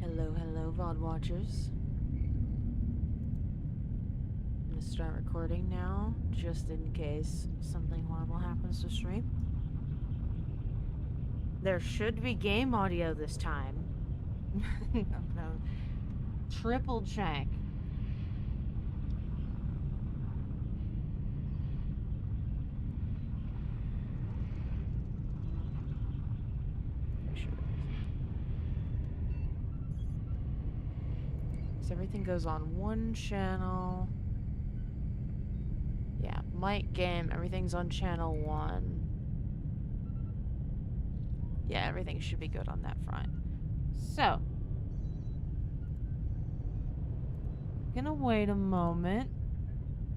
Hello, hello, VOD watchers. I'm gonna start recording now, just in case something horrible happens to stream. There should be game audio this time. I'm gonna triple check. So everything goes on one channel. Yeah, mic game, everything's on channel 1. Yeah, everything should be good on that front. So, gonna wait a moment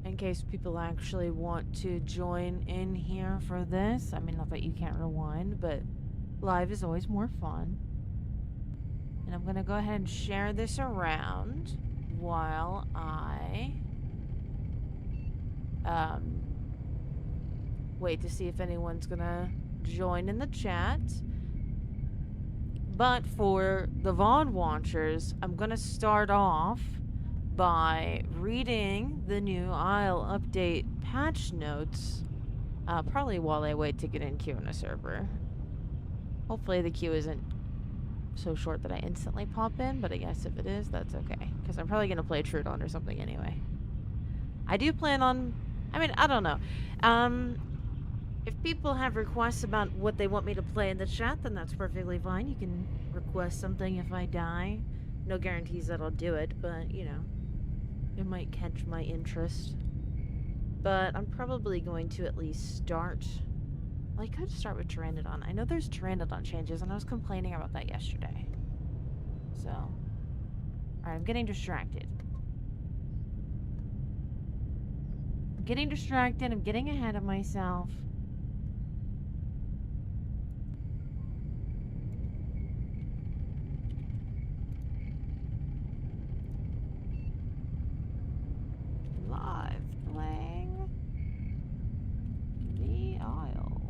in case people actually want to join in here for this. I mean, not that you can't rewind, but live is always more fun. And I'm gonna go ahead and share this around while I wait to see if anyone's gonna join in the chat. But for the VOD watchers, I'm gonna start off by reading the new Isle update patch notes, probably while I wait to get in queue in a server. Hopefully the queue isn't so short that I instantly pop in, but I guess if it is, that's okay, because I'm probably gonna play Trudon or something anyway. I do plan on, I mean, I don't know. If people have requests about what they want me to play in the chat, then that's perfectly fine. You can request something if I die. No guarantees that I'll do it, but, you know, it might catch my interest. But I'm probably going to at least start... Well, I could start with Pteranodon. I know there's Pteranodon changes, and I was complaining about that yesterday. So... Alright, I'm getting distracted. I'm getting distracted. I'm getting ahead of myself. Live playing the Isle.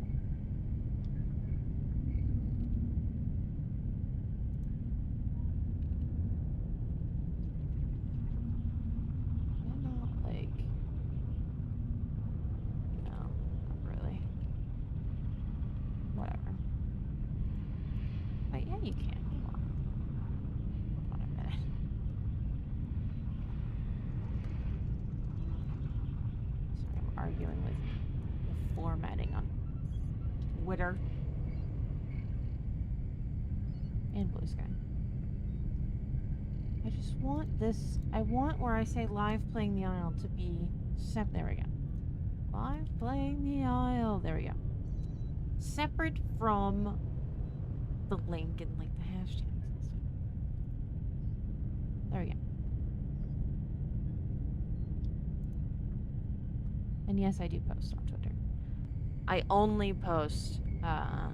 I'm not like... No, not really. Whatever. Wait, yeah, you can. Hold on. Hold on a minute. Sorry, I'm arguing with the formatting on Twitter and Blue Sky. I just want this. I want where I say live playing the Isle to be there we go. Live playing the Isle. There we go. Separate from the link and like the hashtags and stuff. There we go. And yes, I do post on Twitter. I only post, I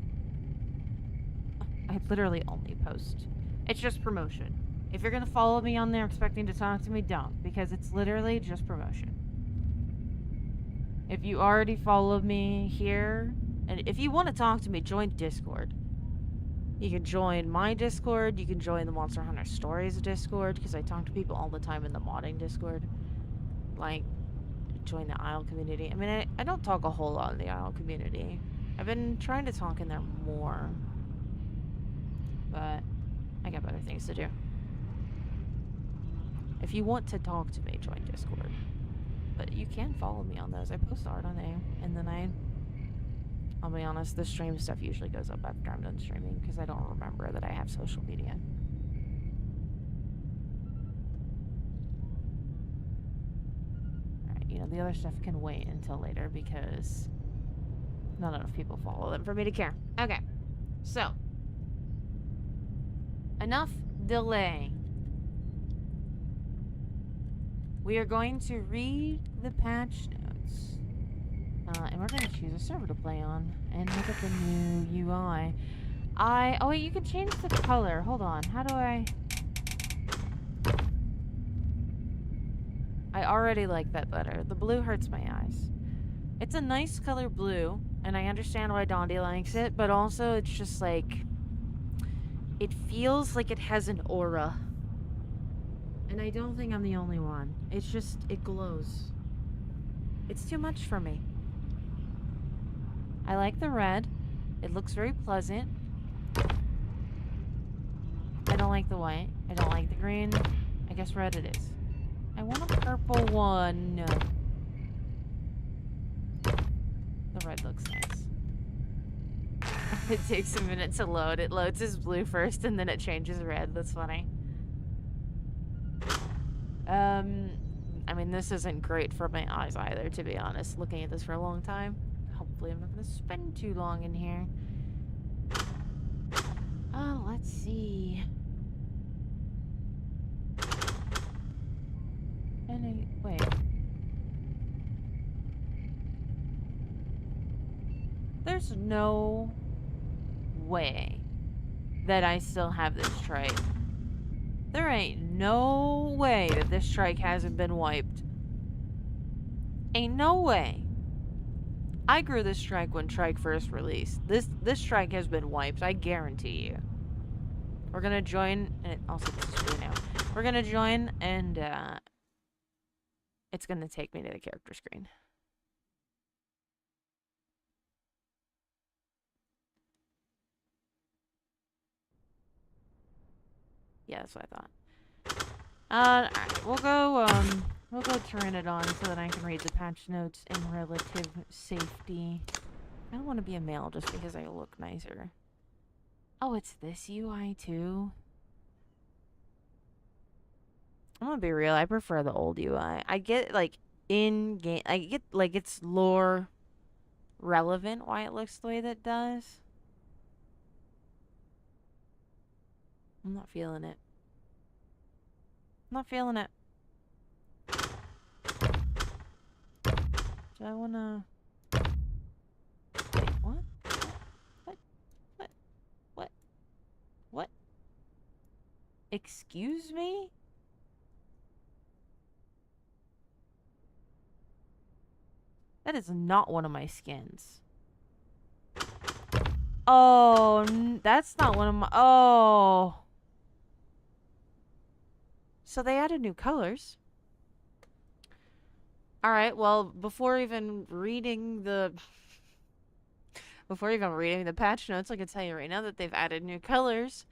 literally only post. It's just promotion. If you're gonna follow me on there expecting to talk to me, don't. Because it's literally just promotion. If you already follow me here, and if you want to talk to me, join Discord. You can join my Discord, you can join the Monster Hunter Stories Discord, because I talk to people all the time in the modding Discord. Like, join the Isle community. I mean, I don't talk a whole lot in the Isle community. I've been trying to talk in there more. But I got better things to do. If you want to talk to me, join Discord. But you can follow me on those. I post art on there. And then I'll be honest, the stream stuff usually goes up after I'm done streaming, because I don't remember that I have social media. Alright, you know, the other stuff can wait until later, because not enough people follow them for me to care. Okay, so. Enough delay. We are going to read the patch notes. And we're going to choose a server to play on. And look at the new UI. Oh wait, you can change the color. Hold on. How do I already like that better. The blue hurts my eyes. It's a nice color blue. And I understand why Dondi likes it. But also, it's just like... It feels like it has an aura. And I don't think I'm the only one. It's just, it glows. It's too much for me. I like the red. It looks very pleasant. I don't like the white. I don't like the green. I guess red it is. I want a purple one. No. The red looks nice. It takes a minute to load. It loads as blue first and then it changes red. That's funny. I mean, this isn't great for my eyes either, to be honest. Looking at this for a long time. Hopefully I'm not going to spend too long in here. Oh, let's see. Wait. There's no way that I still have this trike. There ain't no way that this trike hasn't been wiped. Ain't no way. I grew this trike when trike first released. This trike has been wiped, I guarantee you. We're gonna join, and it also this is blue now. We're gonna join, and it's gonna take me to the character screen. Yeah, that's what I thought. Alright, we'll go turn it on so that I can read the patch notes in relative safety. I don't want to be a male just because I look nicer. Oh, it's this UI too? I'm gonna be real, I prefer the old UI. I get, like, in-game, I get, like, it's lore relevant why it looks the way that it does. I'm not feeling it. I'm not feeling it. Do I wanna... Wait, what? What? Excuse me? That is not one of my skins. Oh, that's not one of my... Oh. So they added new colors. Alright, well, before even reading the patch notes, I can tell you right now that they've added new colors.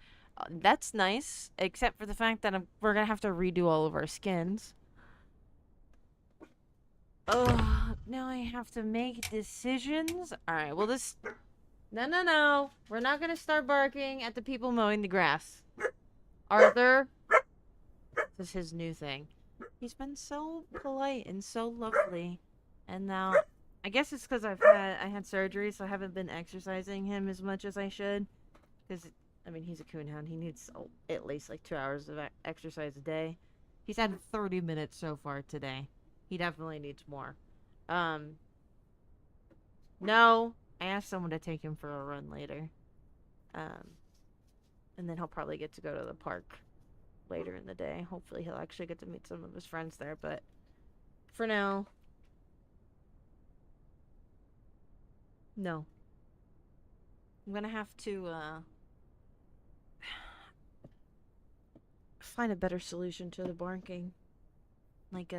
That's nice, except for the fact that we're gonna have to redo all of our skins. Oh, now I have to make decisions? Alright, well this... No. We're not gonna start barking at the people mowing the grass. Arthur. This is his new thing. He's been so polite and so lovely. And now... I guess it's because I had surgery, so I haven't been exercising him as much as I should. Because, I mean, he's a coonhound. He needs at least, like, 2 hours of exercise a day. He's had 30 minutes so far today. He definitely needs more. No. I asked someone to take him for a run later. And then he'll probably get to go to the park later in the day. Hopefully he'll actually get to meet some of his friends there, but for now, no. I'm gonna have to, find a better solution to the barking. Like,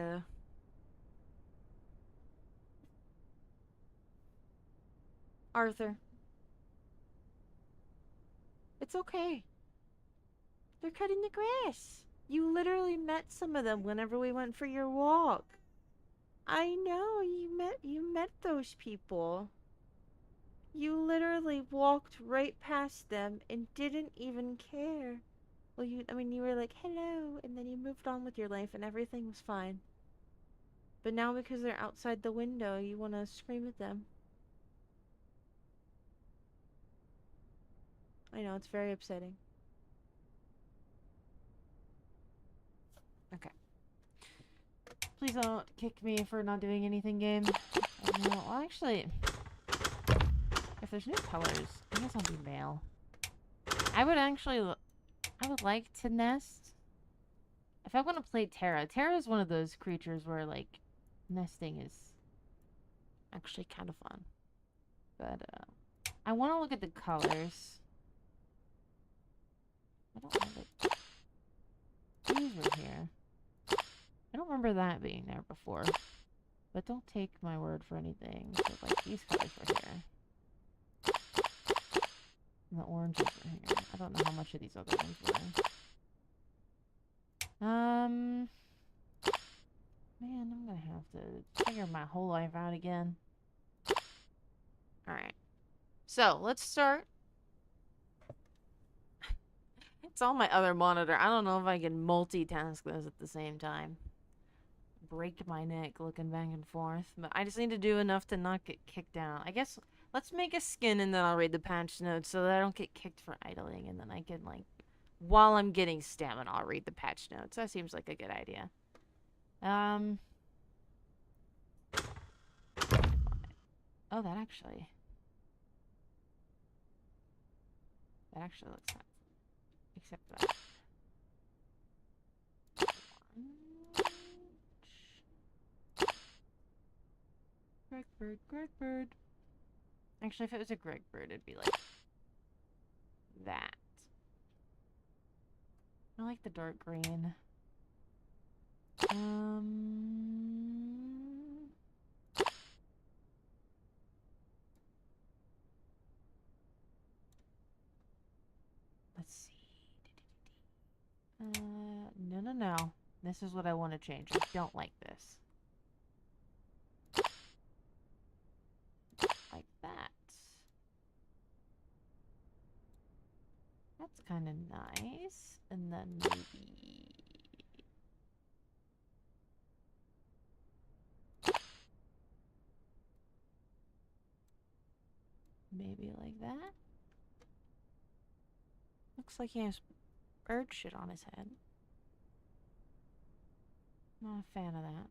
Arthur. It's okay. They're cutting the grass. You literally met some of them whenever we went for your walk. I know, you met those people. You literally walked right past them and didn't even care. Well, you were like, hello, and then you moved on with your life and everything was fine. But now because they're outside the window, you want to scream at them. I know, it's very upsetting. Okay. Please don't kick me for not doing anything, game. Well, actually, if there's new colors, I guess I'll be male. I would like to nest. If I want to play Terra is one of those creatures where, like, nesting is actually kind of fun. But, I want to look at the colors. I don't know that these were here. I don't remember that being there before. But don't take my word for anything. So, like, these colors were here. And the oranges were here. I don't know how much of these other ones were. Man, I'm gonna have to figure my whole life out again. Alright. So, let's start. It's on my other monitor. I don't know if I can multitask this at the same time. Break my neck looking back and forth. But I just need to do enough to not get kicked out. I guess let's make a skin and then I'll read the patch notes so that I don't get kicked for idling. And then I can, like, while I'm getting stamina, I'll read the patch notes. That seems like a good idea. Oh, that actually looks nice. Except that. Greg bird. Actually, if it was a Greg bird, it'd be like that. I like the dark green. Let's see. No. This is what I want to change. I don't like this. Like that. That's kind of nice. And then maybe like that. Looks like he has bird shit on his head. Not a fan of that.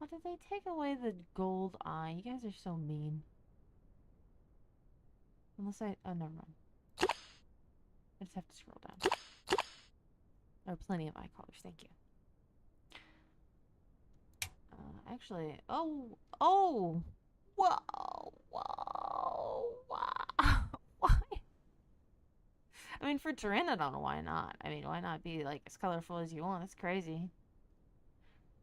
Oh, did they take away the gold eye? You guys are so mean. Unless I... Oh, never mind. I just have to scroll down. There are plenty of eye colors. Thank you. Actually... Oh! Whoa! Why? I mean, for Pteranodon, why not? I mean, why not be, like, as colorful as you want? That's crazy.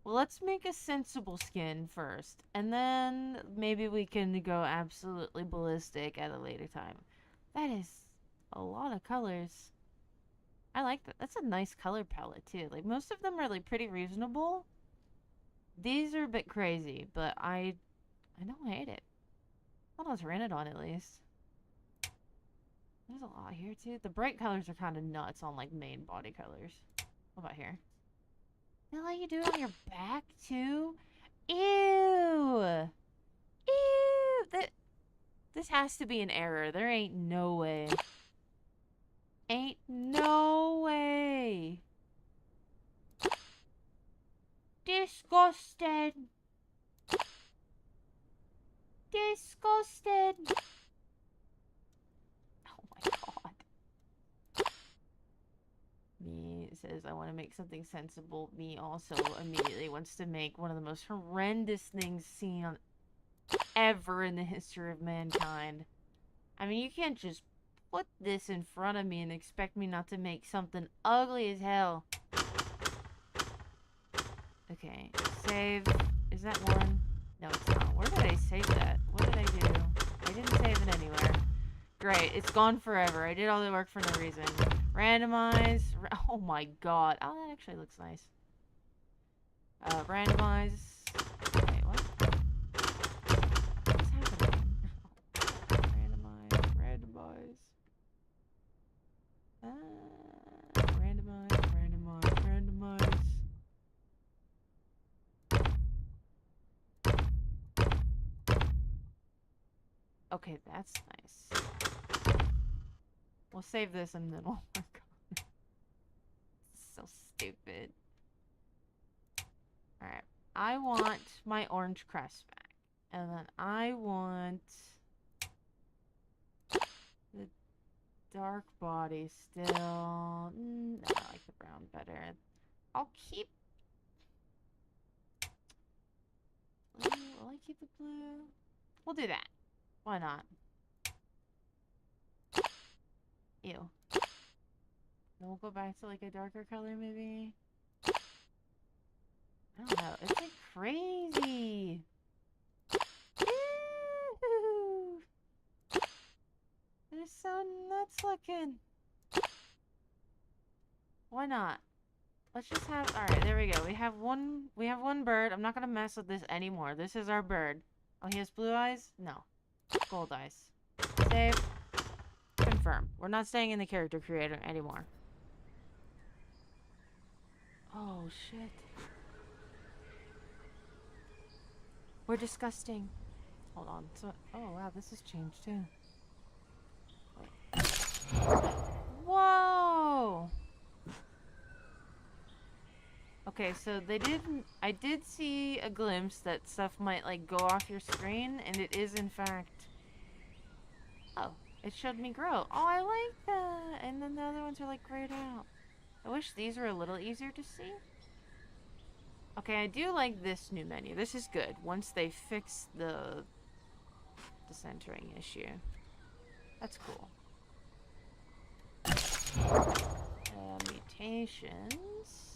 Well, let's make a sensible skin first. And then maybe we can go absolutely ballistic at a later time. That is a lot of colors. I like that. That's a nice color palette, too. Like, most of them are, like, pretty reasonable. These are a bit crazy, but I don't hate it. I thought I was Pteranodon, at least. There's a lot here, too. The bright colors are kind of nuts on, like, main body colors. What about here? They let you do it on your back, too? Ew! Ew! This has to be an error. There ain't no way. Ain't no way! Disgusted! Disgusted! Oh my god. Me says, I want to make something sensible. Me also immediately wants to make one of the most horrendous things seen on ever in the history of mankind. I mean, you can't just put this in front of me and expect me not to make something ugly as hell. Okay, save. Is that one? No, it's not. Where did I save that? What did I do? I didn't save it anywhere. Great, it's gone forever. I did all the work for no reason. Randomize. Oh my god. Oh, that actually looks nice. Randomize. Wait, what? What's happening? Randomize. Randomize. Randomize. Okay, that's nice. We'll save this and then we'll work on it. So stupid. Alright. I want my orange crest back. And then I want the dark body still. No, I like the brown better. I'll keep blue. Will I keep the blue? We'll do that. Why not? Ew. We'll go back to like a darker color maybe. I don't know. It's like crazy. Ew. They're so nuts looking. Why not? Let's just have. All right, there we go. We have one bird. I'm not gonna mess with this anymore. This is our bird. Oh, he has blue eyes? No, gold eyes. Save. Confirm. We're not staying in the character creator anymore. Oh shit. We're disgusting. Hold on. So, oh wow, this has changed too. Wait. Whoa. Okay, so they didn't. I did see a glimpse that stuff might like go off your screen, and it is in fact. Oh, it showed me grow. Oh, I like that. And then the other ones are like grayed out. I wish these were a little easier to see. Okay, I do like this new menu. This is good. Once they fix the centering issue, that's cool. Mutations.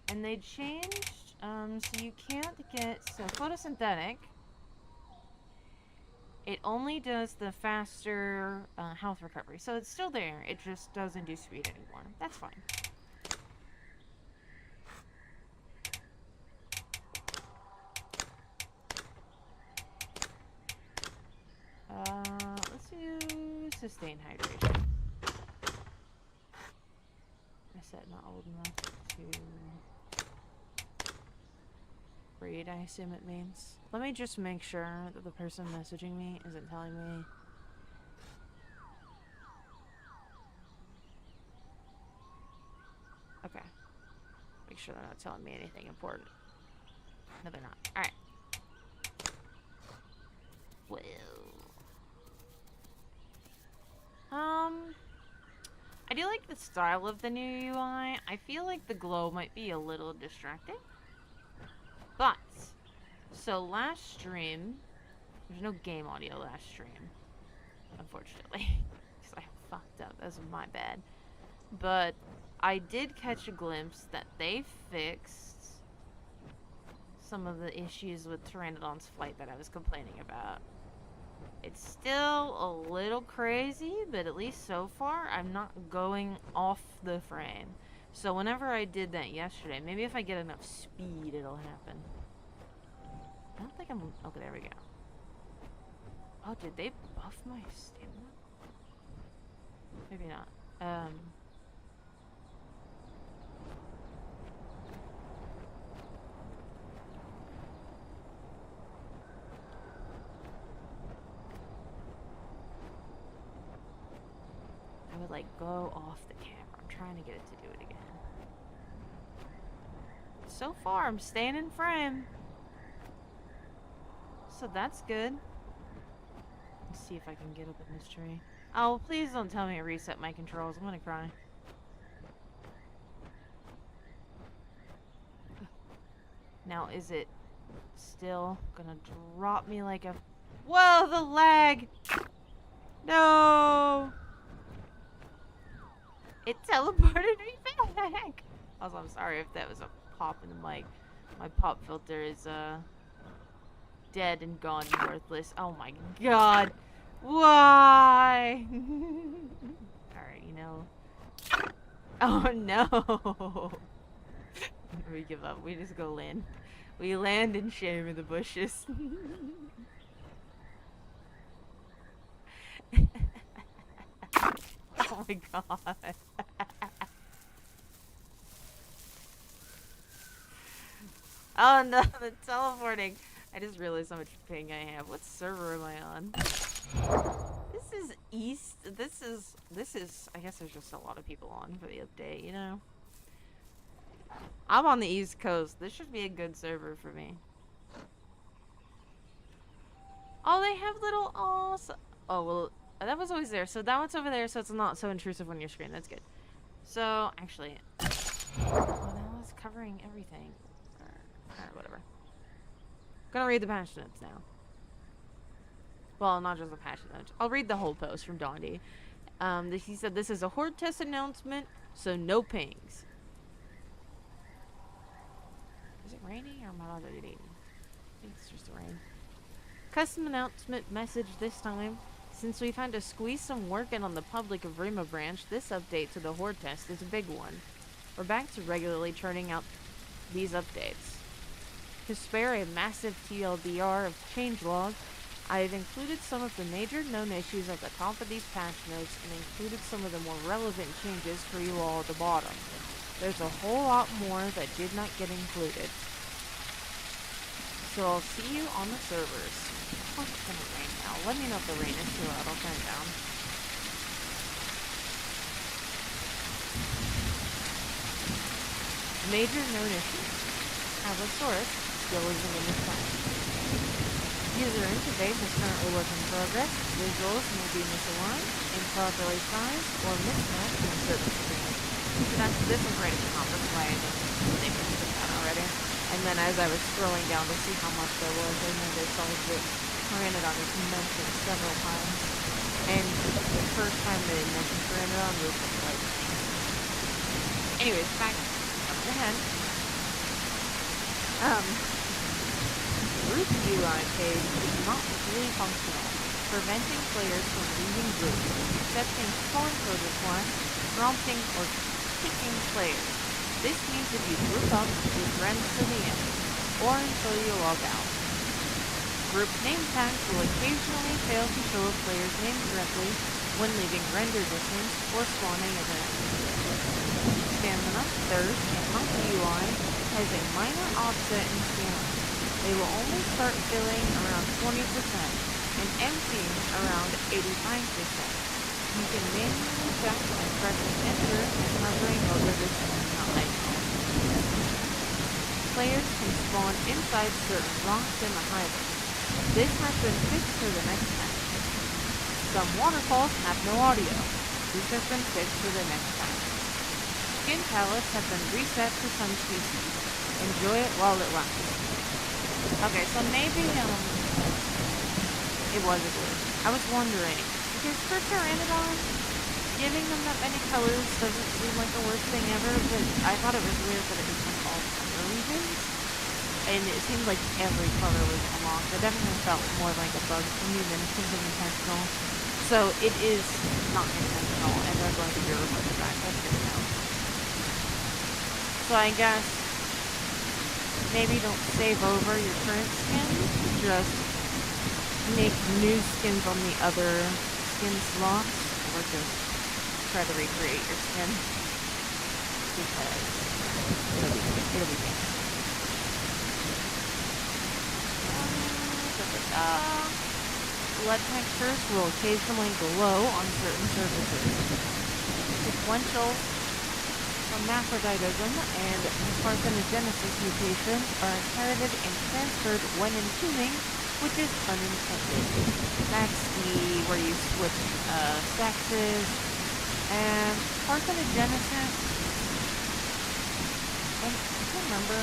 And they changed, so you can't get, so photosynthetic, it only does the faster health recovery. So it's still there, it just doesn't do speed anymore. That's fine. Let's do sustain hydration. I said not old enough to breed, I assume it means. Let me just make sure that the person messaging me isn't telling me. Okay. Make sure they're not telling me anything important. No, they're not. Alright. Whoa. I do like the style of the new UI. I feel like the glow might be a little distracting. But, so last stream, there's no game audio last stream, unfortunately, because I fucked up. That was my bad. But I did catch a glimpse that they fixed some of the issues with Pteranodon's flight that I was complaining about. It's still a little crazy, but at least so far, I'm not going off the frame. So whenever I did that yesterday, maybe if I get enough speed, it'll happen. I don't think I'm... Okay, there we go. Oh, did they buff my stamina? Maybe not. I would, like, go off the camera. I'm trying to get it to do it again. So far, I'm staying in frame. So that's good. Let's see if I can get up in this tree. Oh, please don't tell me to reset my controls. I'm gonna cry. Now, is it still gonna drop me like a... Whoa, the lag! No! It teleported me back! Also, I'm sorry if that was a pop in the mic. My pop filter is, dead and gone and worthless. Oh my god! Why? Alright, you know. Oh no! We give up. We just go land. We land in shame in the bushes. Oh my god. Oh no, the teleporting. I just realized how much ping I have. What server am I on? This is East. This is, I guess there's just a lot of people on for the update, you know? I'm on the East Coast. This should be a good server for me. Oh, they have little, oh, well, that was always there. So that one's over there, so it's not so intrusive on your screen. That's good. So, actually, oh, that was covering everything. Or whatever. Gonna read the patch notes now. Well, not just the patch notes. I'll read the whole post from Dondi. He said, this is a Hordetest announcement, so no pings. Is it raining or am I reading? I think it's just the rain. Custom announcement message this time. Since we've had to squeeze some work in on the public Evrima branch, this update to the Hordetest is a big one. We're back to regularly churning out these updates. To spare a massive TLDR of changelog, I have included some of the major known issues at the top of these patch notes and included some of the more relevant changes for you all at the bottom. There's a whole lot more that did not get included. So I'll see you on the servers. Oh, it's gonna rain now. Let me know if the rain is too loud. I'll turn it down. Major known issues. Allosaurus still isn't in this patch. User interface is currently work in progress. Visuals may be misaligned, improperly sized, or mismatched in certain screens. So this was right at the top, that's why I didn't think of that already. And then as I was scrolling down to see how much there was, I know they solved it. Pteranodon is mentioned several times. And the first time they mentioned Pteranodon was like... Anyways, back ahead. Group UI page is not fully functional, preventing players from leaving groups, accepting spawn code requests, prompting, or kicking players. This means if you group up, it runs to the end, or until you log out. Group name tags will occasionally fail to show a player's name correctly when leaving render distance or spawning event. Stamina, thirst, and monkey UI has a minor offset in stamina. They will only start filling around 20% and emptying around 85%. You can manually check by pressing enter and hovering over this icon. Players can spawn inside certain rocks in the highway. This has been fixed for the next patch. Some waterfalls have no audio. This has been fixed for the next patch. Skin palettes have been reset for some species. Enjoy it while it lasts. Okay, so maybe, it was a glitch. I was wondering, because for Pteranodon, giving them that many colors doesn't seem like the worst thing ever, but I thought it was weird that it was in all color regions, and it seemed like every color was unlocked. It definitely felt more like a bug for me than something intentional. So it is not intentional, and they're going to be reverted back. That's good to know. So I guess maybe don't save over your current skin, just make new skins on the other skin slots, or just try to recreate your skin, because it'll be fancy. Blood textures will occasionally glow on certain surfaces. Sequential hermaphroditism and parthenogenesis mutations are inherited and transferred when in tuning, which is unintended. That's where you switch sexes. And parthenogenesis, I can't remember.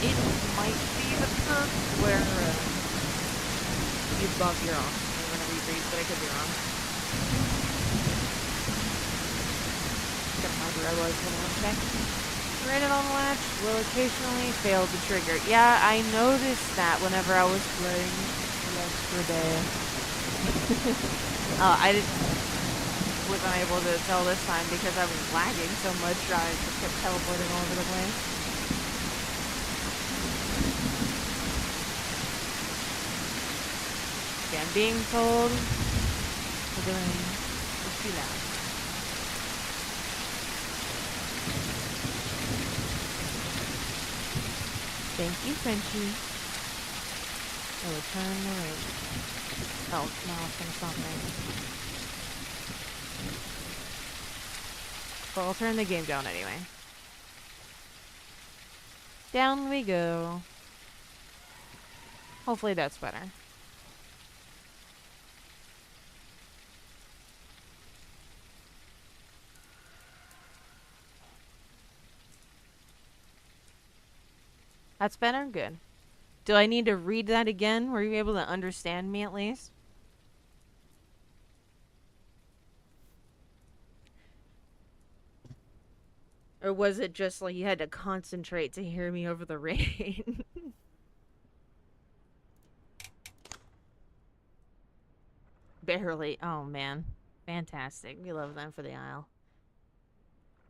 It might be the perk where you bump your off whenever you breathe, but I could be wrong. That's how I was when I was check. Rated on latch will occasionally fail to trigger. Yeah, I noticed that whenever I was playing yesterday. I wasn't able to tell this time because I was lagging so much. I just kept teleporting all over the place. Okay, I'm being told we're doing let's see that. Thank you, Frenchie. I will turn the rain. Oh, now it's gonna stop raining. Well, I'll turn the game down anyway. Down we go. Hopefully that's better. That's better? Good. Do I need to read that again? Were you able to understand me at least? Or was it just like you had to concentrate to hear me over the rain? Barely. Oh, man. Fantastic. We love them for the aisle.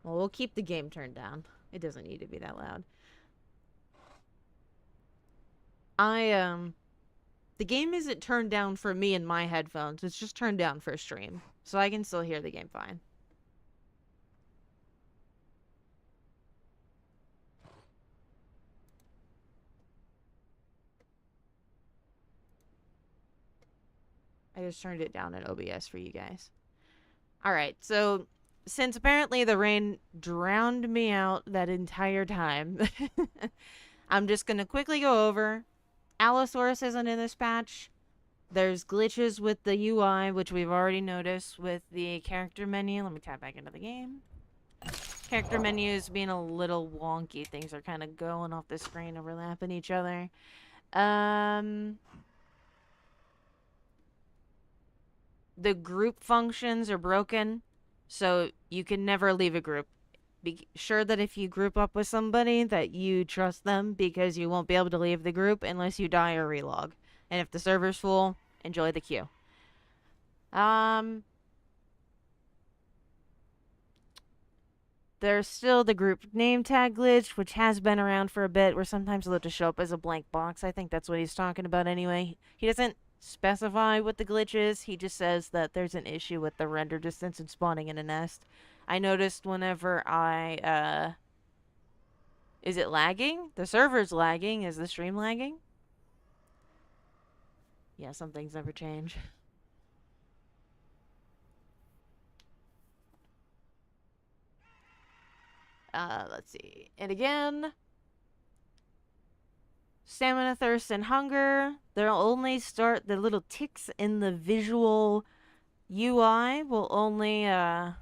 Well, we'll keep the game turned down. It doesn't need to be that loud. The game isn't turned down for me in my headphones. It's just turned down for stream. So I can still hear the game fine. I just turned it down in OBS for you guys. Alright, so since apparently the rain drowned me out that entire time, I'm just going to quickly go over. Allosaurus isn't in this patch. There's glitches with the UI, which we've already noticed with the character menu. Let me tap back into the game. Character menus being a little wonky. Things are kind of going off the screen, overlapping each other. The group functions are broken, so you can never leave a group. Be sure that if you group up with somebody that you trust them, because you won't be able to leave the group unless you die or relog. And if the server's full, enjoy the queue. There's still the group name tag glitch, which has been around for a bit, where sometimes it'll just show up as a blank box. I think that's what he's talking about anyway. He doesn't specify what the glitch is. He just says that there's an issue with the render distance and spawning in a nest. I noticed whenever is it lagging? The server's lagging. Is the stream lagging? Yeah, some things never change. Let's see. And again, stamina, thirst, and hunger. They'll only start the little ticks in the visual UI will only, oh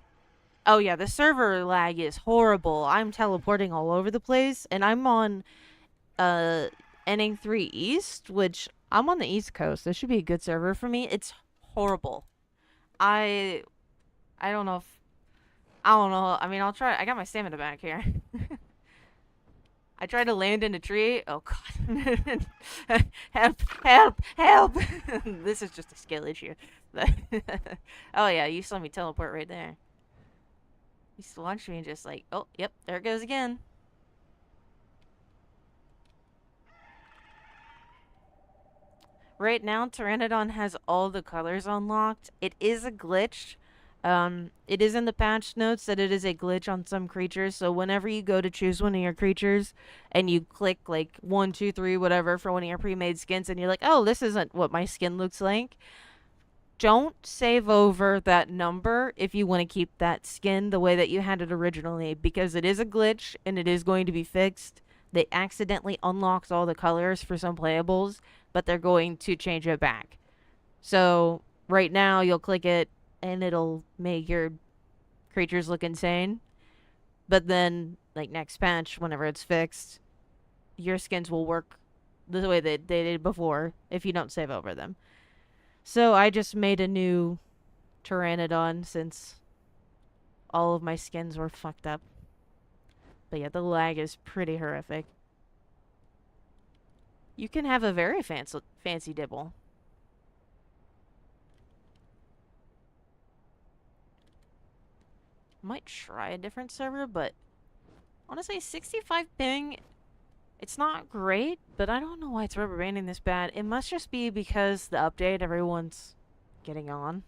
yeah, the server lag is horrible. I'm teleporting all over the place, and I'm on, NA3 East, which I'm on the East Coast. This should be a good server for me. It's horrible. I don't know if, I don't know. I mean, I'll try. I got my stamina back here. I tried to land in a tree. Oh, God. Help, help, help. This is just a skill issue. Oh, yeah, you saw me teleport right there. You just launched me and just like, oh, yep, there it goes again. Right now, Pteranodon has all the colors unlocked. It is a glitch. It is in the patch notes that it is a glitch on some creatures, so whenever you go to choose one of your creatures and you click like 1, 2, 3, whatever for one of your pre-made skins and you're like, oh, this isn't what my skin looks like, don't save over that number if you want to keep that skin the way that you had it originally, because it is a glitch and it is going to be fixed. They accidentally unlocked all the colors for some playables, but they're going to change it back. So right now you'll click it and it'll make your creatures look insane. But then, like, next patch, whenever it's fixed, your skins will work the way that they did before if you don't save over them. So I just made a new Pteranodon since all of my skins were fucked up. But yeah, the lag is pretty horrific. You can have a very fancy dibble. Might try a different server, but honestly, 65 ping, it's not great, but I don't know why it's rubber banding this bad. It must just be because the update everyone's getting on.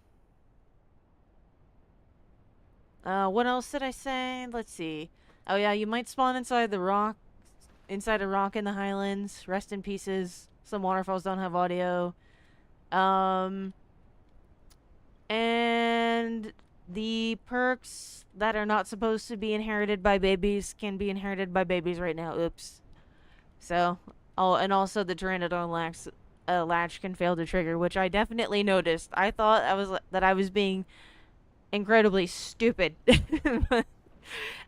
What else did I say? Let's see. Oh yeah, you might spawn inside a rock in the Highlands. Rest in pieces. Some waterfalls don't have audio. And the perks that are not supposed to be inherited by babies can be inherited by babies right now. Oops. So, oh, and also the Pteranodon a latch can fail to trigger, which I definitely noticed. I thought that I was being incredibly stupid.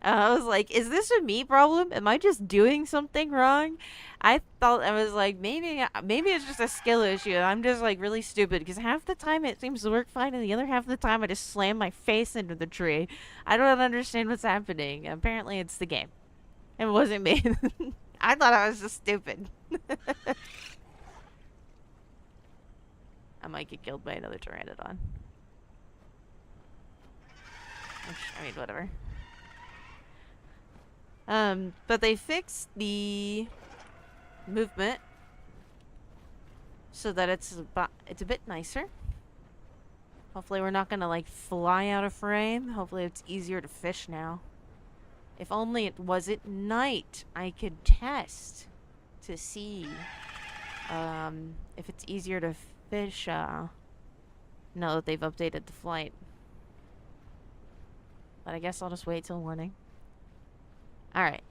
I was like, is this a me problem? Am I just doing something wrong? I thought I was like, maybe it's just a skill issue. I'm just like really stupid because half the time it seems to work fine, and the other half of the time I just slam my face into the tree. I don't understand what's happening. Apparently, it's the game. It wasn't me. I thought I was just stupid. I might get killed by another pteranodon. Which, I mean, whatever. But they fixed the movement so that it's a bit nicer. Hopefully we're not gonna like fly out of frame. Hopefully it's easier to fish now. If only it wasn't night, I could test to see if it's easier to fish now that they've updated the flight. But I guess I'll just wait till morning. Alright.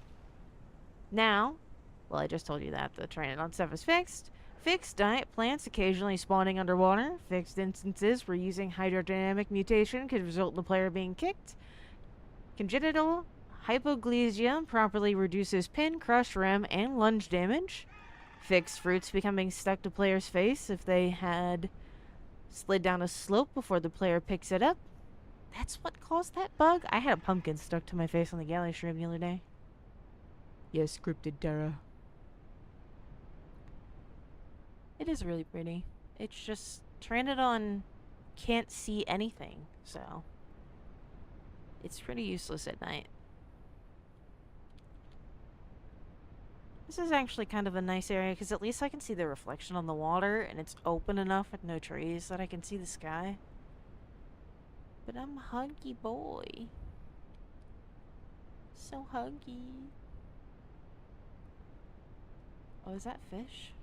Now, well, I just told you that the Pteranodon stuff is fixed. Fixed diet plants occasionally spawning underwater. Fixed instances where using hydrodynamic mutation could result in the player being kicked. Congenital hypoglycia properly reduces pin, crush, ram, and lunge damage. Fixed fruits becoming stuck to player's face if they had slid down a slope before the player picks it up. That's what caused that bug? I had a pumpkin stuck to my face on the galley stream the other day. Yes, scripted Terra. It is really pretty. It's just Pteranodon can't see anything, so it's pretty useless at night. This is actually kind of a nice area because at least I can see the reflection on the water, and it's open enough with no trees that I can see the sky. But I'm a huggy boy. So huggy. Oh, is that fish?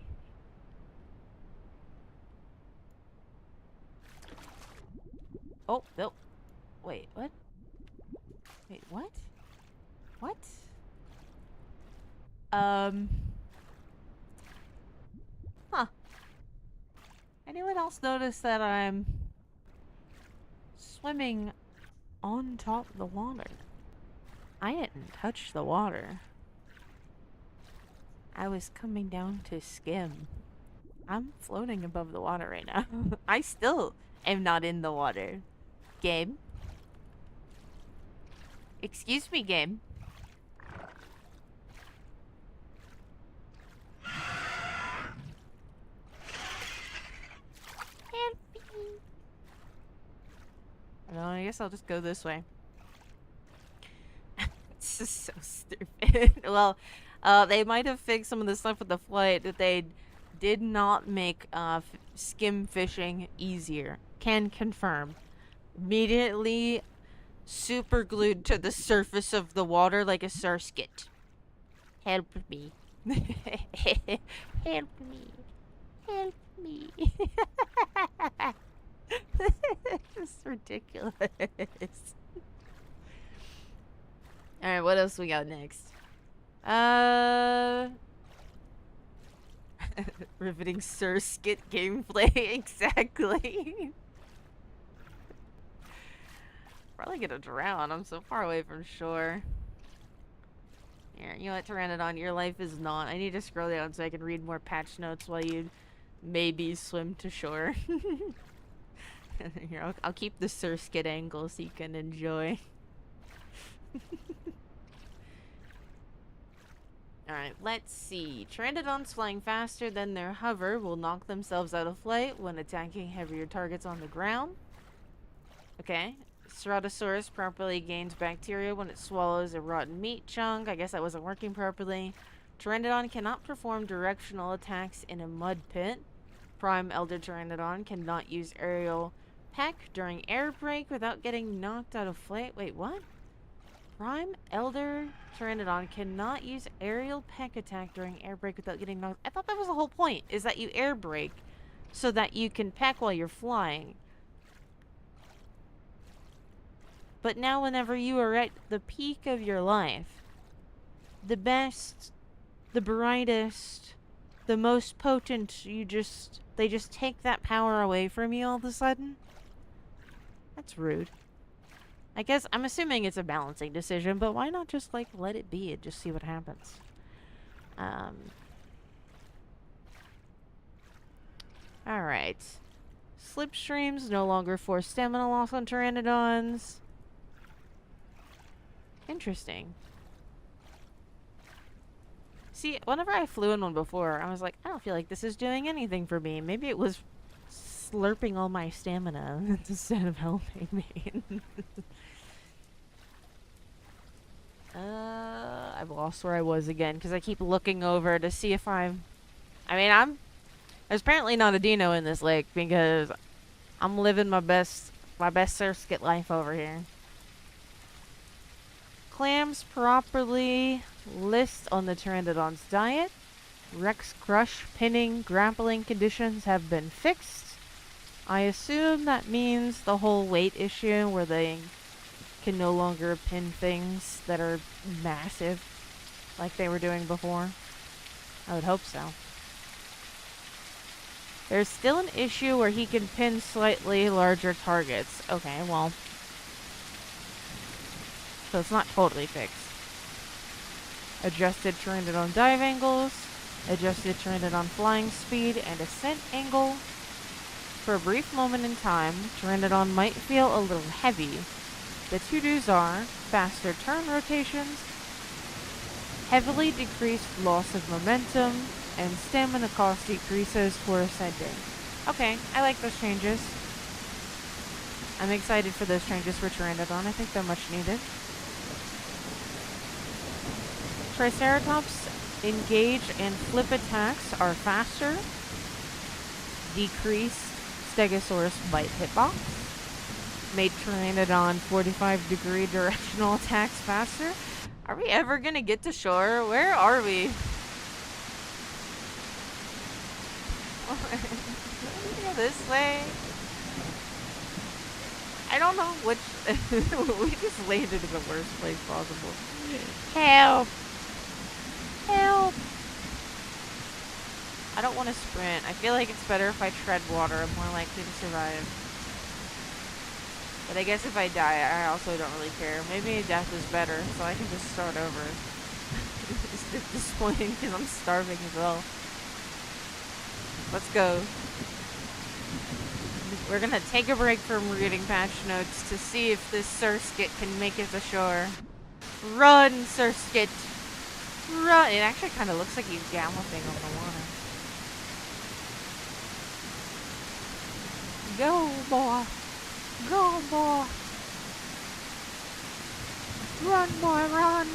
Oh, no. Wait, what? Wait, what? What? Huh. Anyone else notice that I'm swimming on top of the water? I didn't touch the water. I was coming down to skim. I'm floating above the water right now. I still am not in the water. Game? Excuse me, game. Help me. No, I guess I'll just go this way. This is so stupid. Well, they might have fixed some of the stuff with the flight that they did not make skim fishing easier. Can confirm. Immediately super glued to the surface of the water like a surskit. Help me. Help me. Help me. It's ridiculous. Alright, what else we got next? Riveting surskit gameplay. Exactly. Probably gonna drown. I'm so far away from shore. Here, you know what, Pteranodon, your life is not. I need to scroll down so I can read more patch notes while you maybe swim to shore. Here, I'll keep the surskit angle so you can enjoy. Alright, let's see. Pteranodons flying faster than their hover will knock themselves out of flight when attacking heavier targets on the ground. Okay. Ceratosaurus properly gains bacteria when it swallows a rotten meat chunk. I guess that wasn't working properly. Pteranodon cannot perform directional attacks in a mud pit. Prime Elder Pteranodon cannot use aerial peck during air brake without getting knocked out of flight. Wait, what? Prime Elder Pteranodon cannot use aerial peck attack during air brake without getting knocked. I thought that was the whole point, is that you air brake so that you can peck while you're flying. But now whenever you are at the peak of your life, the best, the brightest, the most potent, they just take that power away from you all of a sudden? That's rude. I guess, I'm assuming it's a balancing decision, but why not just, like, let it be and just see what happens? Alright. Slipstreams no longer force stamina loss on Pteranodons. Interesting. See, whenever I flew in one before, I was like, I don't feel like this is doing anything for me. Maybe it was slurping all my stamina instead of helping me. I've lost where I was again because I keep looking over to see if there's apparently not a dino in this lake because I'm living my best Surskit life over here. Clams properly list on the Pteranodon's diet. Rex crush, pinning, grappling conditions have been fixed. I assume that means the whole weight issue where they can no longer pin things that are massive like they were doing before. I would hope so. There's still an issue where he can pin slightly larger targets. Okay, well. So it's not totally fixed. Adjusted Pteranodon dive angles. Adjusted Pteranodon flying speed and ascent angle. For a brief moment in time, Pteranodon might feel a little heavy. The to-dos are faster turn rotations, heavily decreased loss of momentum, and stamina cost decreases for ascending. Okay, I like those changes. I'm excited for those changes for Pteranodon. I think they're much needed. Triceratops engage and flip attacks are faster. Decreased Stegosaurus bite hitbox. Made Pteranodon 45-degree directional attacks faster. Are we ever gonna get to shore? Where are we? Go this way. I don't know which. We just landed in the worst place possible. Help! Help! I don't want to sprint. I feel like it's better if I tread water. I'm more likely to survive. But I guess if I die, I also don't really care. Maybe death is better, so I can just start over. It's disappointing because I'm starving as well. Let's go. We're gonna take a break from reading patch notes to see if this Surskit can make it ashore. Run, Surskit! Run! It actually kind of looks like he's galloping on the water. Go, boy! Go, boy! Run, boy, run!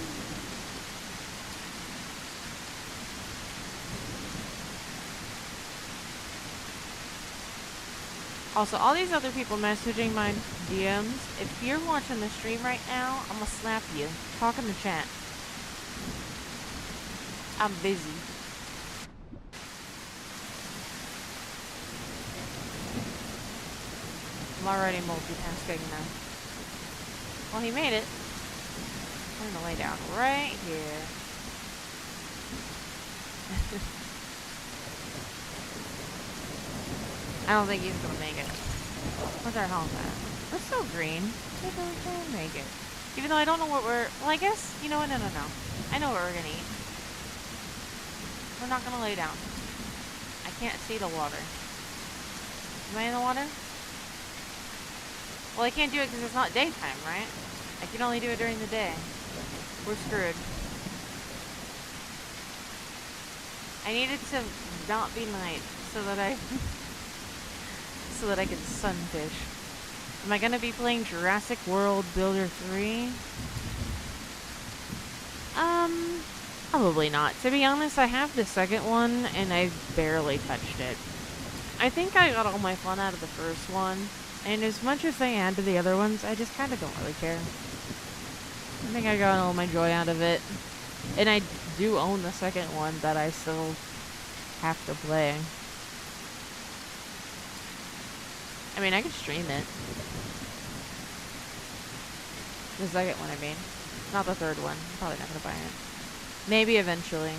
Also, all these other people messaging my DMs, if you're watching the stream right now, I'm gonna slap you. Talk in the chat. I'm busy. I'm already multitasking now. Well, he made it. I'm gonna lay down right here. I don't think he's gonna make it. What's our health at? We're still green. Maybe we can make it. Even though I don't know what we're... Well, I guess... You know what? No. I know what we're gonna eat. We're not gonna lay down. I can't see the water. Am I in the water? Well, I can't do it because it's not daytime, right? I can only do it during the day. We're screwed. I need it to not be night so that I... so that I can sunfish. Am I gonna be playing Jurassic World Builder 3? Probably not. To be honest, I have the second one, and I've barely touched it. I think I got all my fun out of the first one, and as much as they add to the other ones, I just kind of don't really care. I think I got all my joy out of it. And I do own the second one that I still have to play. I mean, I could stream it. The second one, I mean. Not the third one. I'm probably not gonna buy it. Maybe eventually.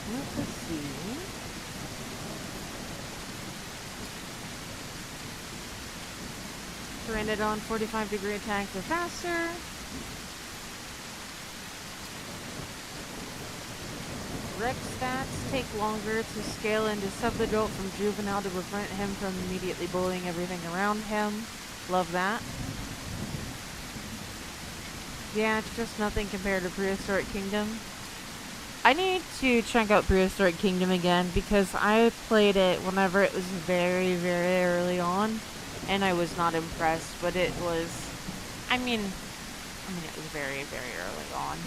Let's see. Pteranodon 45-degree attacks are faster. Rex stats take longer to scale into subadult from juvenile to prevent him from immediately bullying everything around him. Love that. Yeah, it's just nothing compared to Prehistoric Kingdom. I need to check out Prehistoric Kingdom again because I played it whenever it was very, very early on, and I was not impressed. But it was, I mean, it was very, very early on.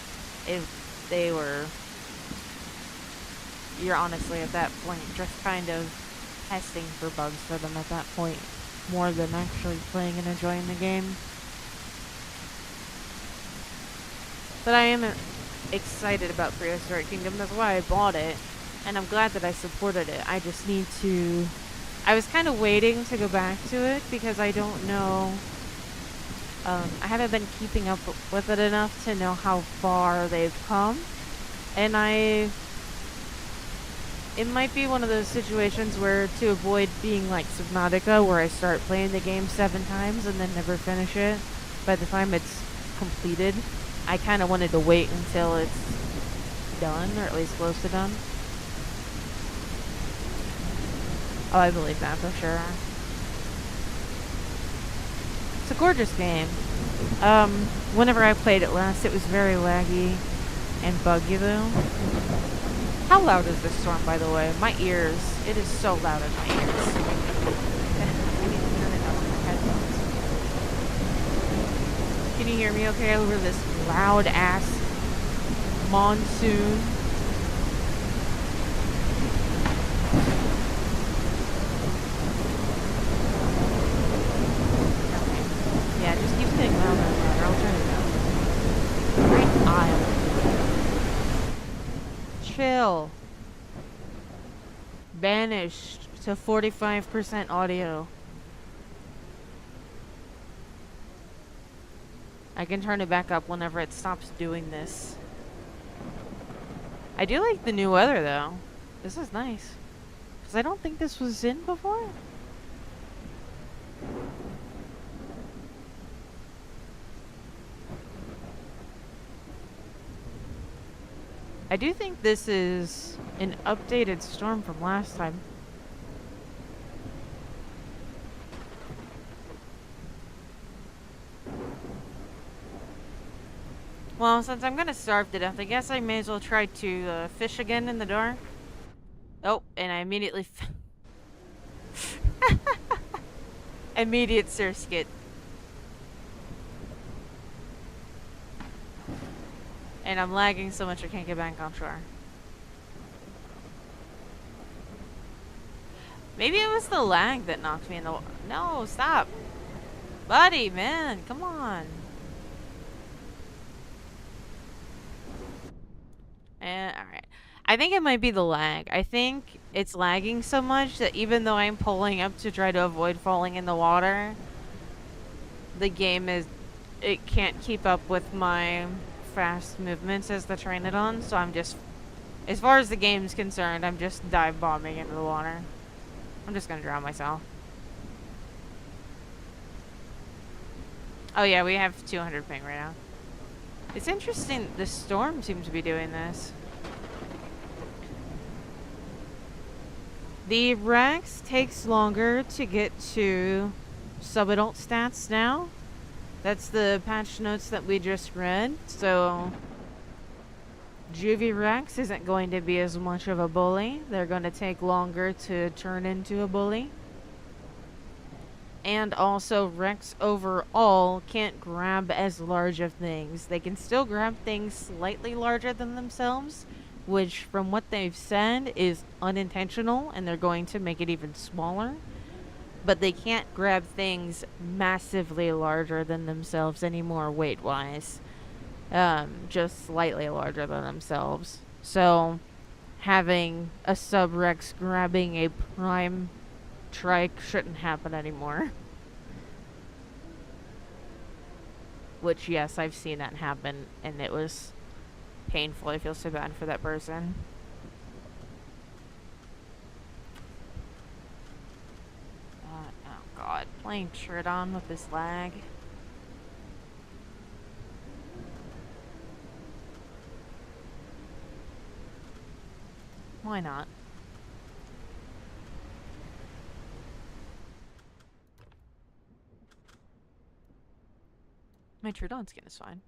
You're honestly at that point just kind of testing for bugs for them at that point, more than actually playing and enjoying the game. But I am excited about Prehistoric Kingdom. That's why I bought it, and I'm glad that I supported it. I just need to... I was kind of waiting to go back to it because I don't know... I haven't been keeping up with it enough to know how far they've come. And it might be one of those situations where, to avoid being like Subnautica, where I start playing the game 7 times and then never finish it by the time it's completed. I kind of wanted to wait until it's done, or at least close to done. Oh, I believe that for sure. It's a gorgeous game. Whenever I played it last, it was very laggy and buggy though. How loud is this storm, by the way? My ears. It is so loud in my ears. I need to turn it up in my headphones. Can you hear me okay over this loud ass monsoon? Okay. Yeah, just keep saying louder and louder. I'll turn it down. Great aisle. Chill. Banished to 45% audio. I can turn it back up whenever it stops doing this. I do like the new weather though. This is nice. Because I don't think this was in before. I do think this is an updated storm from last time. Well, since I'm gonna starve to death, I guess I may as well try to fish again in the dark. Oh, and I immediately... Immediate surskit. And I'm lagging so much I can't get back on shore. Maybe it was the lag that knocked me in the water. No, stop. Buddy, man, come on. Alright. I think it might be the lag. I think it's lagging so much that even though I'm pulling up to try to avoid falling in the water, the game it can't keep up with my fast movements as the Pteranodon, so I'm just, as far as the game's concerned, I'm just dive bombing into the water. I'm just gonna drown myself. Oh yeah, we have 200 ping right now. It's interesting, the storm seems to be doing this. The Rex takes longer to get to subadult stats now. That's the patch notes that we just read. So Juvie Rex isn't going to be as much of a bully. They're going to take longer to turn into a bully. And also Rex overall can't grab as large of things. They can still grab things slightly larger than themselves, which from what they've said is unintentional, and they're going to make it even smaller. but they can't grab things massively larger than themselves anymore weight-wise. Just slightly larger than themselves. So having a Subrex grabbing a prime trike shouldn't happen anymore. Which, yes, I've seen that happen, and it was painful. I feel so bad for that person. Oh god, playing Triton with this lag. Why not? My Triton skin is fine.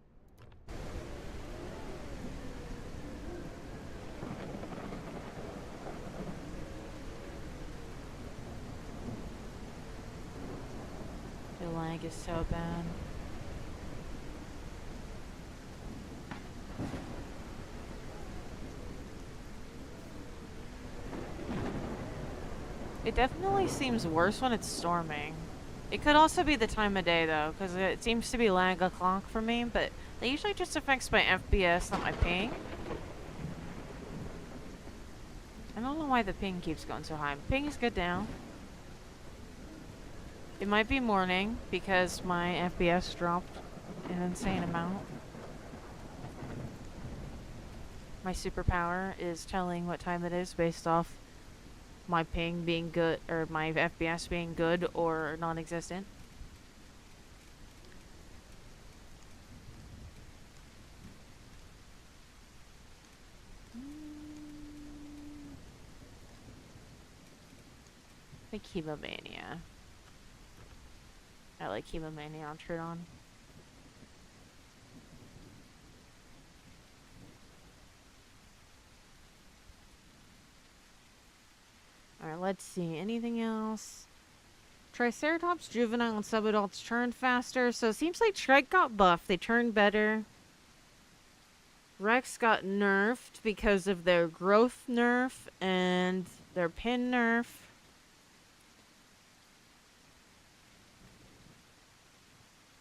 The lag is so bad. It definitely seems worse when it's storming. It could also be the time of day, though, because it seems to be lag o'clock for me, but that usually just affects my FPS, not my ping. I don't know why the ping keeps going so high. Ping is good now. It might be morning, because my FPS dropped an insane amount. My superpower is telling what time it is based off my ping being good, or my FPS being good or non-existent. Like Hemomania. I like Hemomania on Triton. Alright, let's see. Anything else? Triceratops, juvenile, and subadults turn faster, so it seems like Trike got buffed. They turned better. Rex got nerfed because of their growth nerf and their pin nerf.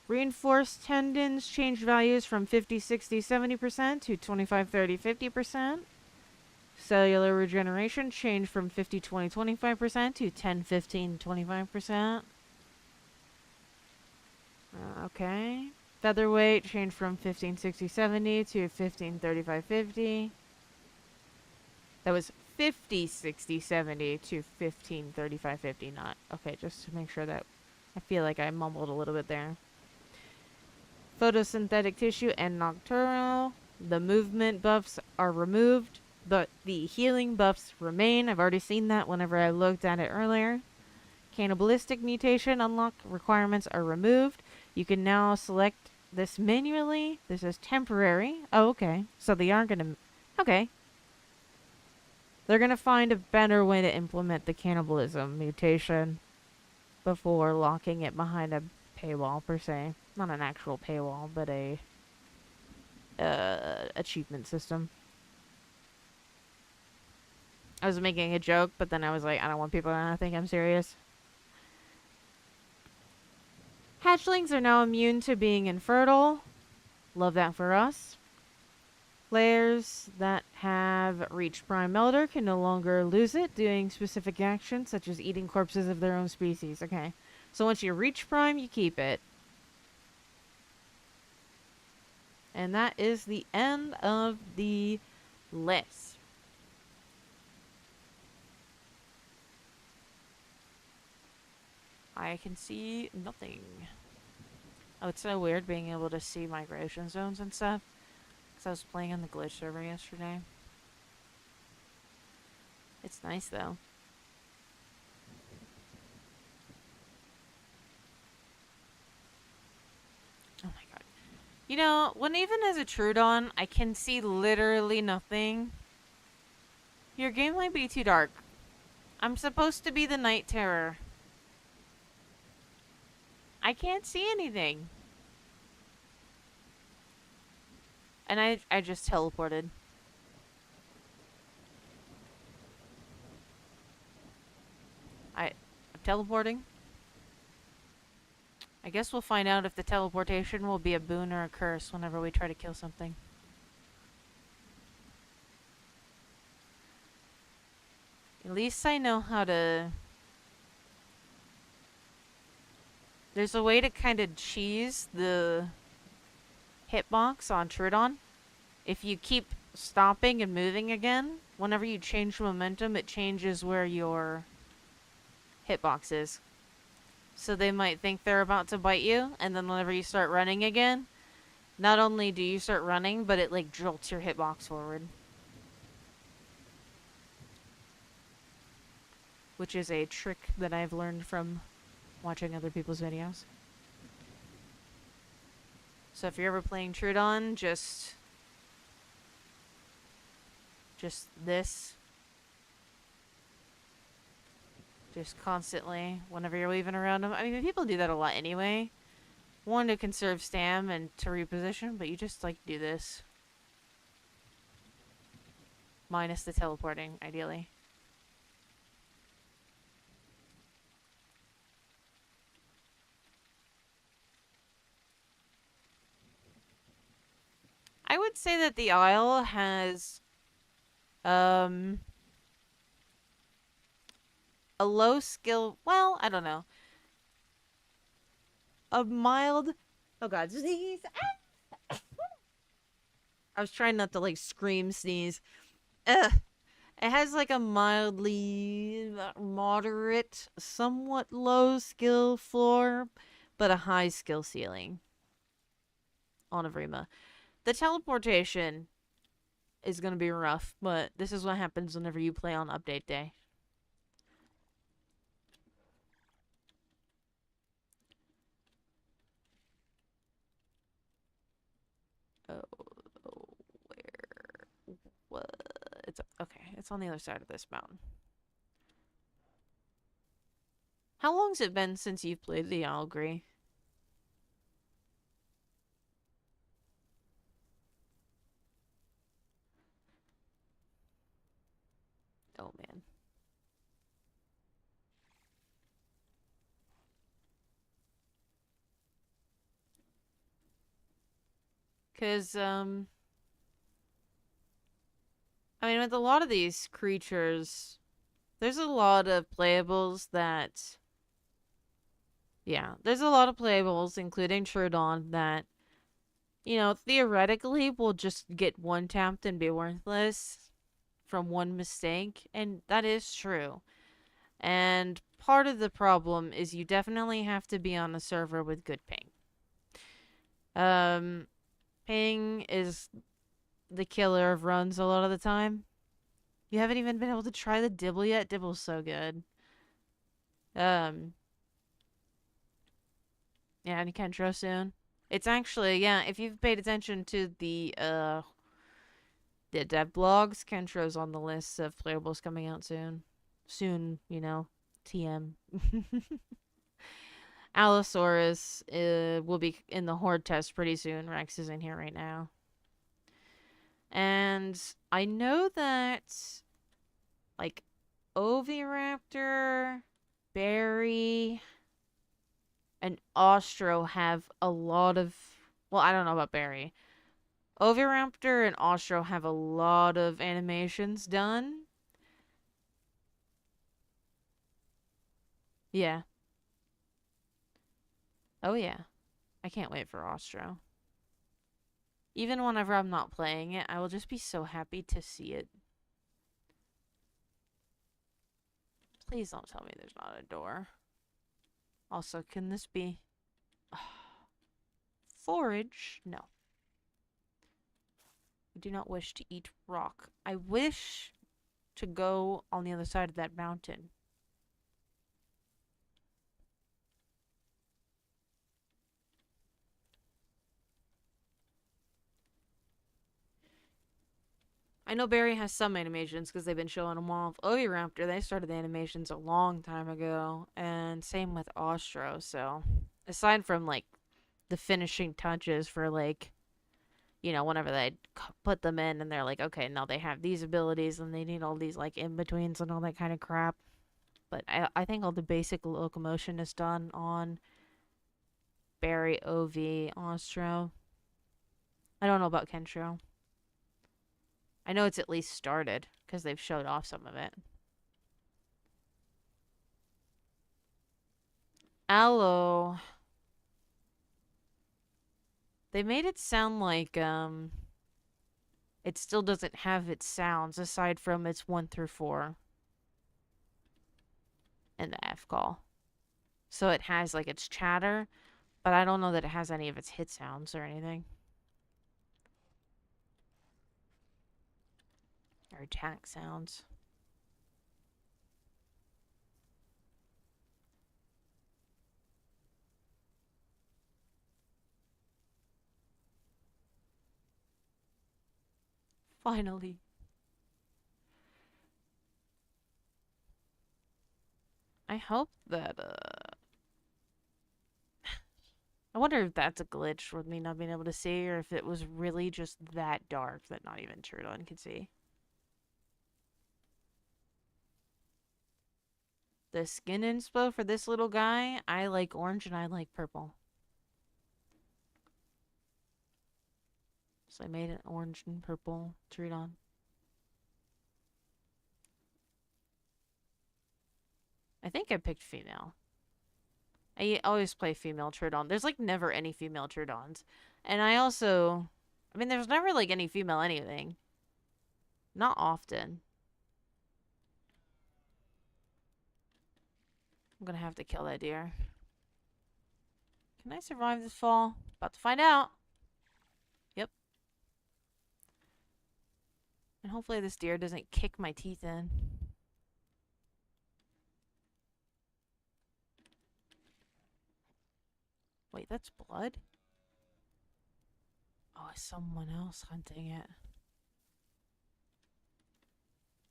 Reinforced tendons changed values from 50, 60, 70% to 25, 30, 50%. Cellular regeneration changed from 50, 20, 25% to 10, 15, 25%. Okay. Featherweight changed from 15, 60, 70 to 15, 35, 50. That was 50, 60, 70 to 15, 35, 50. Not. Okay, just to make sure that I feel like I mumbled a little bit there. Photosynthetic tissue and nocturnal. The movement buffs are removed, but the healing buffs remain. I've already seen that whenever I looked at it earlier. Cannibalistic mutation unlock requirements are removed. You can now select this manually. This is temporary. Oh, okay. So they aren't going to... Okay. They're going to find a better way to implement the cannibalism mutation before locking it behind a paywall, per se. Not an actual paywall, but a achievement system. I was making a joke, but then I was like, I don't want people to think I'm serious. Hatchlings are now immune to being infertile. Love that for us. Players that have reached Prime Elder can no longer lose it, doing specific actions such as eating corpses of their own species. Okay. So once you reach Prime, you keep it. And that is the end of the list. I can see nothing. Oh, it's so weird being able to see migration zones and stuff. Because I was playing on the glitch server yesterday. It's nice, though. Oh my god. You know, when even as a Trudon, I can see literally nothing. Your game might be too dark. I'm supposed to be the Night Terror. I can't see anything. And I just teleported. I'm teleporting. I guess we'll find out if the teleportation will be a boon or a curse whenever we try to kill something. At least I know how to... There's a way to kind of cheese the hitbox on Trudon. If you keep stopping and moving again, whenever you change momentum, it changes where your hitbox is. So they might think they're about to bite you, and then whenever you start running again, not only do you start running, but it like jolts your hitbox forward. Which is a trick that I've learned from watching other people's videos. So if you're ever playing Trudon, just this. Just constantly, whenever you're weaving around them. I mean, people do that a lot anyway. One, to conserve stam and to reposition, but you just, like, do this. Minus the teleporting, ideally. I would say that the Isle has, a low skill, well, I don't know. A mild, oh god, sneeze. I was trying not to, like, scream sneeze. Ugh. It has, like, a mildly moderate, somewhat low skill floor, but a high skill ceiling on Evrima. The teleportation is going to be rough, but this is what happens whenever you play on update day. Oh, where? What? It's okay. It's on the other side of this mountain. How long's it been since you've played the Algri? Oh man. Cause I mean, with a lot of these creatures, there's a lot of playables that, yeah, there's a lot of playables, including Trudon, that, you know, theoretically will just get one tapped and be worthless from one mistake, and that is true. And part of the problem is you definitely have to be on a server with good ping. Ping is the killer of runs a lot of the time. You haven't even been able to try the Dibble yet? Dibble's so good. Yeah, and you can draw soon. It's actually, yeah, if you've paid attention to the dev blogs, Kentro's on the list of playables coming out soon. Soon, you know, TM. Allosaurus will be in the Hordetest pretty soon. Rex is in here right now. And I know that, like, Oviraptor, Barry, and Ostro have a lot of... Well, I don't know about Barry. Oviraptor and Ostro have a lot of animations done. Yeah. Oh, yeah. I can't wait for Ostro. Even whenever I'm not playing it, I will just be so happy to see it. Please don't tell me there's not a door. Also, can this be... forage? No. I do not wish to eat rock. I wish to go on the other side of that mountain. I know Barry has some animations because they've been showing them off. Oviraptor, they started the animations a long time ago. And same with Ostro, so... Aside from, like, the finishing touches for, like... You know, whenever they put them in and they're like, okay, now they have these abilities and they need all these, like, in-betweens and all that kind of crap. But I think all the basic locomotion is done on Barry, OV, Ostro. I don't know about Kenshiro. I know it's at least started, because they've showed off some of it. Aloe. They made it sound like, it still doesn't have its sounds, aside from its 1 through 4. And the F call. So it has, like, its chatter, but I don't know that it has any of its hit sounds or anything. Or attack sounds. Finally. I hope that, I wonder if that's a glitch with me not being able to see, or if it was really just that dark that not even Trudon could see. The skin inspo for this little guy, I like orange and I like purple. So I made an orange and purple Trudon. I think I picked female. I always play female Trudon. There's like never any female Trudons. And I also... I mean, there's never like any female anything. Not often. I'm gonna have to kill that deer. Can I survive this fall? About to find out. Yep. And hopefully this deer doesn't kick my teeth in. Wait, that's blood? Oh, is someone else hunting it?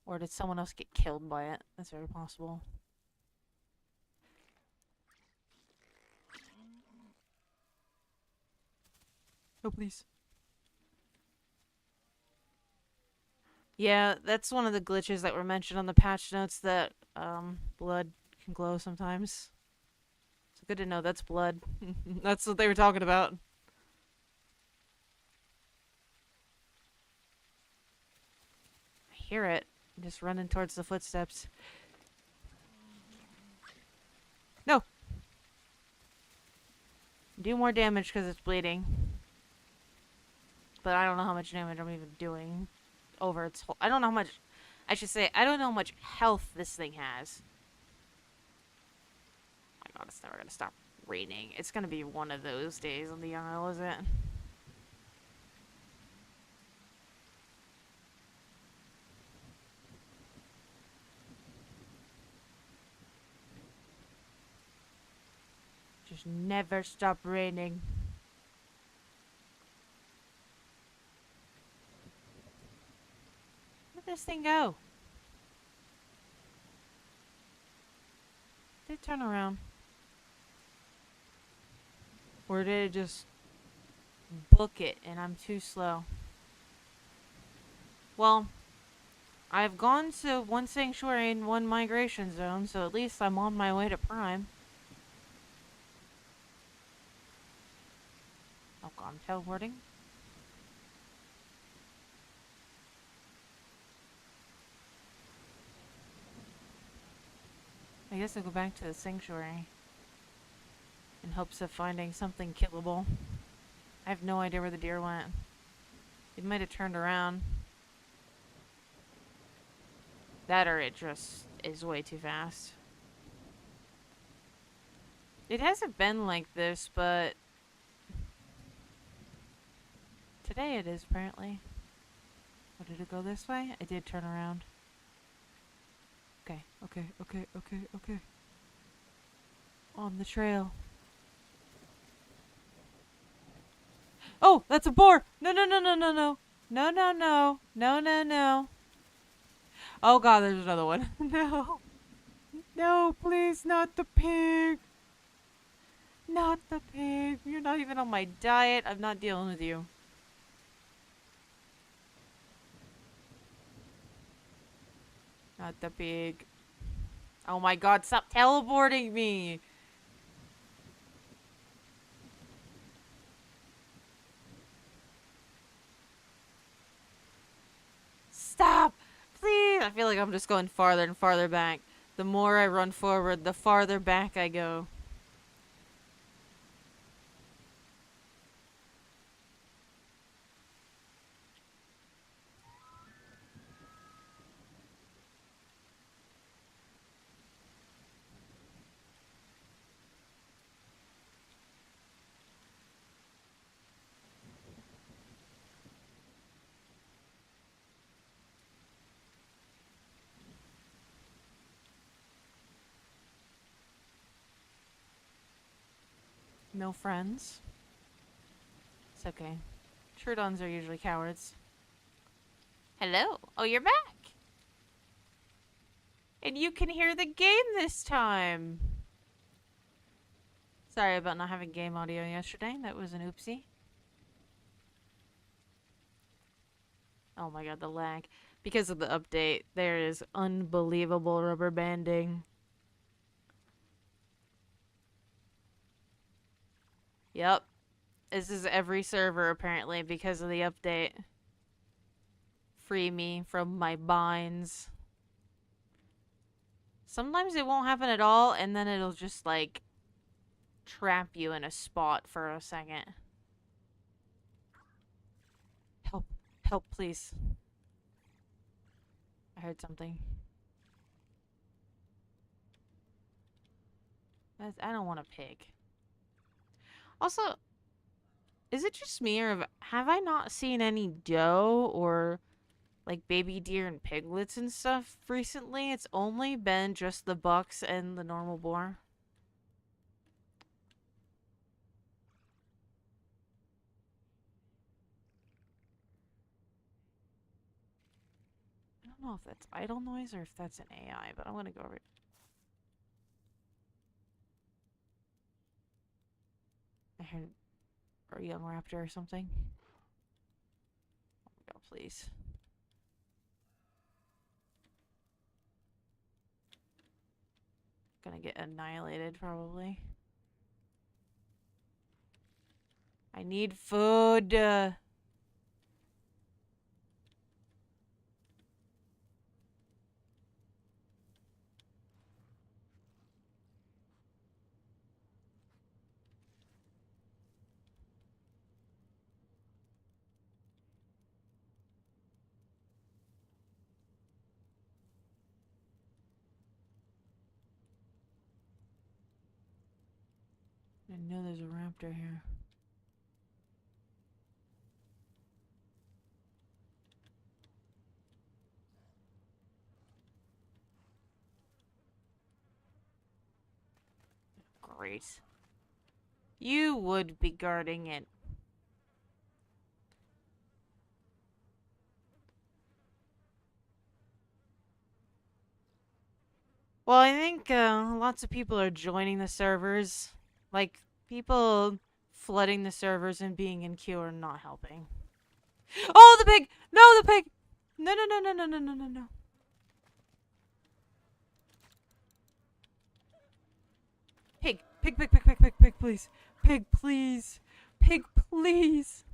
Or did someone else get killed by it? That's very possible. Oh, please. Yeah, that's one of the glitches that were mentioned on the patch notes, that blood can glow sometimes. So good to know that's blood. That's what they were talking about. I hear it. I'm just running towards the footsteps. No! Do more damage because it's bleeding. But I don't know how much damage I'm even doing over its whole... I don't know how much... I should say, I don't know how much health this thing has. Oh my god, it's never gonna stop raining. It's gonna be one of those days on the Isle, is it? Just never stop raining. Where'd this thing go? Did it turn around? Or did it just book it and I'm too slow? Well, I've gone to 1 sanctuary and 1 migration zone, so at least I'm on my way to Prime. Oh god, I'm teleporting. I guess I'll go back to the sanctuary in hopes of finding something killable. I have no idea where the deer went. It might have turned around. That or it just is way too fast. It hasn't been like this, but today it is apparently. Oh, did it go this way? It did turn around. Okay. On the trail. Oh, that's a boar! No. No. Oh god, there's another one. No. No, please, not the pig. Not the pig. You're not even on my diet. I'm not dealing with you. Not the pig. Oh my god, stop teleporting me! I feel like I'm just going farther and farther back. The more I run forward, the farther back I go. No friends. It's okay. Trudons are usually cowards. Hello. Oh, you're back. And you can hear the game this time. Sorry about not having game audio yesterday. That was an oopsie. Oh my god, the lag. Because of the update, there is unbelievable rubber banding. Yep. This is every server apparently because of the update. Free me from my binds. Sometimes it won't happen at all, and then it'll just, like, trap you in a spot for a second. Help. Help, please. I heard something. I don't want a pig. Also, is it just me, or have I not seen any doe or, like, baby deer and piglets and stuff recently? It's only been just the bucks and the normal boar. I don't know if that's idle noise or if that's an AI, but I'm gonna go over it. I heard a young raptor or something. Oh my god, please. Gonna get annihilated, probably. I need food. I know there's a raptor here. Great. You would be guarding it. Well, I think lots of people are joining the servers. Like, people flooding the servers and being in queue are not helping. Oh, the pig! No, the pig! No, no, no, no, no, no, no, no, no. Pig! Pig, pig, pig, pig, pig, pig, please. Pig, please. Pig, please.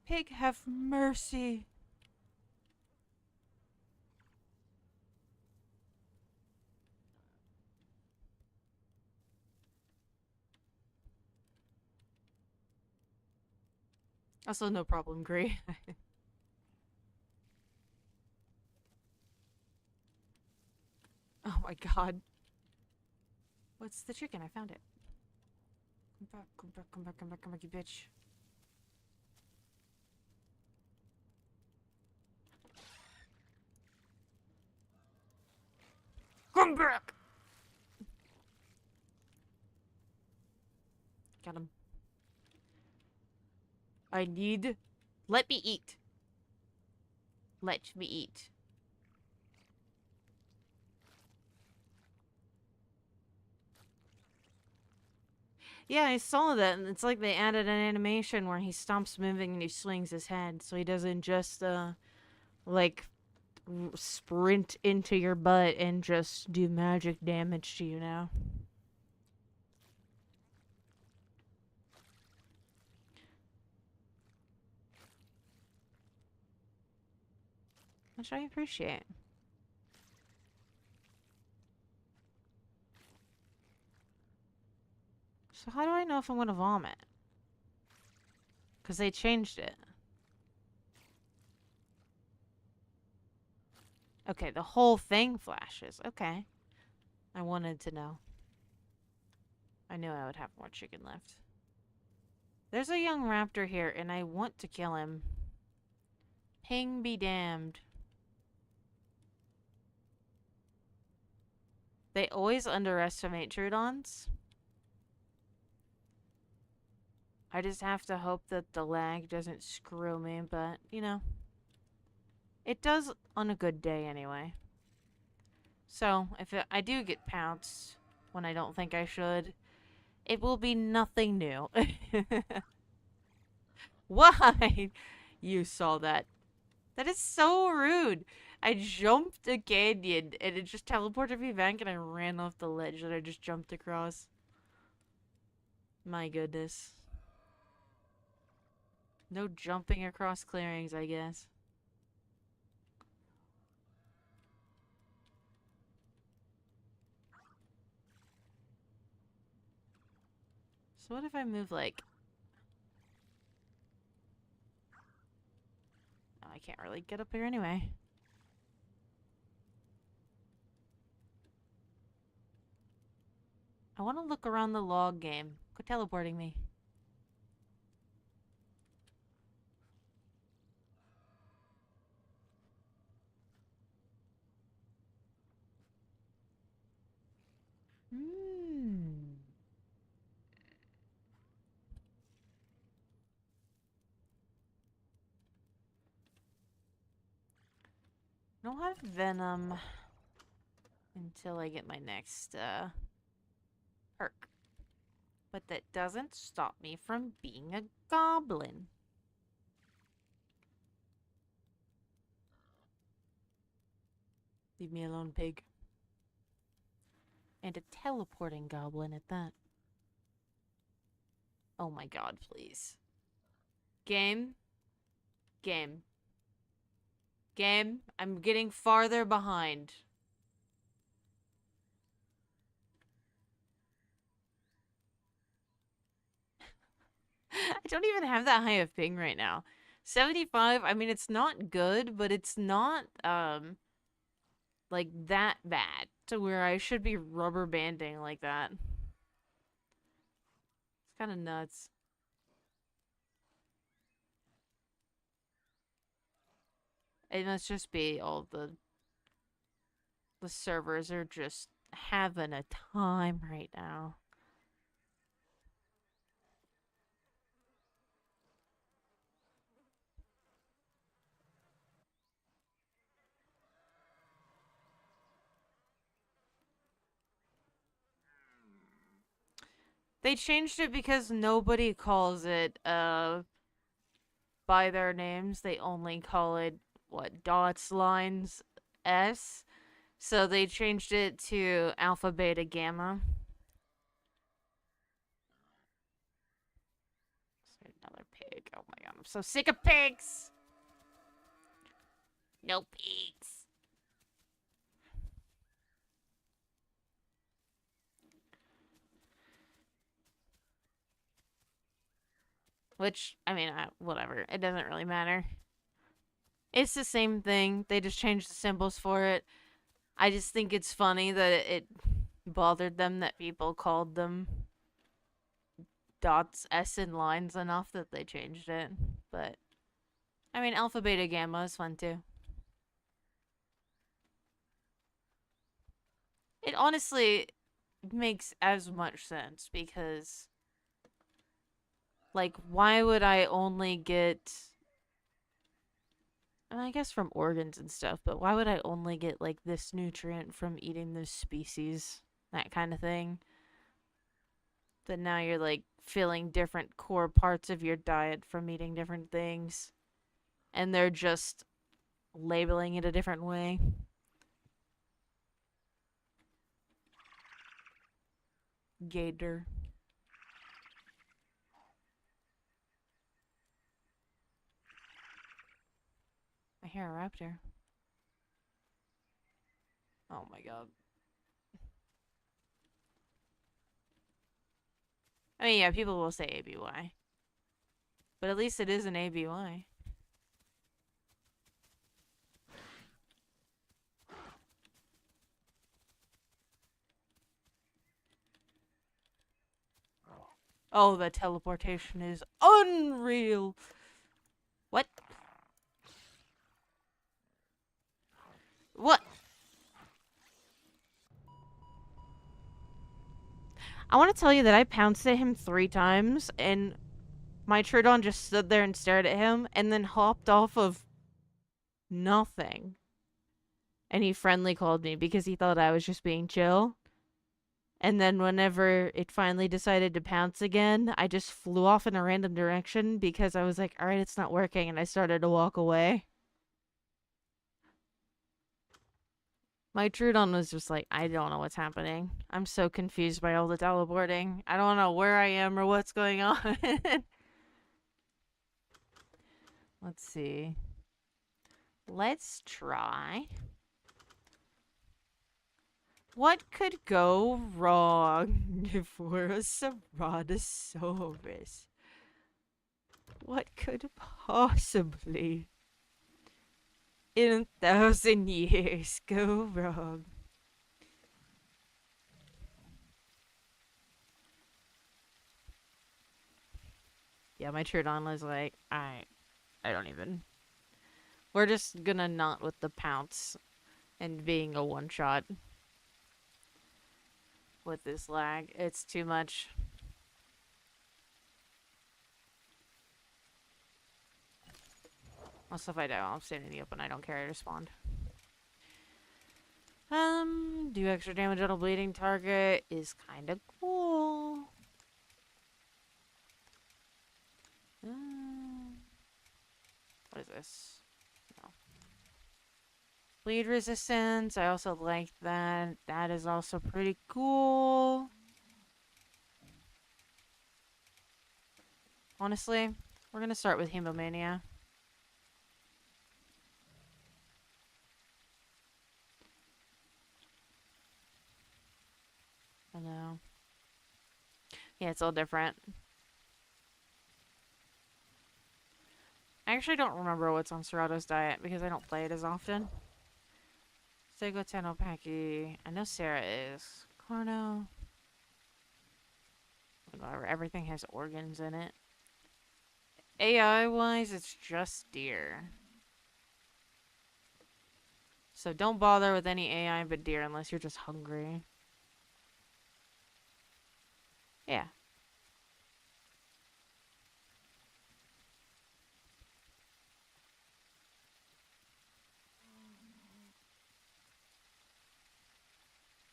Pig, have mercy. Also, no problem, Gray. Oh my god. What's the chicken? I found it. Come back, come back, come back, come back, come back, you bitch. Come back! Got him. I need... Let me eat. Let me eat. Yeah, I saw that, and it's like they added an animation where he stops moving and he swings his head, so he doesn't just, like, sprint into your butt and just do magic damage to you now. which I appreciate. So how do I know if I'm gonna vomit? Because they changed it. Okay, the whole thing flashes. Okay. I wanted to know. I knew I would have more chicken left. There's a young raptor here, and I want to kill him. Ping be damned. They always underestimate Troodons. I just have to hope that the lag doesn't screw me, but, you know. It does on a good day anyway. So, if I do get pounced when I don't think I should, it will be nothing new. Why? You saw that. That is so rude. I jumped a canyon and it just teleported me back and I ran off the ledge that I just jumped across. My goodness. No jumping across clearings, I guess. So what if I move like... Oh, I can't really get up here anyway. I want to look around the log game. Quit teleporting me. Hmm. I don't have venom until I get my next perk. But that doesn't stop me from being a goblin. Leave me alone, pig. And a teleporting goblin at that. Oh my god, please. Game. Game. Game. I'm getting farther behind. I don't even have that high of ping right now. 75, I mean, it's not good, but it's not, like, that bad to where I should be rubber banding like that. It's kind of nuts. It must just be all the servers are just having a time right now. They changed it because nobody calls it by their names. They only call it what, dots, lines, S. So they changed it to alpha, beta, gamma. Another pig. Oh my god, I'm so sick of pigs. No pigs. Which, I mean, whatever. It doesn't really matter. It's the same thing. They just changed the symbols for it. I just think it's funny that it bothered them that people called them dots, S, and lines enough that they changed it. But, I mean, alpha, beta, gamma is fun too. It honestly makes as much sense because, like, why would I only get... I guess from organs and stuff, but why would I only get, like, this nutrient from eating this species? That kind of thing. But now you're, like, filling different core parts of your diet from eating different things. And they're just labeling it a different way. Gator. I hear a raptor. Oh my god. I mean, yeah, people will say ABY. But at least it is an ABY. Oh, the teleportation is unreal. What? What? I want to tell you that I pounced at him 3 times, and my Troodon just stood there and stared at him, and then hopped off of nothing. And he friendly called me because he thought I was just being chill. And then whenever it finally decided to pounce again, I just flew off in a random direction because I was like, alright, it's not working, and I started to walk away. My Troodon was just like, I don't know what's happening. I'm so confused by all the teleporting. I don't know where I am or what's going on. Let's see. Let's try. What could go wrong for a Ceratosaurus? What could possibly, in 1,000 years, go wrong? Yeah, my Troodon was like, I don't even. We're just gonna not with the pounce and being a one-shot with this lag. It's too much. Also, if I die while I'm standing in the open, I don't care. I respond. Do extra damage on a bleeding target is kind of cool. What is this? No. Bleed resistance. I also like that. That is also pretty cool. Honestly, we're gonna start with Hemomania. I know. Yeah, it's all different. I actually don't remember what's on Serato's diet because I don't play it as often. Sego Tenopaki. I know Sarah is. Corno. Whatever. Everything has organs in it. AI-wise, it's just deer. So don't bother with any AI but deer unless you're just hungry. Yeah.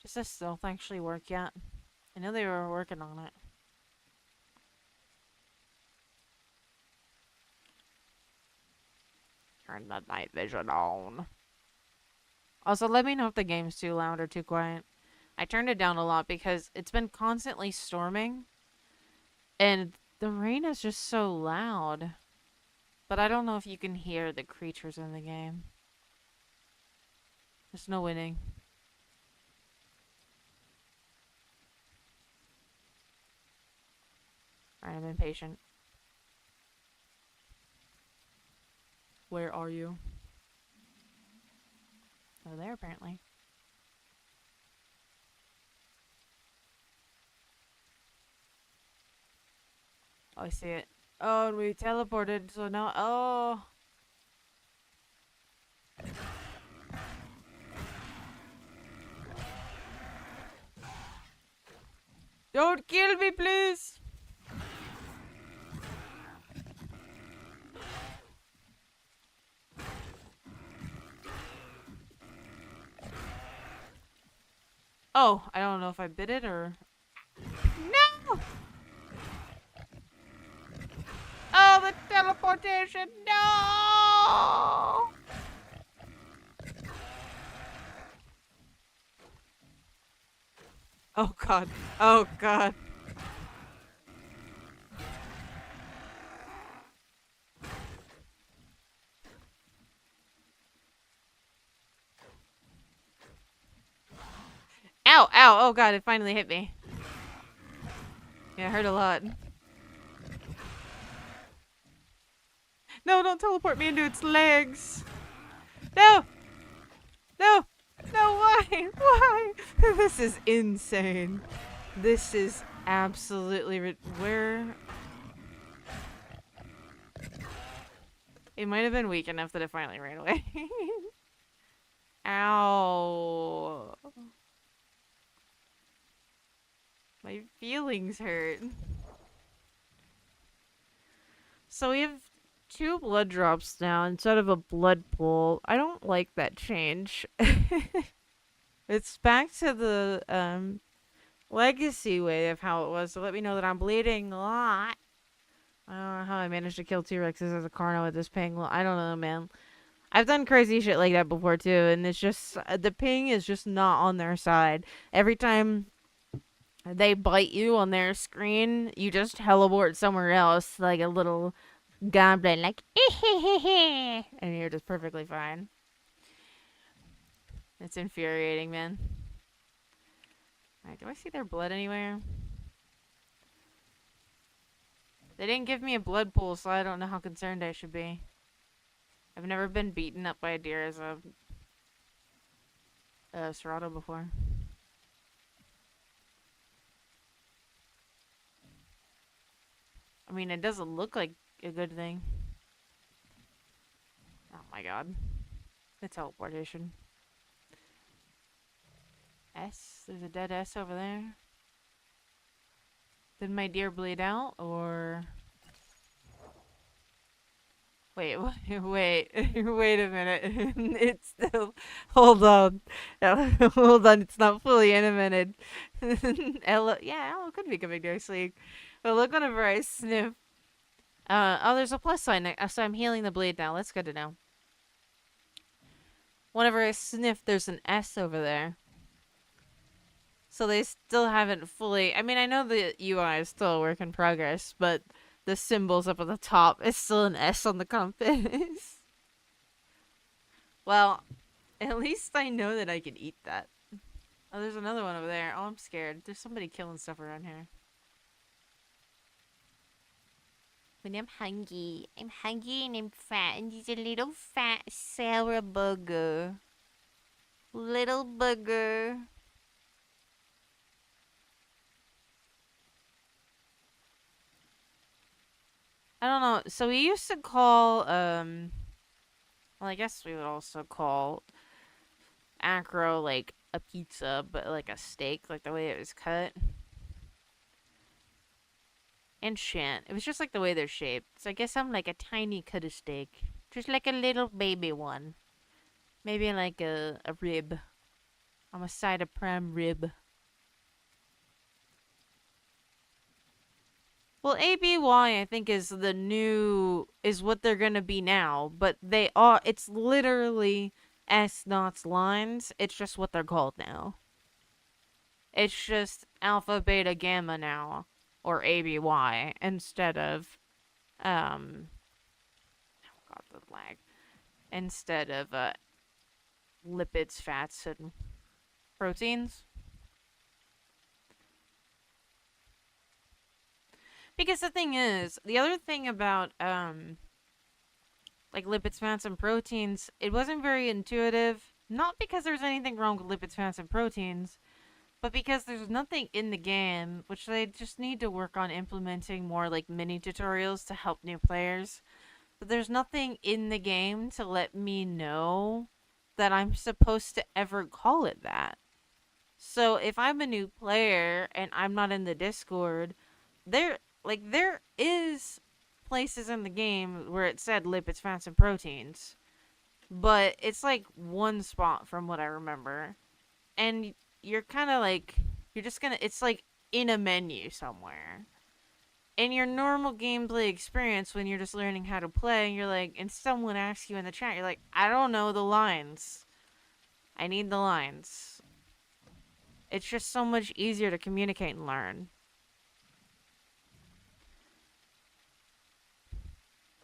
Does this stealth actually work yet? I know they were working on it. Turn the night vision on. Also, let me know if the game's too loud or too quiet. I turned it down a lot because it's been constantly storming. And the rain is just so loud. But I don't know if you can hear the creatures in the game. There's no winning. Alright, I'm impatient. Where are you? Oh, there apparently. Oh, I see it. Oh, and we teleported, so now. Oh! Don't kill me, please! Oh, I don't know if I bit it or. No! Oh, the teleportation! No! Oh god. Oh god. Ow, ow, oh god, it finally hit me. Yeah, it hurt a lot. No, don't teleport me into its legs. No! No! No, why? Why? This is insane. This is absolutely where... It might have been weak enough that it finally ran away. Ow. My feelings hurt. So we have 2 blood drops now instead of a blood pool. I don't like that change. It's back to the legacy way of how it was to let me know that I'm bleeding a lot. I don't know how I managed to kill T-Rexes as a Carno with this ping. I don't know, man. I've done crazy shit like that before too, and it's just the ping is just not on their side. Every time they bite you on their screen, you just teleport somewhere else, like a little goblin, like and you're just perfectly fine. It's infuriating, man. Alright, do I see their blood anywhere? They didn't give me a blood pool, so I don't know how concerned I should be. I've never been beaten up by a deer as a Serato before. I mean, it doesn't look like a good thing. Oh my god. The teleportation. S? There's a dead S over there. Did my deer bleed out, or... Wait, wait, wait a minute. It's still... Hold on. Hold on, it's not fully animated. Ella, yeah, Ella could be coming to sleep. But look whenever I sniff. Oh, there's a plus sign there. So I'm healing the bleed now. That's good to know. Whenever I sniff, there's an S over there. So they still haven't fully... I mean, I know the UI is still a work in progress, but the symbols up at the top is still an S on the compass. Well, at least I know that I can eat that. Oh, there's another one over there. Oh, I'm scared. There's somebody killing stuff around here. When I'm hungry and I'm fat, and he's a little fat sour bugger. Little bugger. I don't know. So we used to call, well, I guess we would also call acro like a pizza, but like a steak, like the way it was cut. And shan't. It was just like the way they're shaped. So I guess I'm like a tiny cut of steak. Just like a little baby one. Maybe like a rib. I'm a side of prime rib. Well, ABY I think is the new, is what they're gonna be now. But they are, it's literally S-Knots lines. It's just what they're called now. It's just alpha, beta, gamma now. Or ABY instead of, oh god, the lag. Instead of, lipids, fats, and proteins. Because the thing is, the other thing about, like lipids, fats, and proteins, it wasn't very intuitive. Not because there's anything wrong with lipids, fats, and proteins, but because there's nothing in the game, which they just need to work on implementing more like mini tutorials to help new players. But there's nothing in the game to let me know that I'm supposed to ever call it that. So if I'm a new player and I'm not in the Discord, there is places in the game where it said lipids, fats, and proteins. But it's like one spot from what I remember. And you're kind of like, you're just gonna, it's like in a menu somewhere. In your normal gameplay experience, when you're just learning how to play, and you're like, and someone asks you in the chat, you're like, I don't know the lines. I need the lines. It's just so much easier to communicate and learn.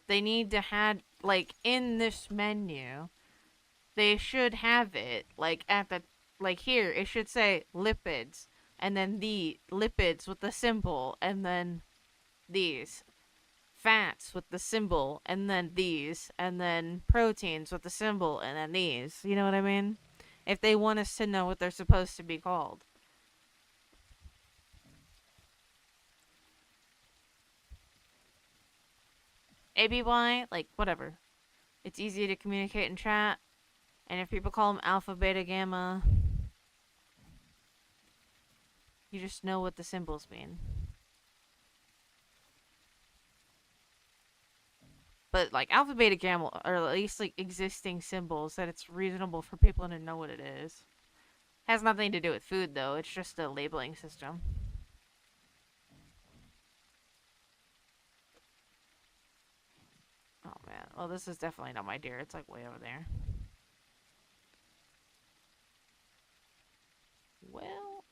They need to have, like, in this menu, they should have it, like, at the Like here, it should say lipids, and then the lipids with the symbol, and then these. Fats with the symbol, and then these. And then proteins with the symbol, and then these. You know what I mean? If they want us to know what they're supposed to be called. ABY, like, whatever. It's easy to communicate in chat. And if people call them alpha, beta, gamma, you just know what the symbols mean. But like alpha, beta, gamma are at least like existing symbols that it's reasonable for people to know what it is. Has nothing to do with food though. It's just a labeling system. Oh man. Well, this is definitely not my deer. It's like way over there. Well,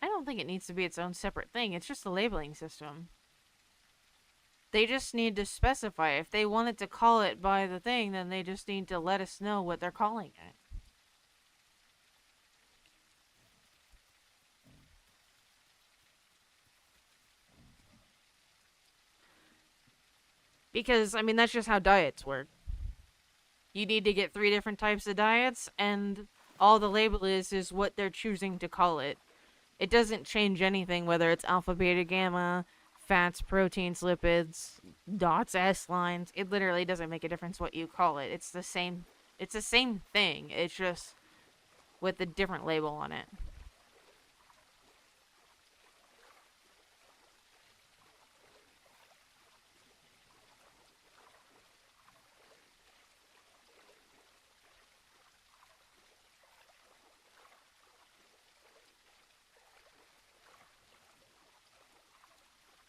I don't think it needs to be its own separate thing. It's just a labeling system. They just need to specify. If they wanted to call it by the thing, then they just need to let us know what they're calling it. Because, I mean, that's just how diets work. You need to get 3 different types of diets, and all the label is what they're choosing to call it. It doesn't change anything whether it's alpha, beta, gamma, fats, proteins, lipids, dots, S lines. It literally doesn't make a difference what you call it. It's the same. It's the same thing. It's just with a different label on it.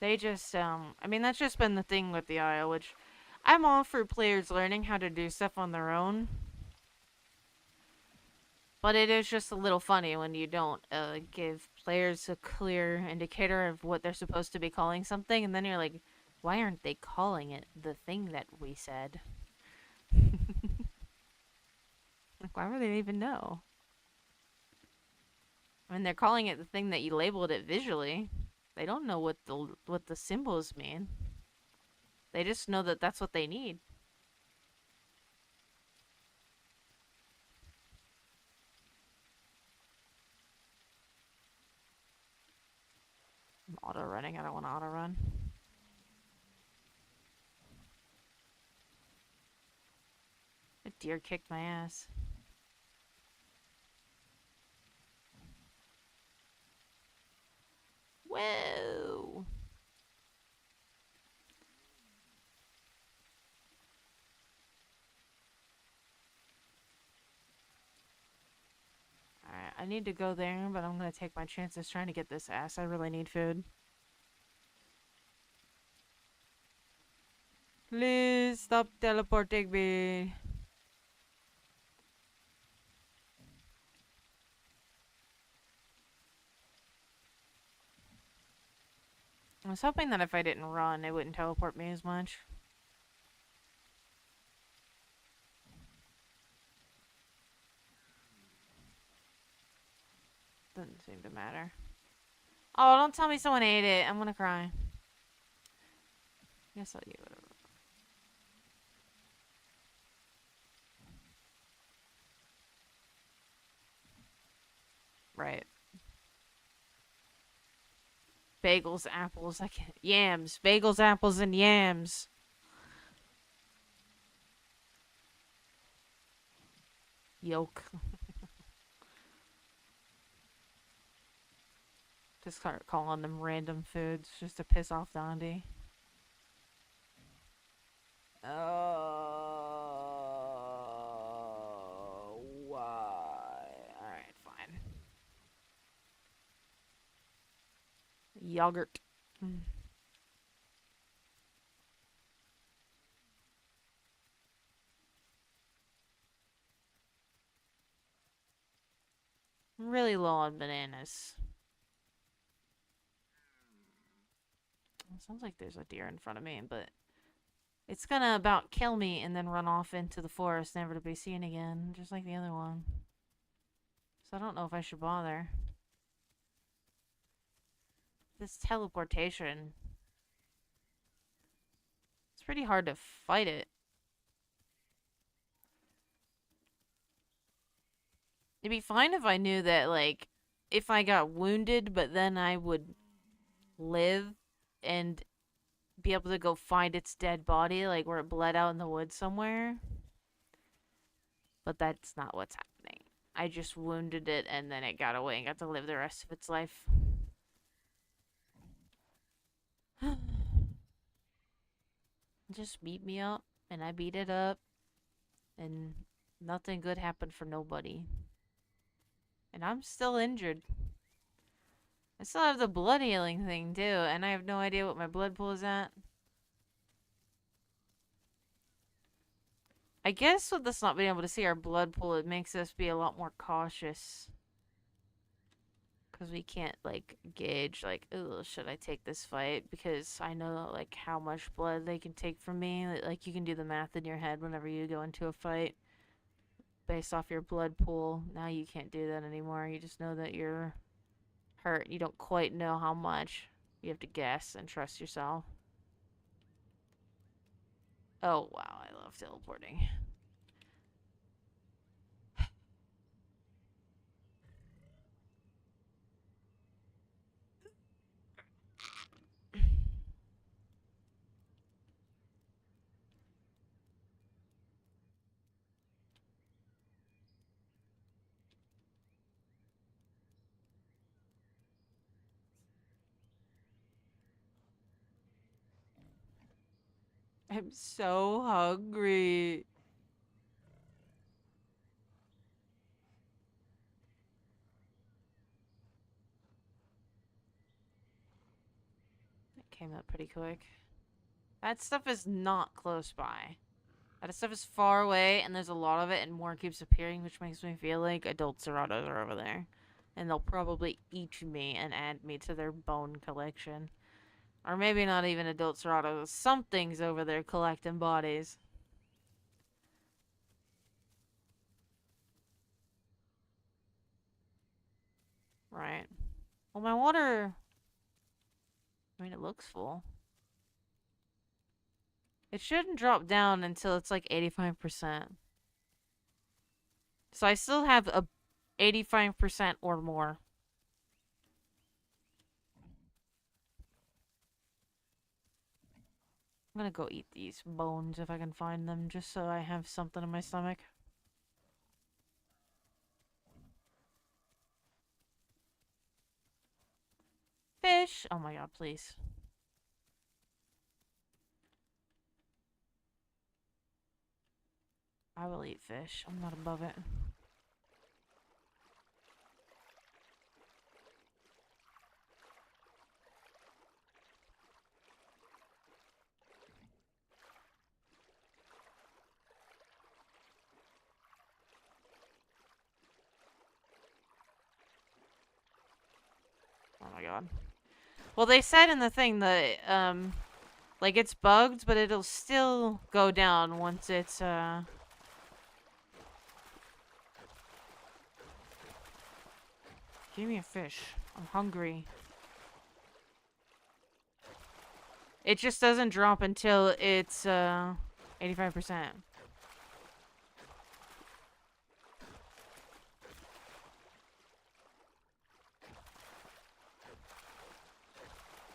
They just, I mean, that's just been the thing with the IO, which I'm all for players learning how to do stuff on their own. But it is just a little funny when you don't give players a clear indicator of what they're supposed to be calling something, and then you're like, why aren't they calling it the thing that we said? Like, why would they even know? I mean, they're calling it the thing that you labeled it visually. They don't know what the symbols mean. They just know that that's what they need. I'm auto running. I don't want to auto run. A deer kicked my ass. Whoa! Alright, I need to go there, but I'm gonna take my chances trying to get this ass. I really need food. Please stop teleporting me. I was hoping that if I didn't run, it wouldn't teleport me as much. Doesn't seem to matter. Oh, don't tell me someone ate it. I'm gonna cry. Guess I'll eat whatever. Right. Bagels, apples, I can't. Yams. Bagels, apples, and yams. Yolk. Just start calling them random foods just to piss off Dondi. Oh, why? Alright, fine. Yogurt. I'm really low on bananas. Sounds like there's a deer in front of me, but it's gonna about kill me and then run off into the forest, never to be seen again, just like the other one. So I don't know if I should bother. This teleportation, it's pretty hard to fight it. It'd be fine if I knew that, like, if I got wounded, but then I would live and be able to go find its dead body, like where it bled out in the woods somewhere. But that's not what's happening. I just wounded it and then it got away and got to live the rest of its life. Just beat me up and I beat it up and nothing good happened for nobody. And I'm still injured. I still have the blood healing thing too, and I have no idea what my blood pool is at. I guess with us not being able to see our blood pool, it makes us be a lot more cautious. Because we can't, like, gauge, like, oh, should I take this fight? Because I know, like, how much blood they can take from me. Like, you can do the math in your head whenever you go into a fight. Based off your blood pool. Now you can't do that anymore. You just know that you're hurt. You don't quite know how much. You have to guess and trust yourself. Oh, wow. I love teleporting. I'm so hungry. It came up pretty quick. That stuff is not close by. That stuff is far away, and there's a lot of it, and more keeps appearing, which makes me feel like adult Seratos are over there. And they'll probably eat me and add me to their bone collection. Or maybe not even adult Seratos. Something's over there collecting bodies. Right. Well, my water... I mean, it looks full. It shouldn't drop down until it's like 85%. So I still have a 85% or more. I'm gonna go eat these bones if I can find them, just so I have something in my stomach. Fish! Oh my god, please. I will eat fish. I'm not above it. Oh my god. Well, they said in the thing that, like, it's bugged, but it'll still go down once it's, Give me a fish. I'm hungry. It just doesn't drop until it's, 85%.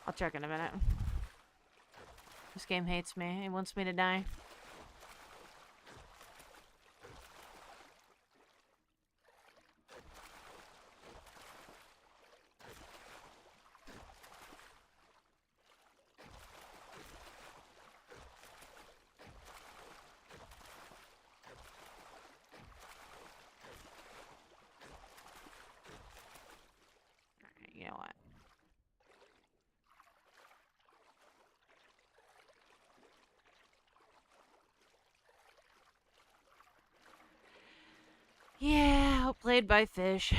I'll check in a minute. This game hates me. It wants me to die. Alright, you know what? Yeah, outplayed by fish.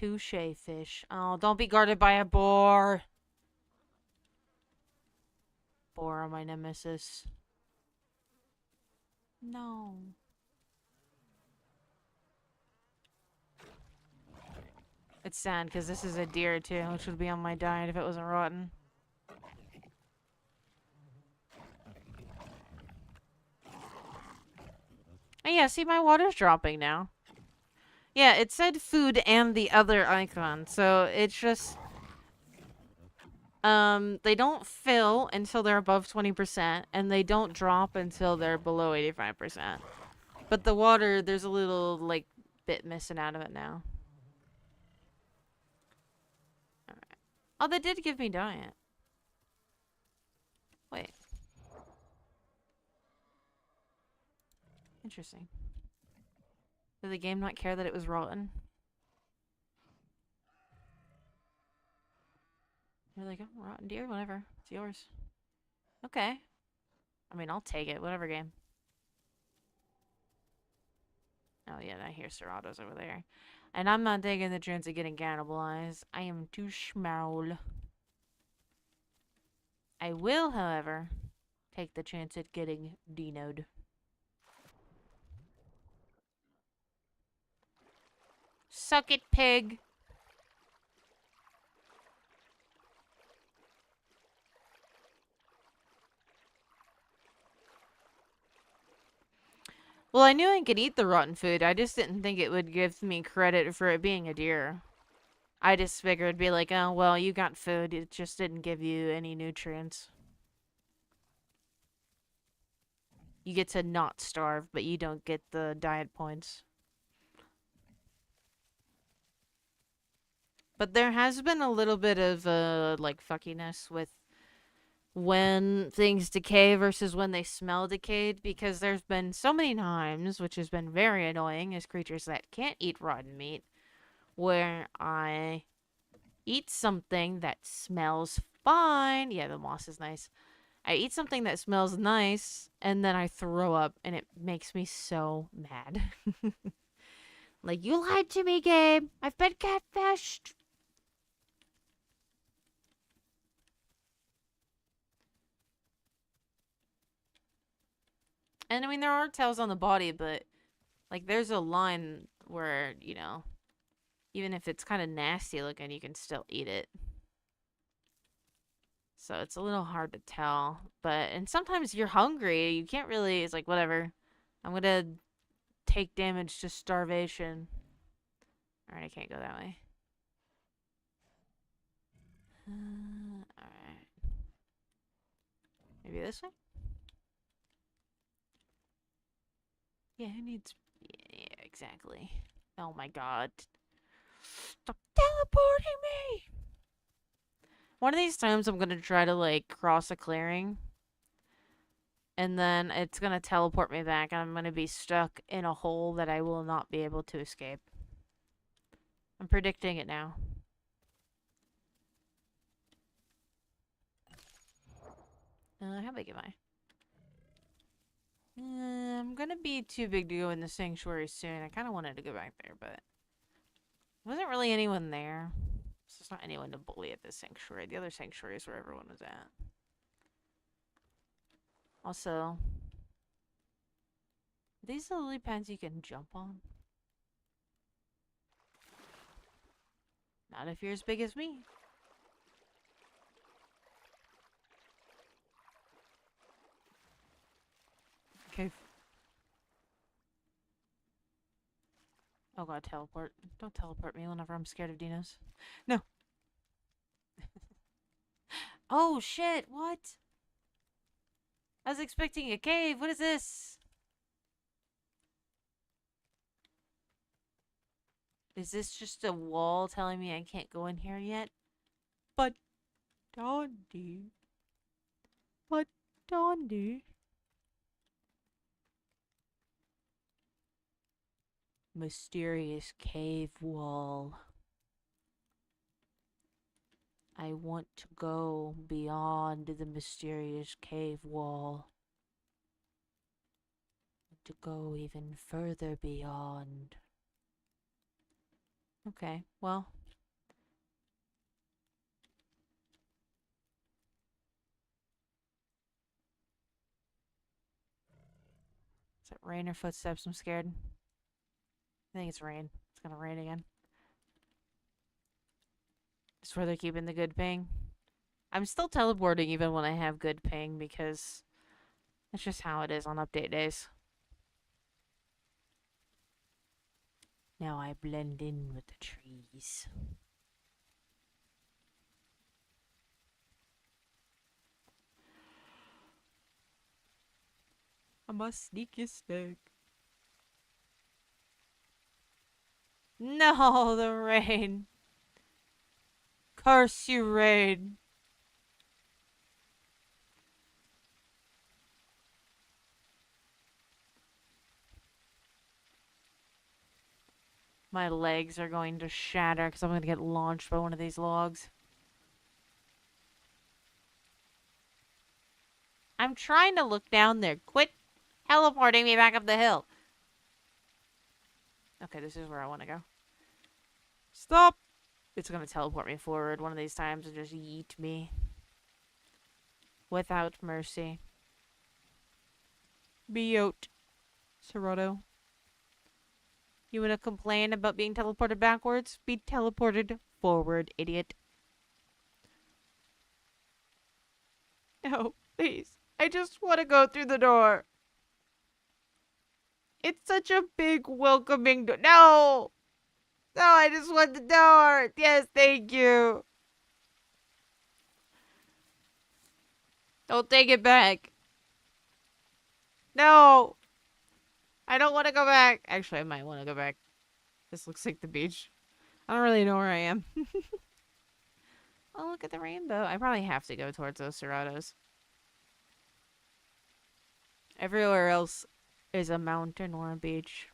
Touche fish. Oh, don't be guarded by a boar. Boar are my nemesis. No. It's sad because this is a deer too, which would be on my diet if it wasn't rotten. Oh yeah, see my water's dropping now. Yeah, it said food and the other icon, so it's just they don't fill until they're above 20%, and they don't drop until they're below 85%. But the water, there's a little, like, bit missing out of it now. Alright. Oh, they did give me diet. Wait. Interesting. Did the game not care that it was rotten? They're like, oh, rotten deer, whatever. It's yours. Okay. I mean, I'll take it. Whatever game. Oh, yeah, I hear Serratos over there. And I'm not taking the chance of getting cannibalized. I am too small. I will, however, take the chance at getting dinoed. Suck it, pig! Well, I knew I could eat the rotten food. I just didn't think it would give me credit for it being a deer. I just figured it'd be like, oh, well, you got food. It just didn't give you any nutrients. You get to not starve, but you don't get the diet points. But there has been a little bit of, like, fuckiness with when things decay versus when they smell decayed, because there's been so many times, which has been very annoying as creatures that can't eat rotten meat, where I eat something that smells fine. Yeah, the moss is nice. I eat something that smells nice, and then I throw up, and it makes me so mad. Like, you lied to me, Gabe. I've been catfished. And I mean, there are tails on the body, but like, there's a line where, you know, even if it's kind of nasty looking, you can still eat it. So it's a little hard to tell. And sometimes you're hungry. You can't really, it's like, whatever. I'm gonna take damage to starvation. Alright, I can't go that way. Alright. Maybe this way? Yeah, who needs... Yeah, exactly. Oh my god. Stop teleporting me! One of these times I'm gonna try to, like, cross a clearing. And then it's gonna teleport me back, and I'm gonna be stuck in a hole that I will not be able to escape. I'm predicting it now. How big am I? I'm gonna be too big to go in the sanctuary soon. I kind of wanted to go back there, but wasn't really anyone there. So there's not anyone to bully at this sanctuary. The other sanctuary is where everyone was at. Also, are these the lily pads you can jump on? Not if you're as big as me. Okay. Oh god, teleport. Don't teleport me whenever I'm scared of dinos. No. Oh shit, what? I was expecting a cave. What is this? Is this just a wall telling me I can't go in here yet? But Dondi. But Dondi. Mysterious cave wall. I want to go beyond the mysterious cave wall. To go even further beyond. Okay, well. Is it rain or footsteps? I'm scared. I think it's rain. It's gonna rain again. It's where they're keeping the good ping. I'm still teleporting even when I have good ping because that's just how it is on update days. Now I blend in with the trees. I must sneak a stick. No, the rain. Curse you, rain. My legs are going to shatter because I'm going to get launched by one of these logs. I'm trying to look down there. Quit teleporting me back up the hill. Okay, this is where I want to go. Stop! It's going to teleport me forward one of these times and just yeet me. Without mercy. Beot. Serato. You wanna complain about being teleported backwards? Be teleported forward, idiot. No, please. I just want to go through the door. It's such a big, welcoming door. No! No, I just want the door. Yes, thank you. Don't take it back. No! I don't want to go back. Actually, I might want to go back. This looks like the beach. I don't really know where I am. Oh, look at the rainbow. I probably have to go towards those Serratos. Everywhere else is a mountain or a beach.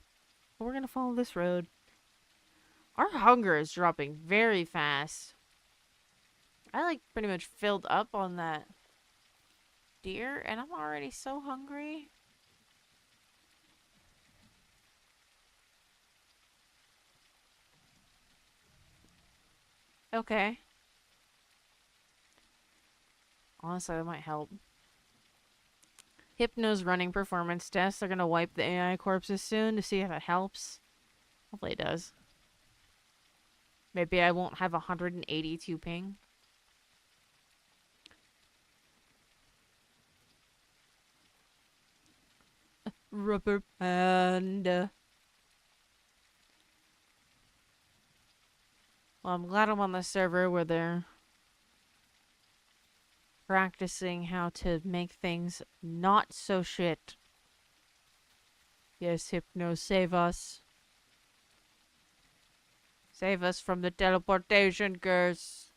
But we're gonna follow this road. Our hunger is dropping very fast. I like pretty much filled up on that deer and I'm already so hungry. Okay. Honestly, that might help. Hypno's running performance tests. They're gonna wipe the AI corpses soon to see if it helps. Hopefully it does. Maybe I won't have 182 ping. Rubber panda. Well, I'm glad I'm on the server where they're practicing how to make things not so shit. Yes, Hypno, save us. Save us from the teleportation curse.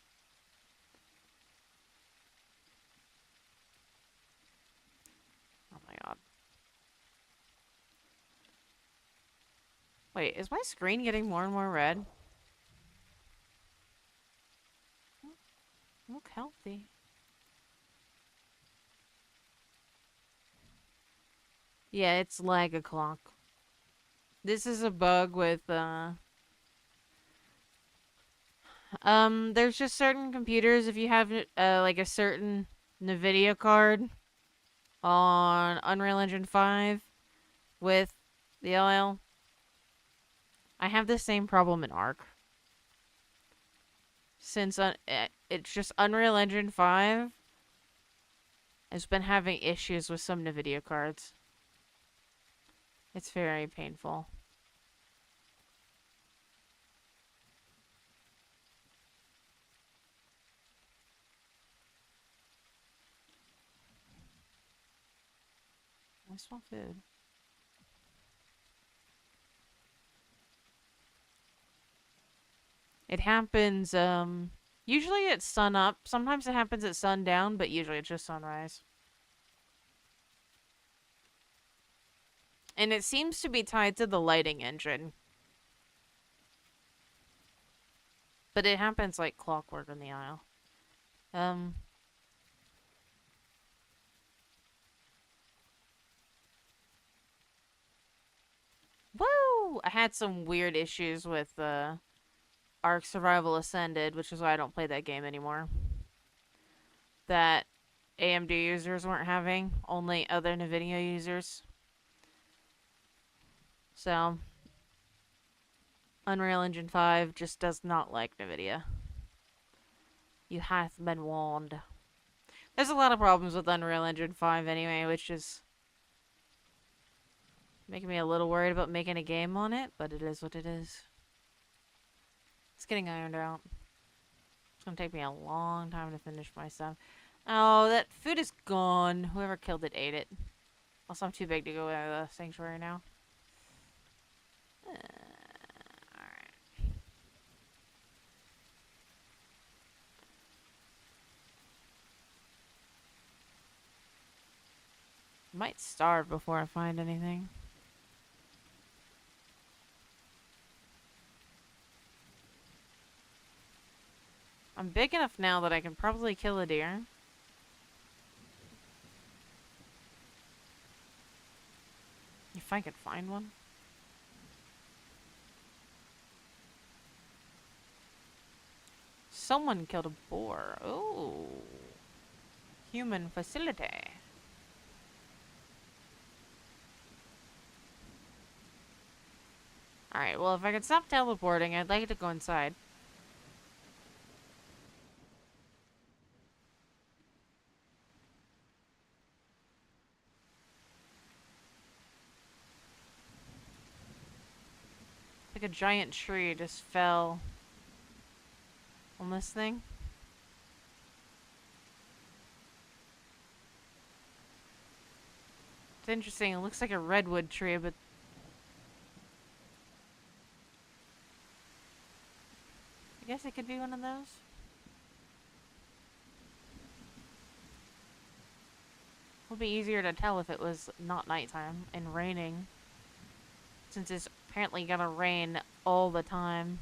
Oh my god. Wait, is my screen getting more and more red? Look healthy. Yeah, it's lag o'clock. This is a bug with, there's just certain computers, if you have, like a certain NVIDIA card on Unreal Engine 5 with the LL. I have the same problem in Arc. Since it's just Unreal Engine 5 has been having issues with some NVIDIA cards. It's very painful. I smell food. It happens, usually at sun up. Sometimes it happens at sundown, but usually it's just sunrise. And it seems to be tied to the lighting engine. But it happens like clockwork in the aisle. Woo! I had some weird issues with, Ark Survival Ascended, which is why I don't play that game anymore, that AMD users weren't having, only other NVIDIA users. So, Unreal Engine 5 just does not like NVIDIA. You hath been warned. There's a lot of problems with Unreal Engine 5 anyway, which is making me a little worried about making a game on it, but it is what it is. It's getting ironed out. It's gonna take me a long time to finish my stuff. Oh, that food is gone. Whoever killed it ate it. Also, I'm too big to go to the sanctuary now. Alright. Might starve before I find anything. I'm big enough now that I can probably kill a deer. If I could find one. Someone killed a boar. Oh. Human facility. Alright, well, if I could stop teleporting, I'd like to go inside. Like a giant tree just fell on this thing. It's interesting. It looks like a redwood tree, but I guess it could be one of those. It would be easier to tell if it was not nighttime and raining, since it's apparently gonna rain all the time.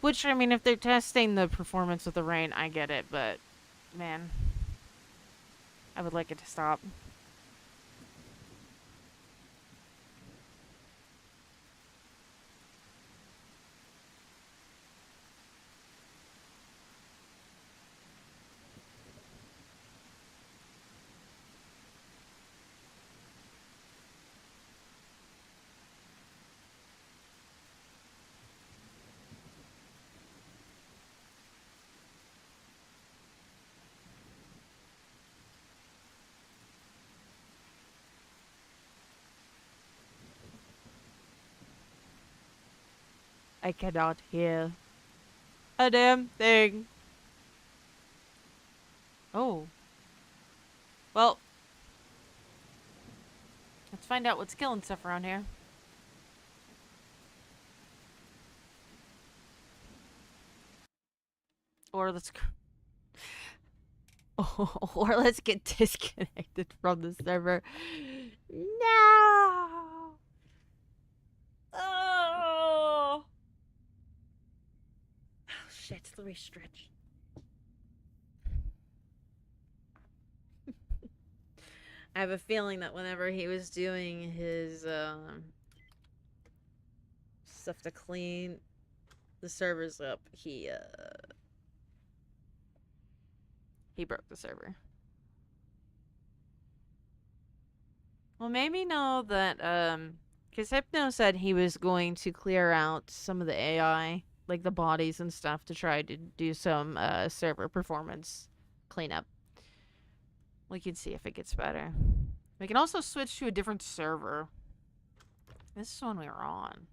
Which, I mean, if they're testing the performance with the rain, I get it, but man, I would like it to stop. I cannot hear a damn thing. Oh. Well, let's find out what's killing stuff around here. Or let's... or let's get disconnected from the server. No! Oh! Oh shit, let me stretch. I have a feeling that whenever he was doing his stuff to clean the servers up, he broke the server. Well, maybe know that because Hypno said he was going to clear out some of the AI, like the bodies and stuff, to try to do some server performance cleanup. We can see if it gets better. We can also switch to a different server. This is one we were on.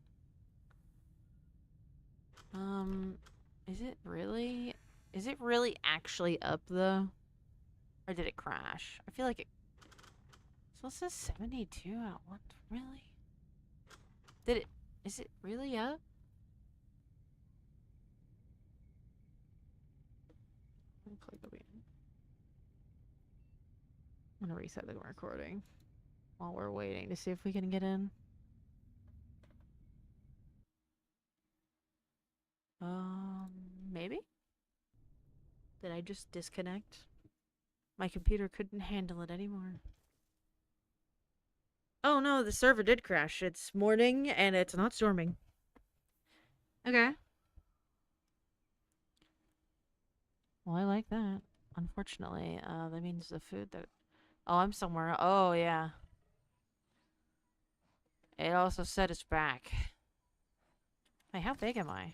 Is it really? Is it really actually up though? Or did it crash? I feel like it. So it says 72 at what? Really? Did it? Is it really up? Click the button. I'm gonna reset the recording while we're waiting to see if we can get in. Maybe? Did I just disconnect? My computer couldn't handle it anymore. Oh no, the server did crash. It's morning and it's not storming. Okay. Well, I like that. Unfortunately, that means the food that... Oh, I'm somewhere. Oh, yeah. It also said it's back. Wait, how big am I?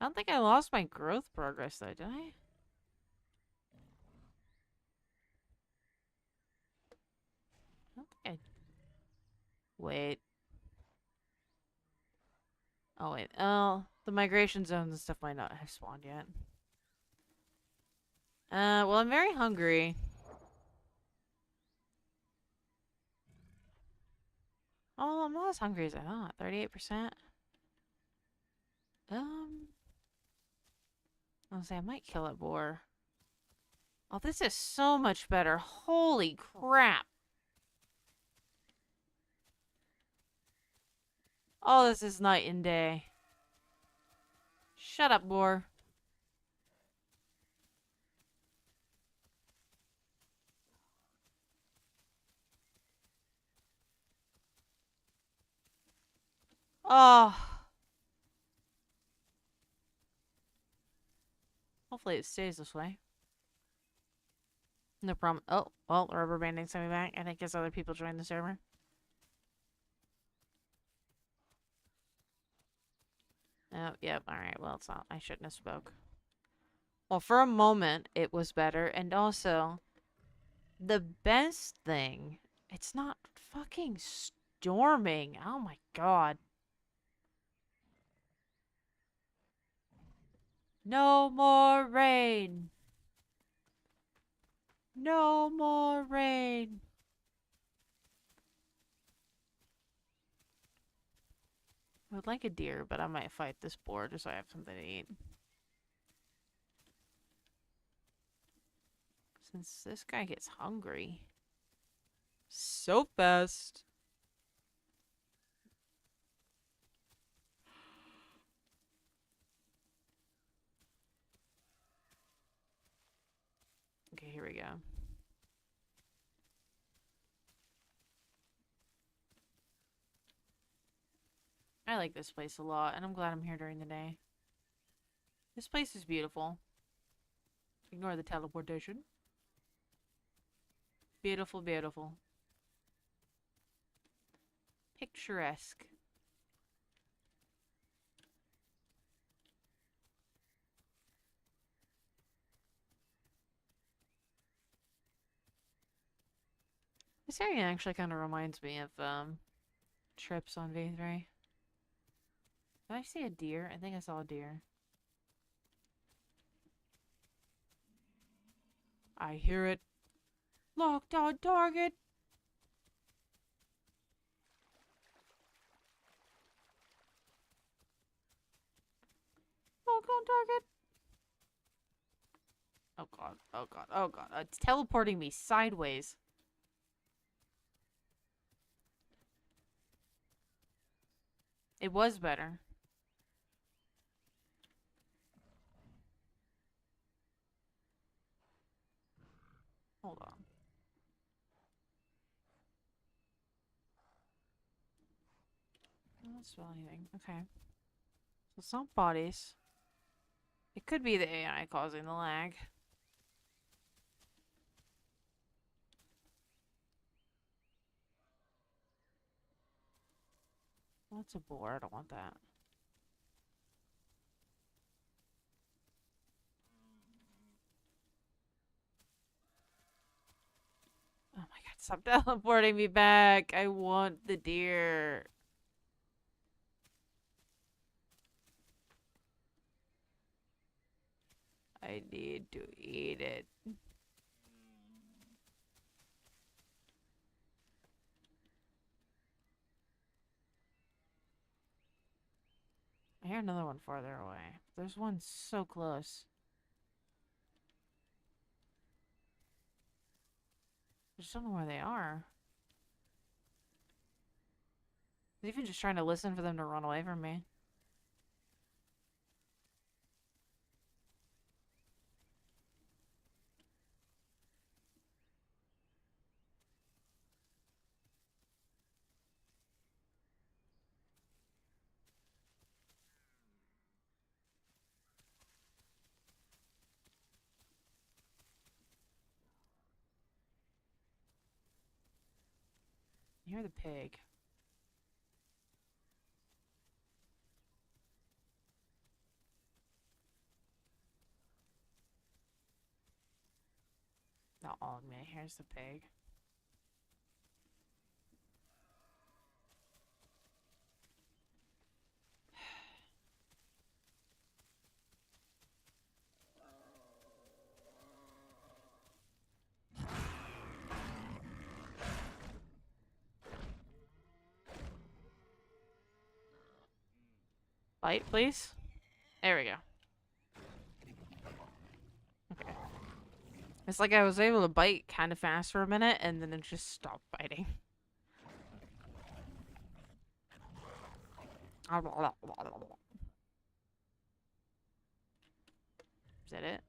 I don't think I lost my growth progress, though, did I? I don't think I... Wait. Oh, wait. Oh, the migration zones and stuff might not have spawned yet. Well, I'm very hungry. Oh, I'm not as hungry as I thought. 38%. I'll say I might kill that boar. Oh, this is so much better. Holy crap. Oh, this is night and day. Shut up, boar. Oh. Hopefully it stays this way. No problem. Oh, well, rubber banding's coming back. I think as other people join the server. Oh, yep. Alright, well, it's not. I shouldn't have spoke. Well, for a moment, it was better. And also, the best thing, it's not fucking storming. Oh my god. No more rain. No more rain. I would like a deer, but I might fight this boar just so I have something to eat. Since this guy gets hungry so fast. Okay, here we go. I like this place a lot, and I'm glad I'm here during the day. This place is beautiful. Ignore the teleportation. Beautiful, beautiful. Picturesque. This area actually kind of reminds me of, trips on V3. Did I see a deer? I think I saw a deer. I hear it. Locked on target. Locked on target. Oh god, oh god, oh god. It's teleporting me sideways. It was better. Hold on. I don't smell anything. Okay. So it's not bodies. It could be the AI causing the lag. Well, that's a boar. I don't want that. Oh my god, stop teleporting me back. I want the deer. I need to eat it. I hear another one farther away. There's one so close. I just don't know where they are. I'm even just trying to listen for them to run away from me. hear the pig. Not all of me. Here's the pig. Bite, please. There we go. Okay. It's like I was able to bite kind of fast for a minute, and then it just stopped biting. Is that it?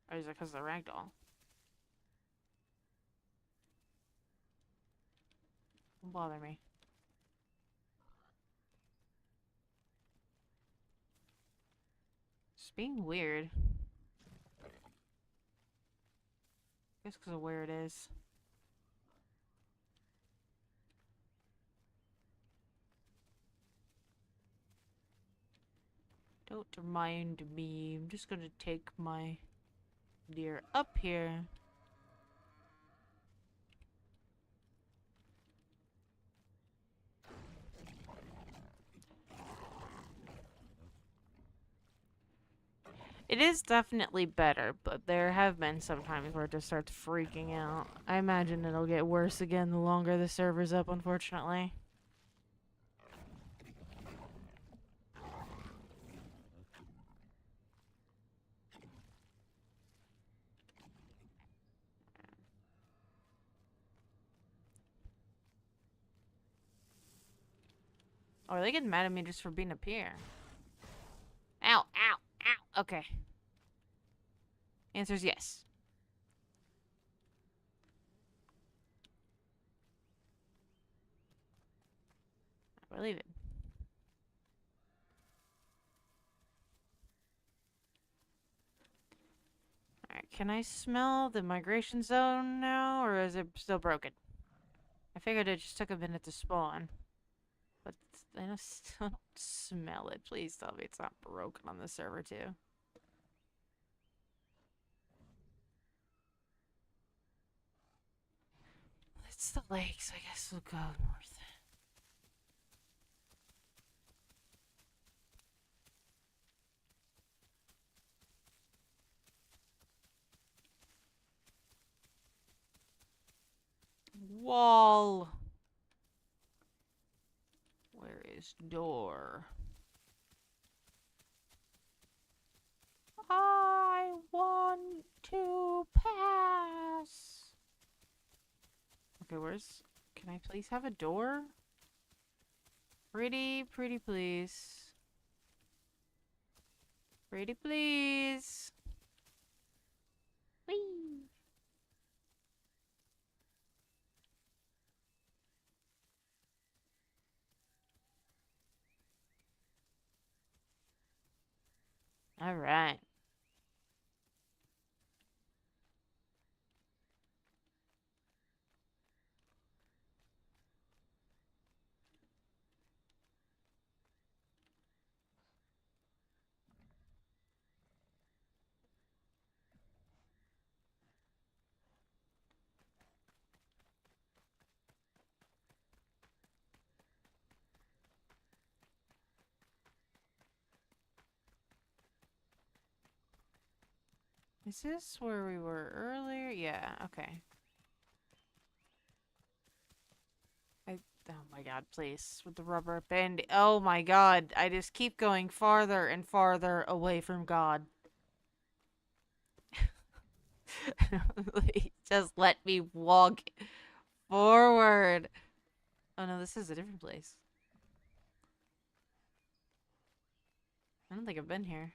Or is it because of the ragdoll? Don't bother me. It's being weird. I guess because of where it is. Don't remind me. I'm just gonna take my deer up here. It is definitely better, but there have been some times where it just starts freaking out. I imagine it'll get worse again the longer the server's up, unfortunately. Oh, are they getting mad at me just for being up here? Ow, ow, ow. Okay. Answer's yes. I believe it. Alright, can I smell the migration zone now, or is it still broken? I figured it just took a minute to spawn. But I still don't smell it. Please tell me it's not broken on the server, too. It's the lake, so I guess we'll go north. Wall. Where is door? I want to pass. Okay, where's... Can I please have a door? Pretty please. Pretty please. Whee! Alright. Is this where we were earlier? Yeah, okay. Oh my god, please. With the rubber band. Oh my god. I just keep going farther and farther away from God. Just let me walk forward. Oh no, this is a different place. I don't think I've been here.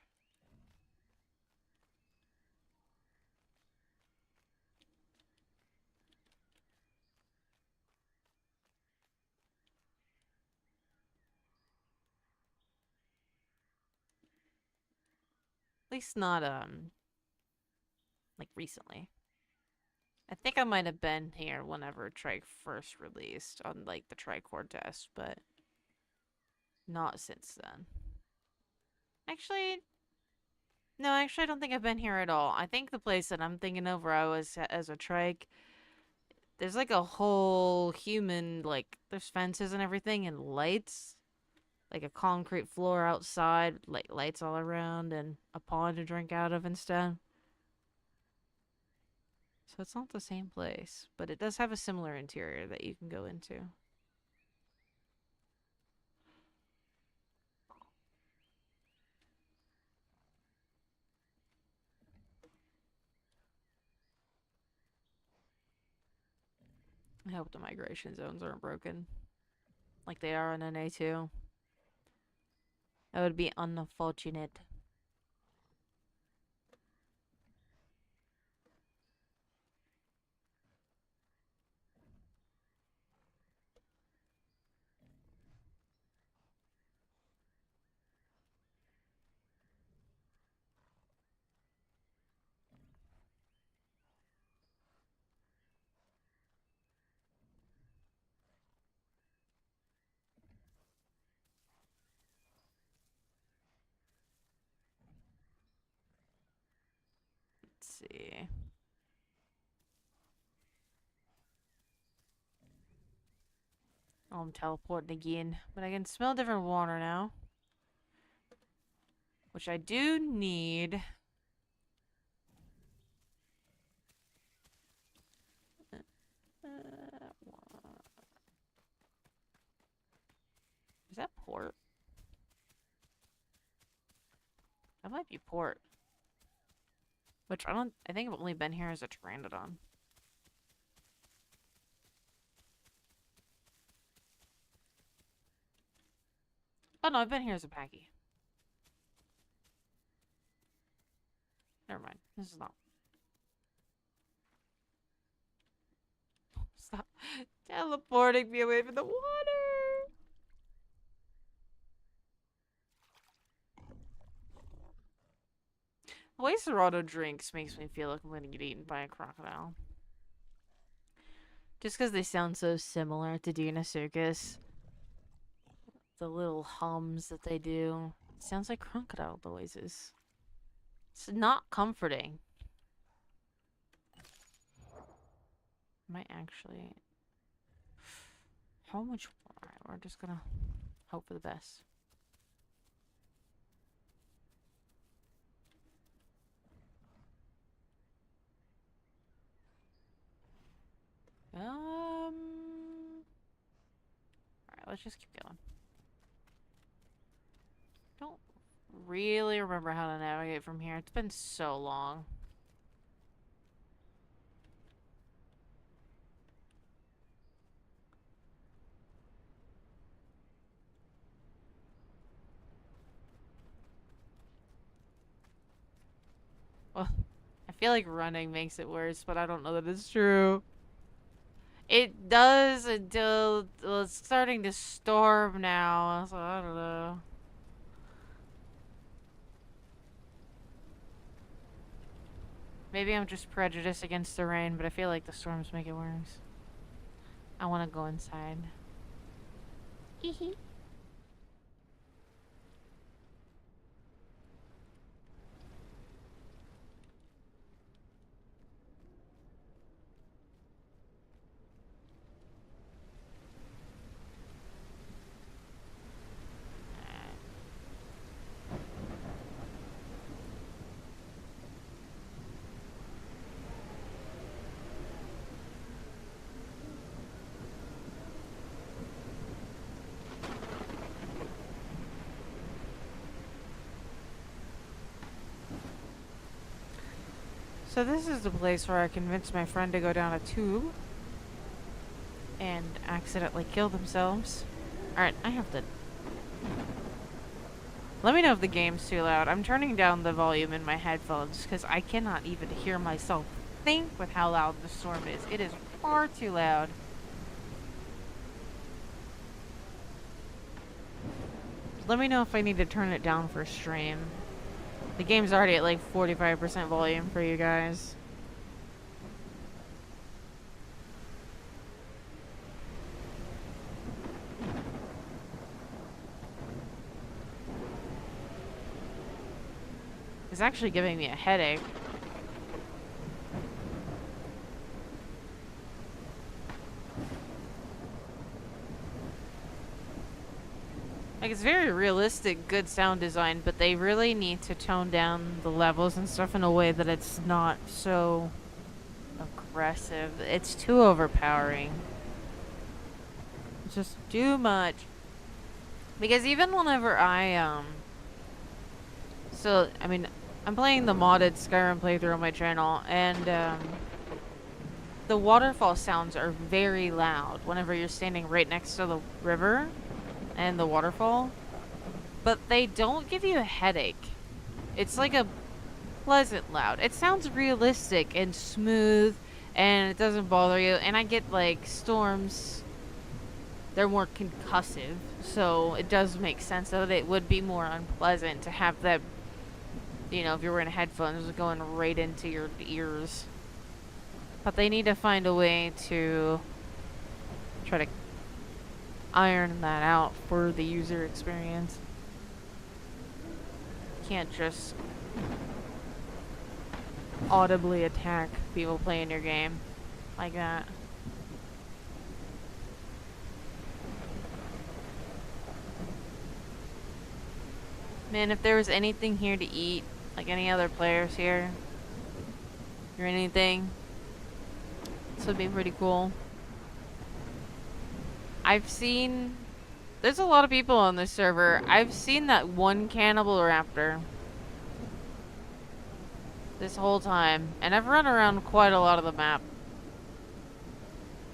At least not, like, recently. I think I might have been here whenever Trike first released on like the Hordetest, but not since then. Actually, no, actually I don't think I've been here at all. I think the place that I'm thinking of where I was as a Trike, there's like a whole human, like there's fences and everything and lights. Like a concrete floor outside, like lights all around and a pond to drink out of and stuff. So it's not the same place, but it does have a similar interior that you can go into. I hope the migration zones aren't broken. Like they are on NA2. That would be unfortunate. Let's see. Oh, I'm teleporting again. But I can smell different water now. Which I do need. Is that port? That might be port. Which I think I've only been here as a pteranodon. Oh no, I've been here as a Packy. Never mind. This is not. Stop teleporting me away from the water. The way Serato drinks makes me feel like I'm gonna get eaten by a crocodile. Just because they sound so similar to Deinosuchus. The little hums that they do. It sounds like crocodile noises. It's not comforting. Might actually... How much... Alright, we're just gonna hope for the best. Alright, let's just keep going. Don't really remember how to navigate from here. It's been so long. Well, I feel like running makes it worse, but I don't know that it's true. It does until it's starting to storm now, so I don't know. Maybe I'm just prejudiced against the rain, but I feel like the storms make it worse. I want to go inside. So this is the place where I convinced my friend to go down a tube and accidentally kill themselves. Alright, I have to... Let me know if the game's too loud. I'm turning down the volume in my headphones because I cannot even hear myself think with how loud the storm is. It is far too loud. Let me know if I need to turn it down for stream. The game's already at like 45% volume for you guys. It's actually giving me a headache. Like, it's very realistic, good sound design, but they really need to tone down the levels and stuff in a way that it's not so aggressive. It's too overpowering. It's just too much. Because even whenever so, I mean, I'm playing the modded Skyrim playthrough on my channel, and, the waterfall sounds are very loud whenever you're standing right next to the river and the waterfall. But they don't give you a headache. It's like a pleasant loud. It sounds realistic and smooth, and it doesn't bother you. And I get, like, storms, they're more concussive, so it does make sense that it would be more unpleasant to have that, you know, if you're wearing headphones going right into your ears. But they need to find a way to try to iron that out for the user experience. Can't just audibly attack people playing your game like that. Man, if there was anything here to eat, like any other players here, or anything, this would be pretty cool. I've seen... There's a lot of people on this server. I've seen that one cannibal raptor this whole time, and I've run around quite a lot of the map.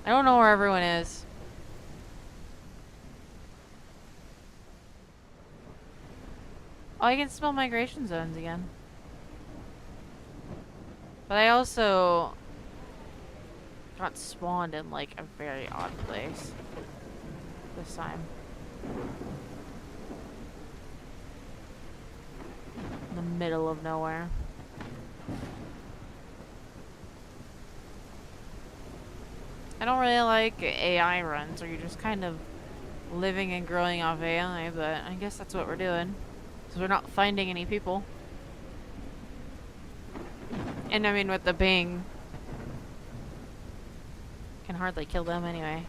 I don't know where everyone is. Oh, I can smell migration zones again. But I also got spawned in, like, a very odd place this time. In the middle of nowhere. I don't really like AI runs, where you're just kind of living and growing off AI, but I guess that's what we're doing. Because we're not finding any people. And I mean, with the ping, can hardly kill them anyway.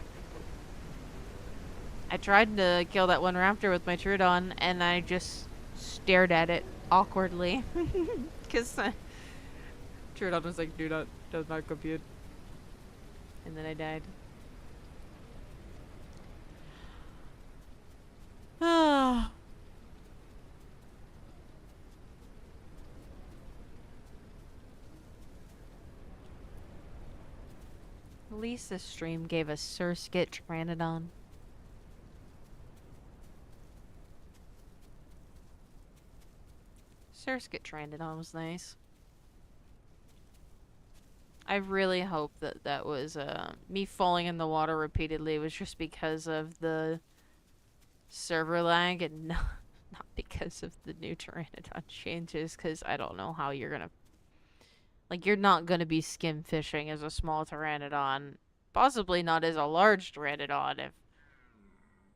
I tried to kill that one raptor with my Trudon, and I just stared at it awkwardly. Because Trudon was like, does not compute. And then I died. Ah. At least this stream gave us Surskit Pteranodon. Surskit Pteranodon was nice. I really hope that that was me falling in the water repeatedly was just because of the server lag and not because of the new Pteranodon changes, because I don't know how you're gonna... Like, you're not gonna be skim fishing as a small Pteranodon. Possibly not as a large Pteranodon if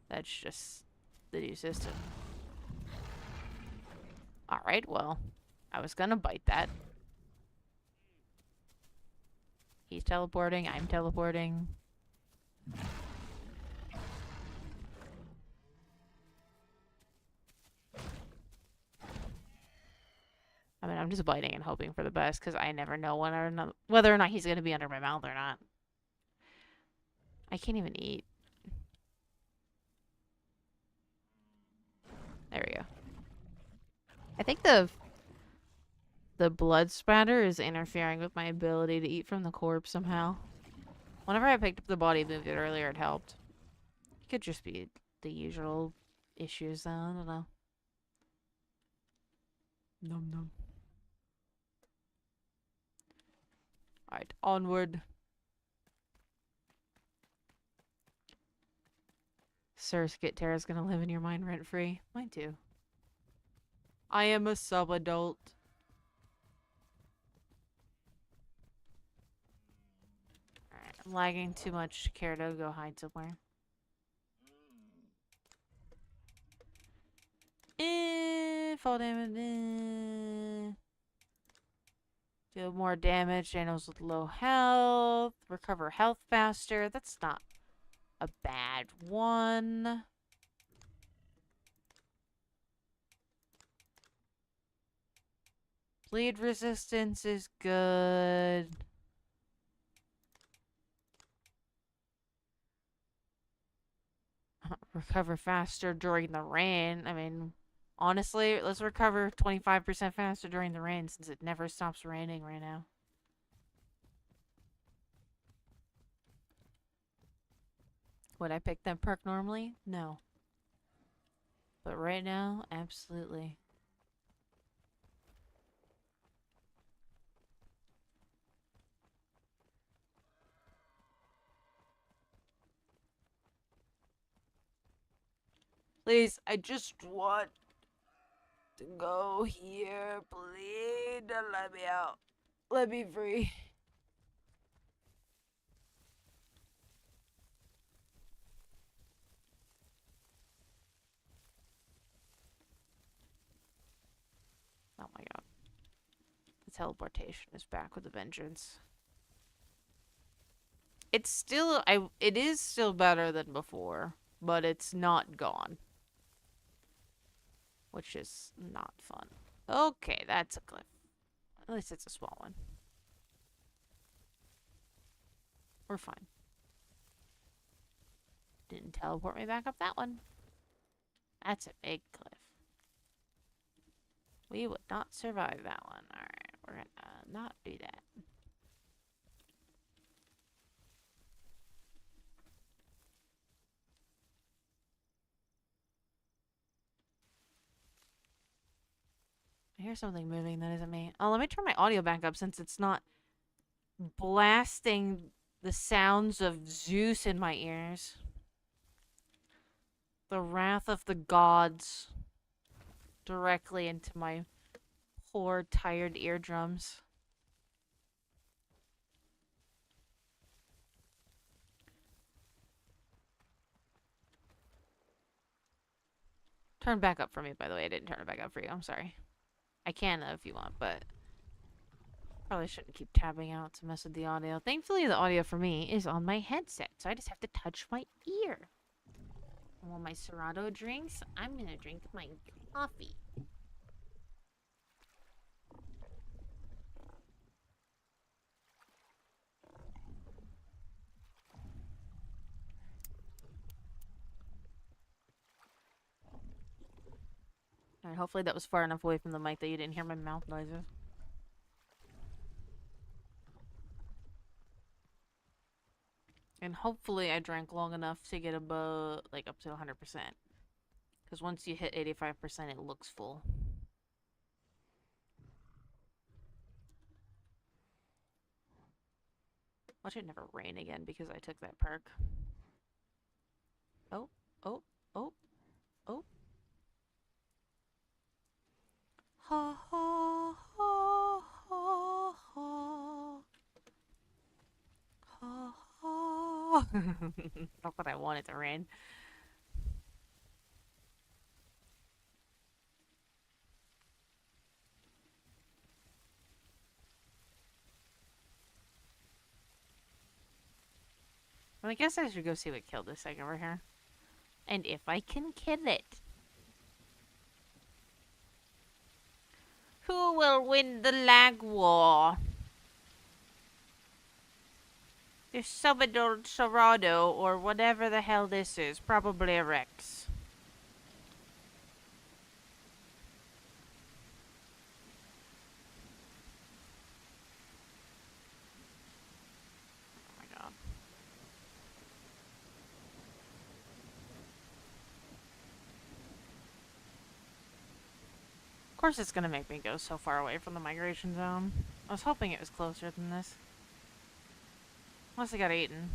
that's just the new system. Alright, well, I was gonna bite that. He's teleporting, I'm teleporting. I mean, I'm just biting and hoping for the best, because I never know whether or not he's going to be under my mouth or not. I can't even eat. There we go. I think the blood spatter is interfering with my ability to eat from the corpse somehow. Whenever I picked up the body, moved it earlier, it helped. It could just be the usual issues, though. I don't know. Nom nom. Alright, onward. Surskit Terra's gonna live in your mind rent-free. Mine too. I am a sub-adult. Alright, I'm lagging too much. Care to go hide somewhere. Fall damage. Deal more damage to animals with low health. Recover health faster. That's not a bad one. Bleed resistance is good. Recover faster during the rain. I mean, honestly, let's recover 25% faster during the rain since it never stops raining right now. Would I pick that perk normally? No. But right now, absolutely. Please, I just want to go here. Please, let me out. Let me free. Oh my god. The teleportation is back with a vengeance. It's still, it is still better than before, but it's not gone. Which is not fun. Okay, that's a cliff. At least it's a small one. We're fine. Didn't teleport me back up that one. That's a big cliff. We would not survive that one. Alright, we're gonna not do that. I hear something moving that isn't me. Oh, let me turn my audio back up since it's not blasting the sounds of Zeus in my ears. The wrath of the gods directly into my poor, tired eardrums. Turn back up for me, by the way. I didn't turn it back up for you. I'm sorry. I can, though, if you want, but probably shouldn't keep tabbing out to mess with the audio. Thankfully, the audio for me is on my headset, so I just have to touch my ear. And while my Serato drinks, I'm gonna drink my coffee. Alright, hopefully that was far enough away from the mic that you didn't hear my mouth noises. And hopefully I drank long enough to get above, like, up to 100%. Because once you hit 85%, it looks full. Watch it never rain again because I took that perk. Oh, oh, oh, oh. Ha ha ha ha ha. Ha ha. Not that I want it to rain. Well, I guess I should go see what killed this thing over here. And if I can kill it. Who will win the lag war? This subadult Serrado, or whatever the hell this is. Probably a Rex. Oh my god. Of course it's gonna make me go so far away from the migration zone. I was hoping it was closer than this. Unless I got eaten.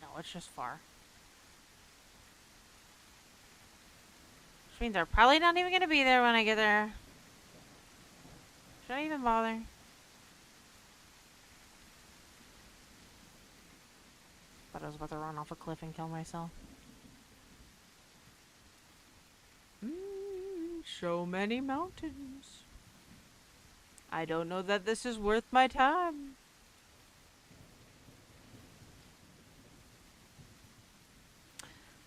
No, it's just far. Which means they're probably not even gonna be there when I get there. Should I even bother? Thought I was about to run off a cliff and kill myself. So many mountains. I don't know that this is worth my time.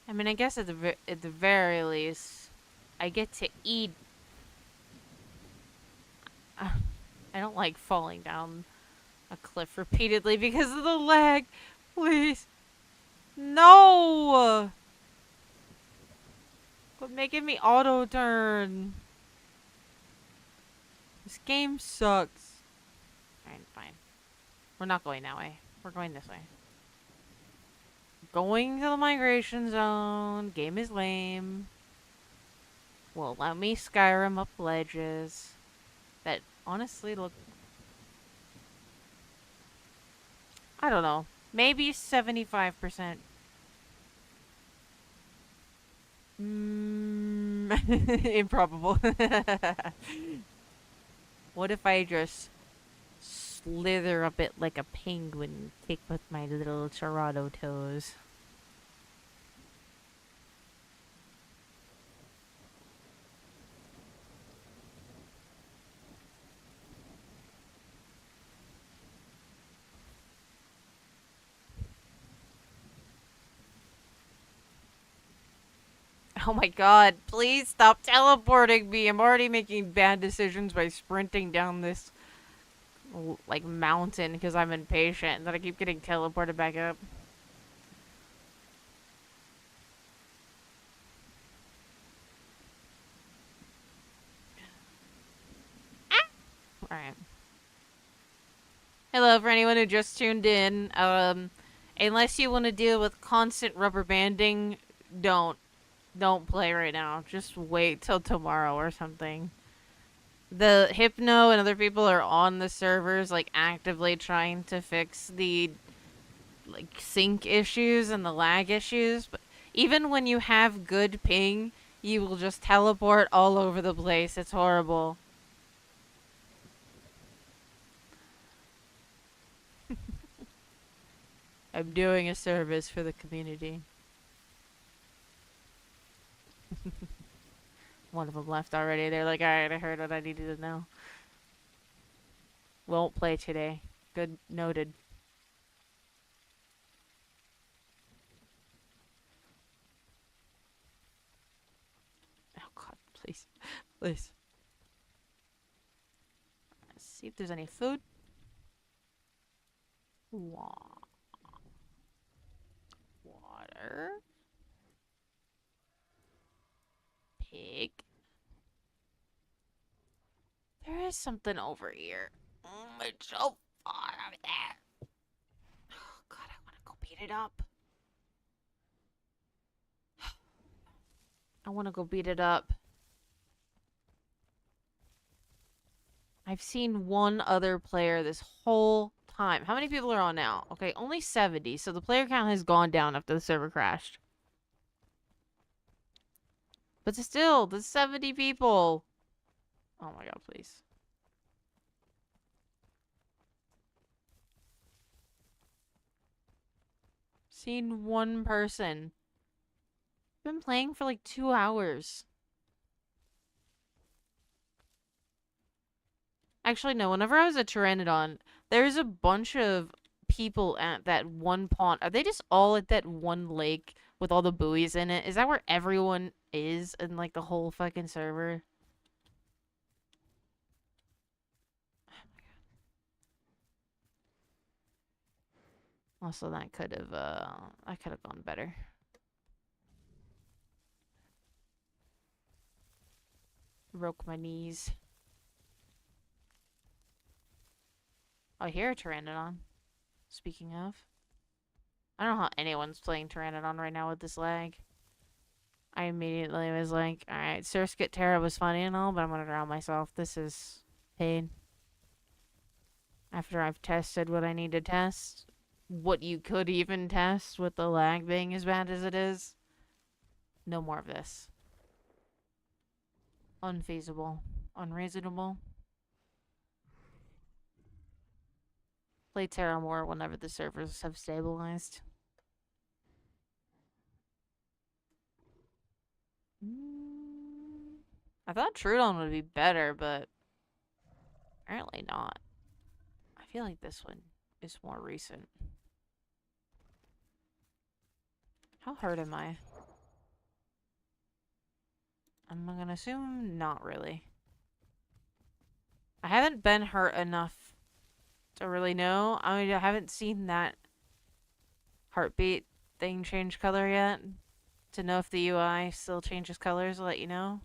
I mean, I guess at the very least, I get to eat. I don't like falling down a cliff repeatedly because of the lag. Please. No! Quit making me auto turn. This game sucks. Alright, fine. We're not going that way. We're going this way. Going to the migration zone. Game is lame. Won't let me Skyrim up ledges. That honestly look. I don't know. Maybe 75%. Improbable. What if I just slither up it like a penguin, kick with my little Toronto toes? Oh my god, please stop teleporting me. I'm already making bad decisions by sprinting down this like mountain because I'm impatient and then I keep getting teleported back up. Alright. Hello, for anyone who just tuned in. Unless you want to deal with constant rubber banding, don't play right now. Just wait till tomorrow or something. The Hypno and other people are on the servers, like, actively trying to fix the, like, sync issues and the lag issues. But even when you have good ping, you will just teleport all over the place. It's horrible. I'm doing a service for the community. One of them left already. They're like, alright, I heard what I needed to know. Won't play today. Good, noted. Oh god, please. Please. Let's see if there's any food. Water. Pig. There is something over here. It's so far over there. Oh god, I want to go beat it up. I want to go beat it up. I've seen one other player this whole time. How many people are on now? Okay, only 70. So the player count has gone down after the server crashed. But still, there's 70 people. Oh my god, please. Seen one person. Been playing for like 2 hours. Actually, no. Whenever I was at Pteranodon, there's a bunch of people at that one pond. Are they just all at that one lake with all the buoys in it? Is that where everyone is in like the whole fucking server? Also, that could have gone better. Broke my knees. Oh, here, Pteranodon. Speaking of. I don't know how anyone's playing Pteranodon right now with this lag. I immediately was like, alright, Surskit Terra was funny and all, but I'm gonna drown myself. This is pain. After I've tested what I need to test, what you could even test with the lag being as bad as it is, no more of this. Unfeasible. Unreasonable. Play Terra more whenever the servers have stabilized. I thought Trudon would be better, but Apparently not. I feel like this one is more recent. How hurt am I? I'm gonna assume not really. I haven't been hurt enough to really know. I mean, I haven't seen that heartbeat thing change color yet to know if the UI still changes colors. I'll let you know.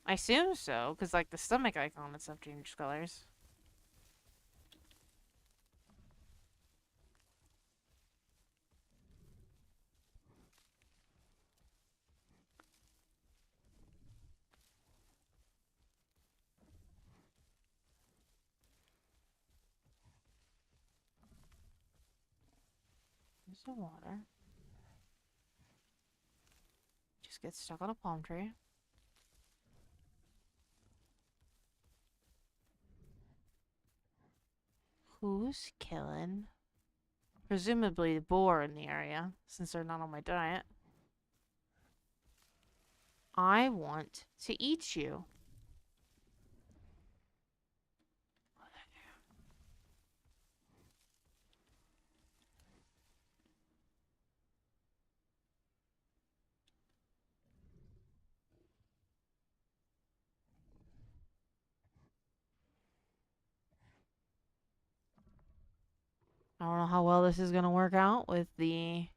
I assume so, because like the stomach icon and stuff changes colors. There's the water. Just get stuck on a palm tree. Who's killing? Presumably the boar in the area, since they're not on my diet. I want to eat you. I don't know how well this is going to work out with the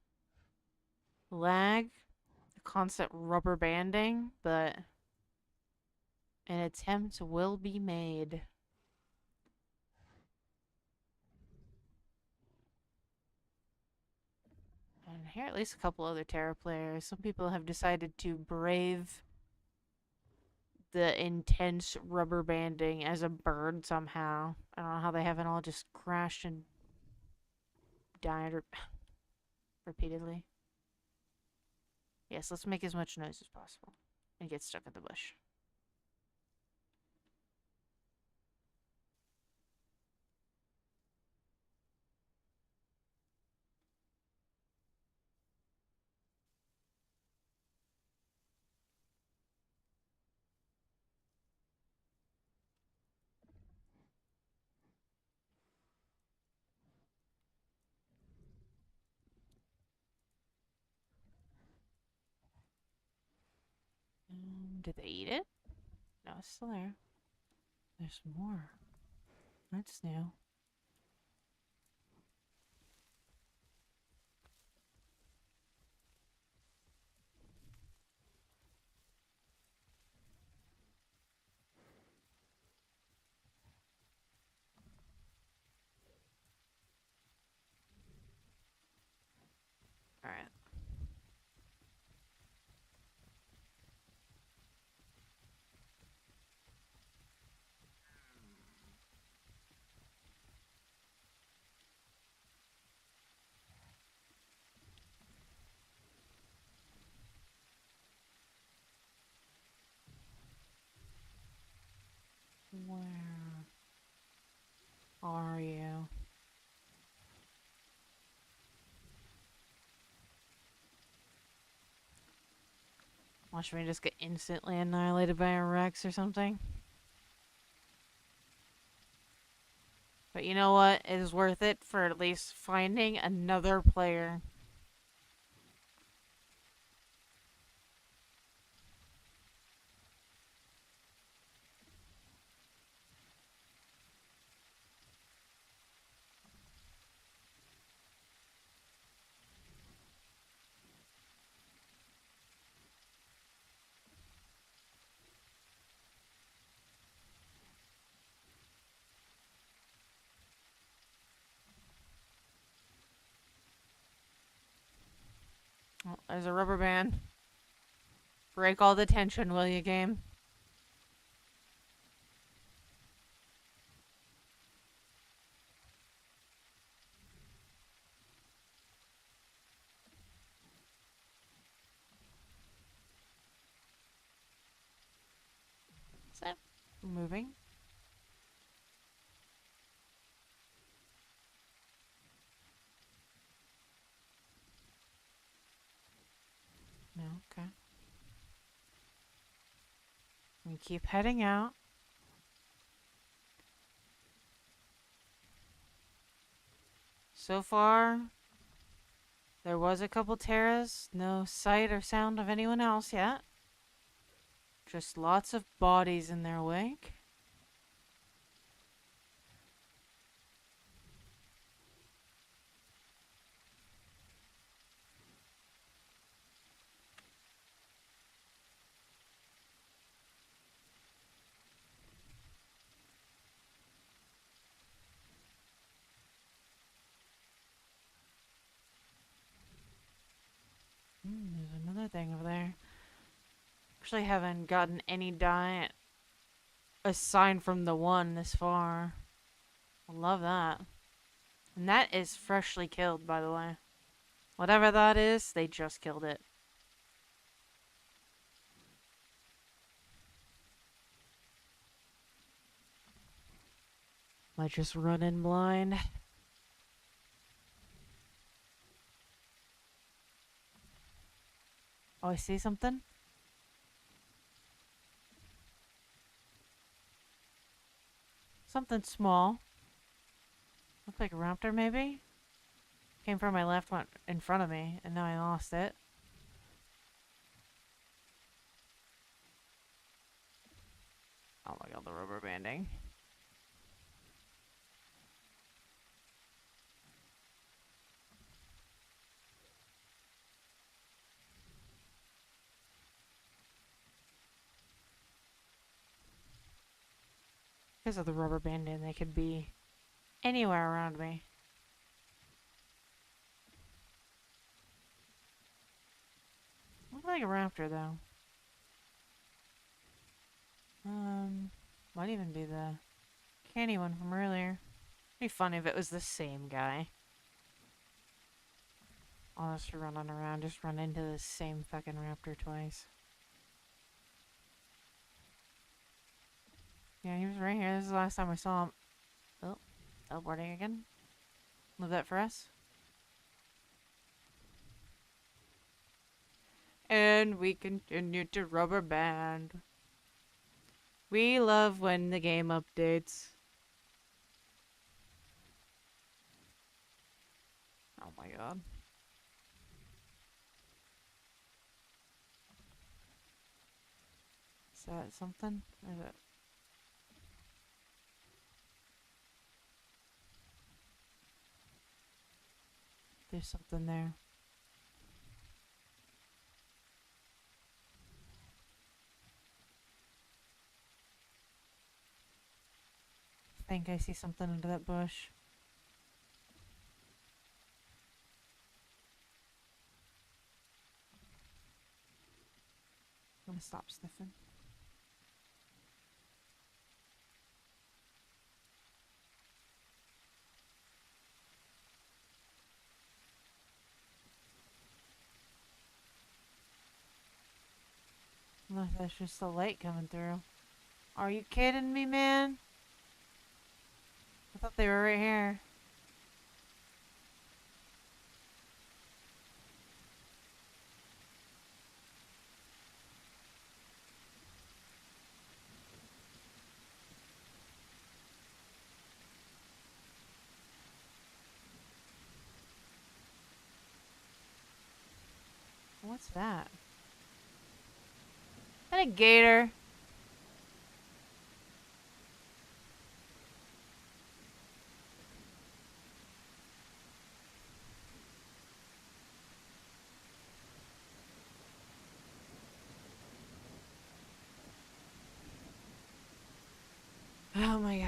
lag, the constant rubber banding, but an attempt will be made. And here at least a couple other Terra players. Some people have decided to brave the intense rubber banding as a bird somehow. I don't know how they haven't all just crashed and died repeatedly. Yes, let's make as much noise as possible and get stuck in the bush. Did they eat it? No, it's still there. There's more. That's new. Alright. Where are you? Watch me just get instantly annihilated by a Rex or something. But you know what? It is worth it for at least finding another player. Oh, there's a rubber band. Break all the tension, will you, game? Is that moving? No, okay. We keep heading out. So far, there was a couple terras. No sight or sound of anyone else yet. Just lots of bodies in their wake. There's another thing over there. Actually haven't gotten any dye aside from the one this far. I love that. And that is freshly killed, by the way. Whatever that is, they just killed it. Might just run in blind. Oh, I see something. Something small. Looks like a raptor, maybe? Came from my left, went in front of me, and now I lost it. Oh my god, the rubber banding. Because of the rubber banding, they could be anywhere around me. Looks like a raptor, though. Might even be the canny one from earlier. It'd be funny if it was the same guy. All us running around, just run into the same fucking raptor twice. Yeah, he was right here. This is the last time I saw him. Oh, teleporting again. Leave that for us. And we continue to rubber band. We love when the game updates. Oh my god. Is that something? Or is it? There's something there. I think I see something under that bush. I'm gonna stop sniffing. Unless that's just the light coming through. Are you kidding me, man? I thought they were right here. What's that? Is that a gator? Oh my god.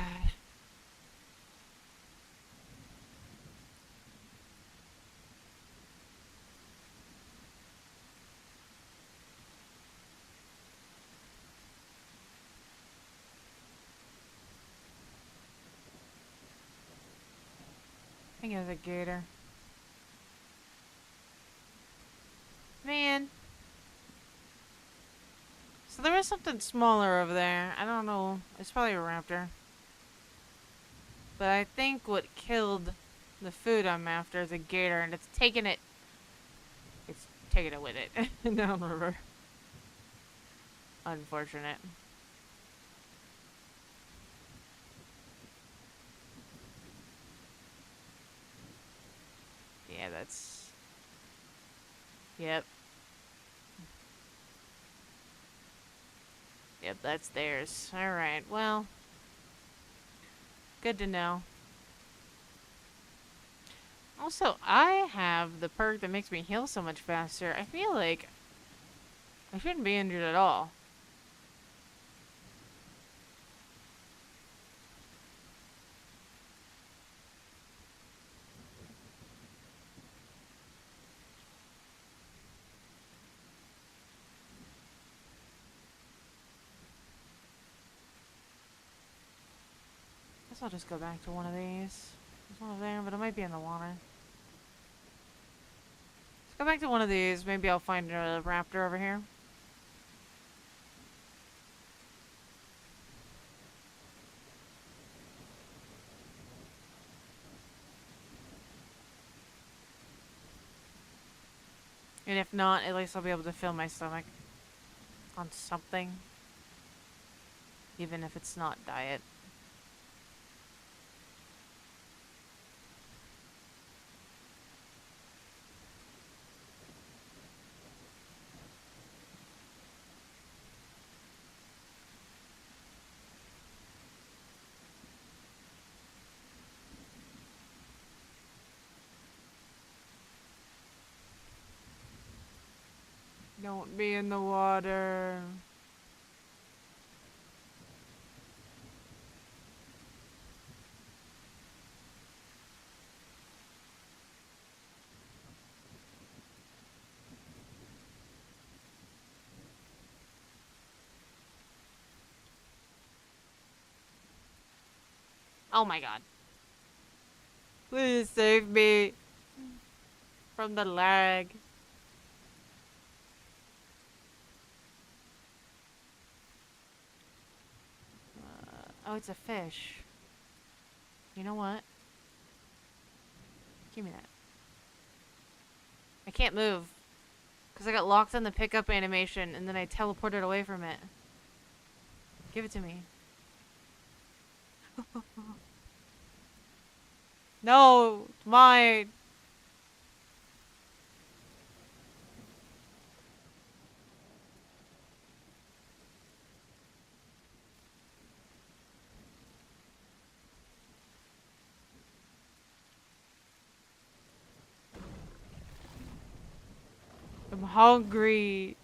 I think it was a gator. Man. So there was something smaller over there. I don't know. It's probably a raptor. But I think what killed the food I'm after is a gator, and it's taking it. It's taking it with it downriver. Unfortunate. Yeah, that's... Yep. Yep, that's theirs. Alright, well. Good to know. Also, I have the perk that makes me heal so much faster. I feel like I shouldn't be injured at all. Guess I'll just go back to one of these. There's one over there, but it might be in the water. Let's go back to one of these. Maybe I'll find a raptor over here. And if not, at least I'll be able to fill my stomach on something. Even if it's not diet. Don't be in the water. Oh my god. Please save me from the lag. Oh, it's a fish. You know what? Give me that. I can't move. Because I got locked on the pickup animation and then I teleported away from it. Give it to me. No, it's mine. I'm hungry.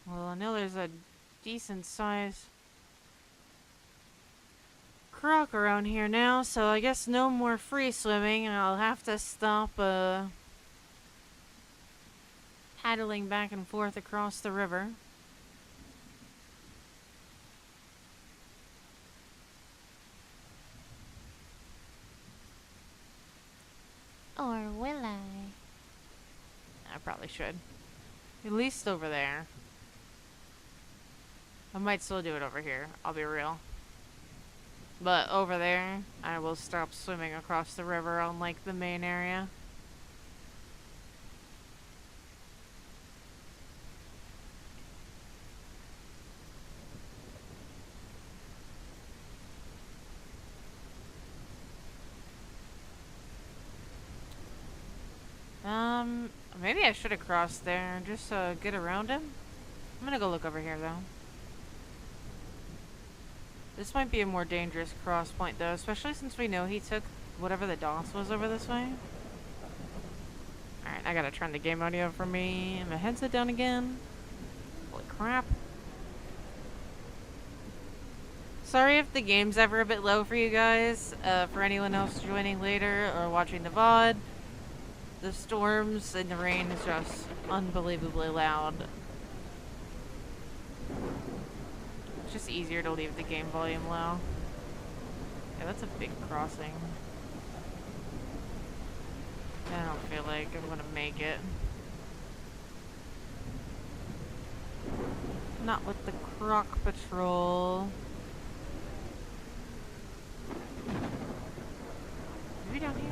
Well, I know there's a decent size croc around here now, so I guess no more free swimming. I'll have to stop paddling back and forth across the river. Or will I? I probably should. At least over there. I might still do it over here, I'll be real. But over there, I will stop swimming across the river on like the main area. Maybe I should have crossed there and just get around him. I'm gonna go look over here though. This might be a more dangerous cross point though, especially since we know he took whatever the DOS was over this way. Alright, I gotta turn the game audio for me. My headset down again. Holy crap. Sorry if the game's ever a bit low for you guys. For anyone else joining later or watching the VOD. The storms and the rain is just unbelievably loud. It's just easier to leave the game volume low. Yeah, that's a big crossing. I don't feel like I'm gonna make it. Not with the Croc Patrol. Maybe down here?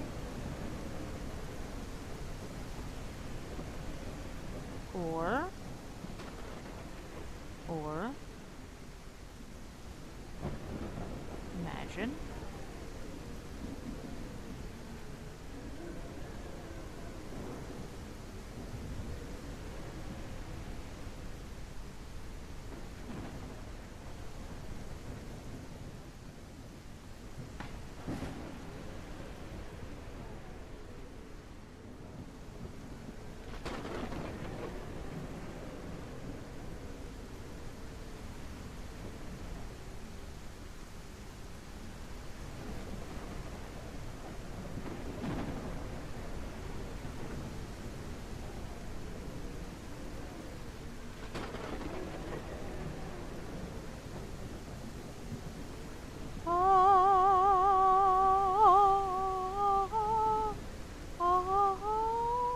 Or, imagine.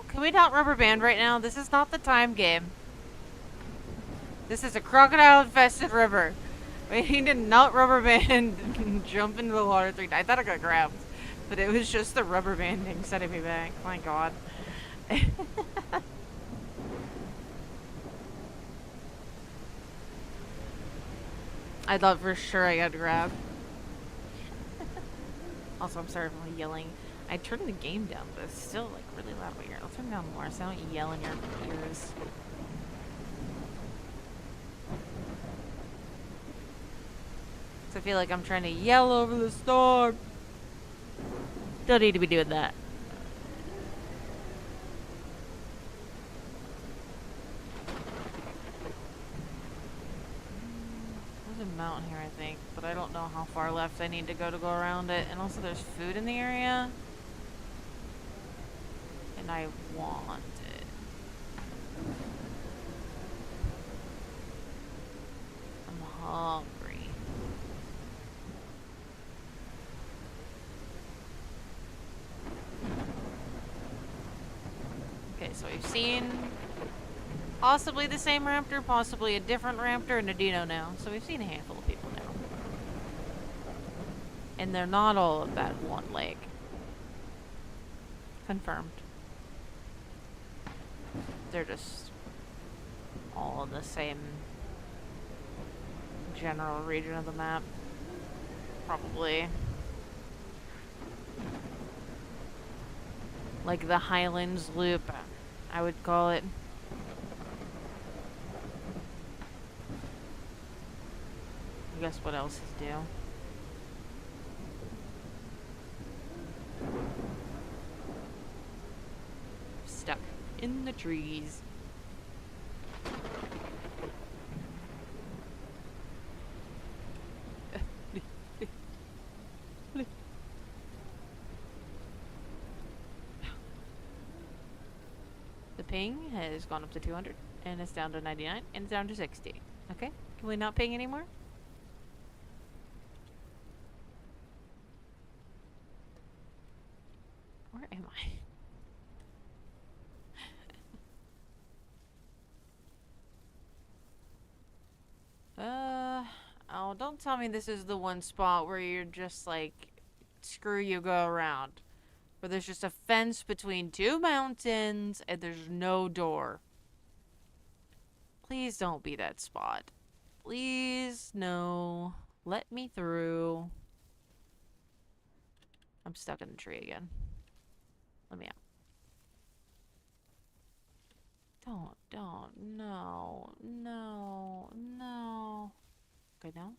Can we not rubber band right now? This is not the time game. This is a crocodile-infested river. We need to not rubber band and jump into the water 3 times. I thought I got grabbed, but it was just the rubber banding setting me back. My god. I thought for sure I got grabbed. Also, I'm sorry if I'm yelling. I turned the game down, but it's still like really loud in my ear. I'll turn it down more so I don't yell in your ears. So I feel like I'm trying to yell over the storm. Don't need to be doing that. There's a mountain here, I think, but I don't know how far left I need to go around it. And also there's food in the area. And I want it. I'm hungry. Okay, so we've seen possibly the same raptor, possibly a different raptor, and a dino now. So we've seen a handful of people now. And they're not all of that one leg. Confirmed. They're just all in the same general region of the map. Probably. Like the Highlands Loop, I would call it. I guess what else is due? Stuck in the trees. The ping has gone up to 200, and it's down to 99, and it's down to 60. Okay, can we not ping anymore? Where am I? Oh, don't tell me this is the one spot where you're just like, screw you, go around. Where there's just a fence between 2 mountains and there's no door. Please don't be that spot. Please, no. Let me through. I'm stuck in the tree again. Let me out. Don't. No. Okay, no.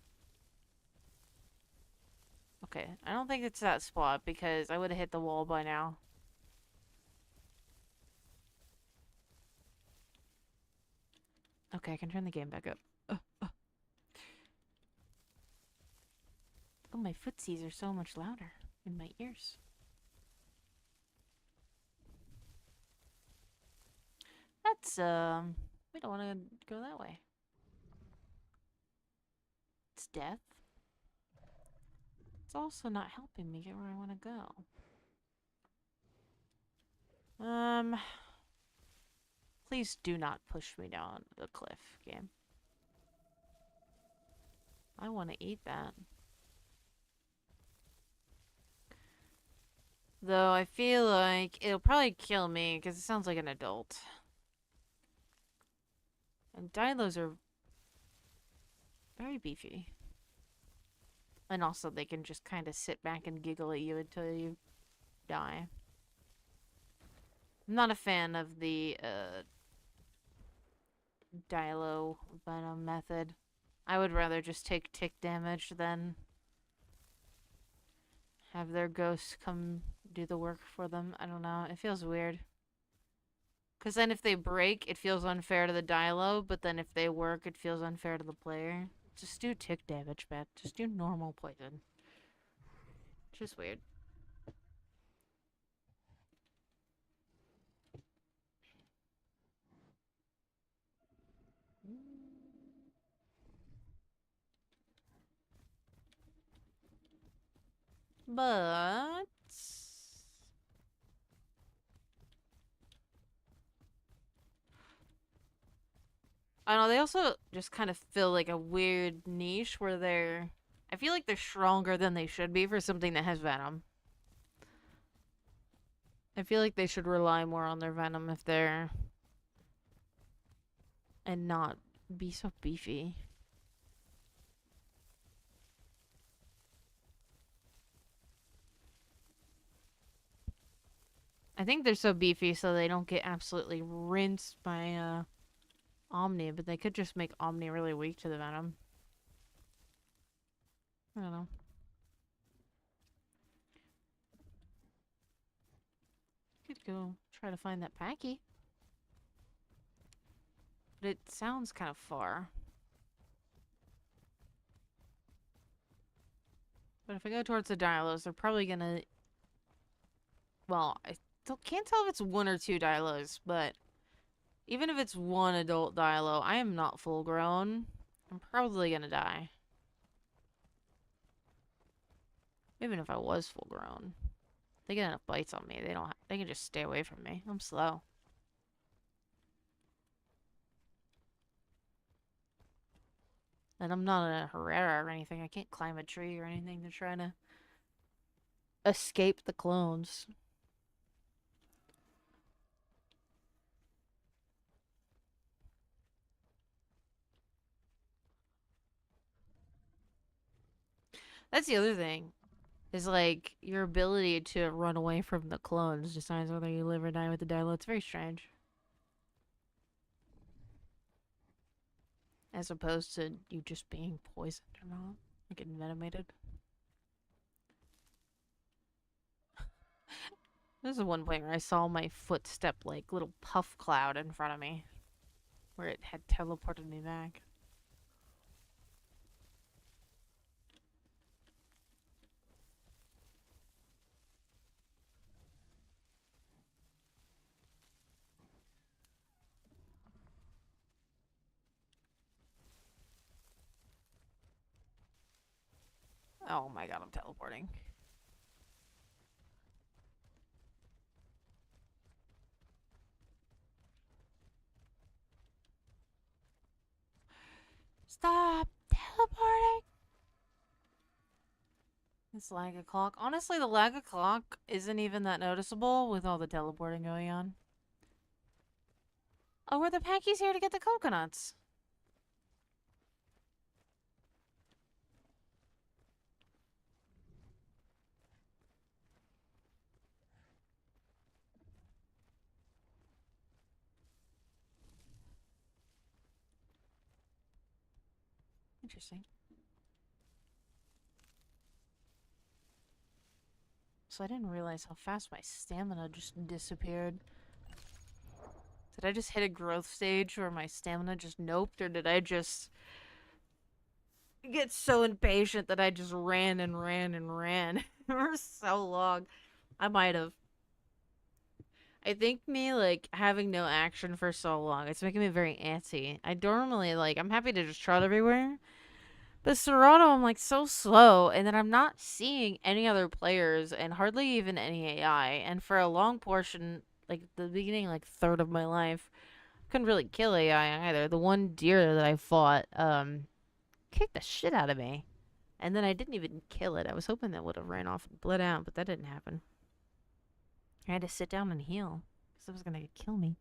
Okay, I don't think it's that spot because I would have hit the wall by now. Okay, I can turn the game back up. Oh, my footsies are so much louder in my ears. That's, we don't want to go that way. It's death. It's also not helping me get where I want to go. Please do not push me down the cliff, game. I want to eat that. Though I feel like it'll probably kill me because it sounds like an adult. And dilos are very beefy. And also they can just kind of sit back and giggle at you until you die. I'm not a fan of the Dilo Venom method. I would rather just take tick damage than have their ghosts come do the work for them. I don't know. It feels weird. Because then if they break, it feels unfair to the Dilo, but then if they work, it feels unfair to the player. Just do tick damage, man. Just do normal poison. Just weird. But I don't know, they also just kind of fill like a weird niche where I feel like they're stronger than they should be for something that has venom. I feel like they should rely more on their venom if they're and not be so beefy. I think they're so beefy so they don't get absolutely rinsed by Omni, but they could just make Omni really weak to the venom. I don't know. Could go try to find that Packy. But it sounds kind of far. But if I go towards the Dialos, they're probably gonna... Well, I can't tell if it's one or two Dialos, but even if it's one adult Dialo, I am not full grown. I'm probably gonna die. Even if I was full grown. They get enough bites on me. They can just stay away from me. I'm slow. And I'm not a Herrera or anything. I can't climb a tree or anything to try to escape the clones. That's the other thing. Is like your ability to run away from the clones decides whether you live or die with the Dilo. It's very strange. As opposed to you just being poisoned or not. Like envenomated. This is one point where I saw my footstep like little puff cloud in front of me. Where it had teleported me back. Oh my god, I'm teleporting. Stop teleporting! This lag o'clock. Honestly, the lag o'clock isn't even that noticeable with all the teleporting going on. Oh, were the Packies here to get the coconuts? Interesting. So I didn't realize how fast my stamina just disappeared. Did I just hit a growth stage where my stamina just noped, or did I just get so impatient that I just ran and ran and ran for so long? I might have. I think me, like, having no action for so long, it's making me very antsy. I normally, like, I'm happy to just trot everywhere. But Serato, I'm, like, so slow, and then I'm not seeing any other players, and hardly even any AI. And for a long portion, like, the beginning, like, third of my life, couldn't really kill AI either. The one deer that I fought, kicked the shit out of me. And then I didn't even kill it. I was hoping that would have ran off and bled out, but that didn't happen. I had to sit down and heal, because it was gonna kill me.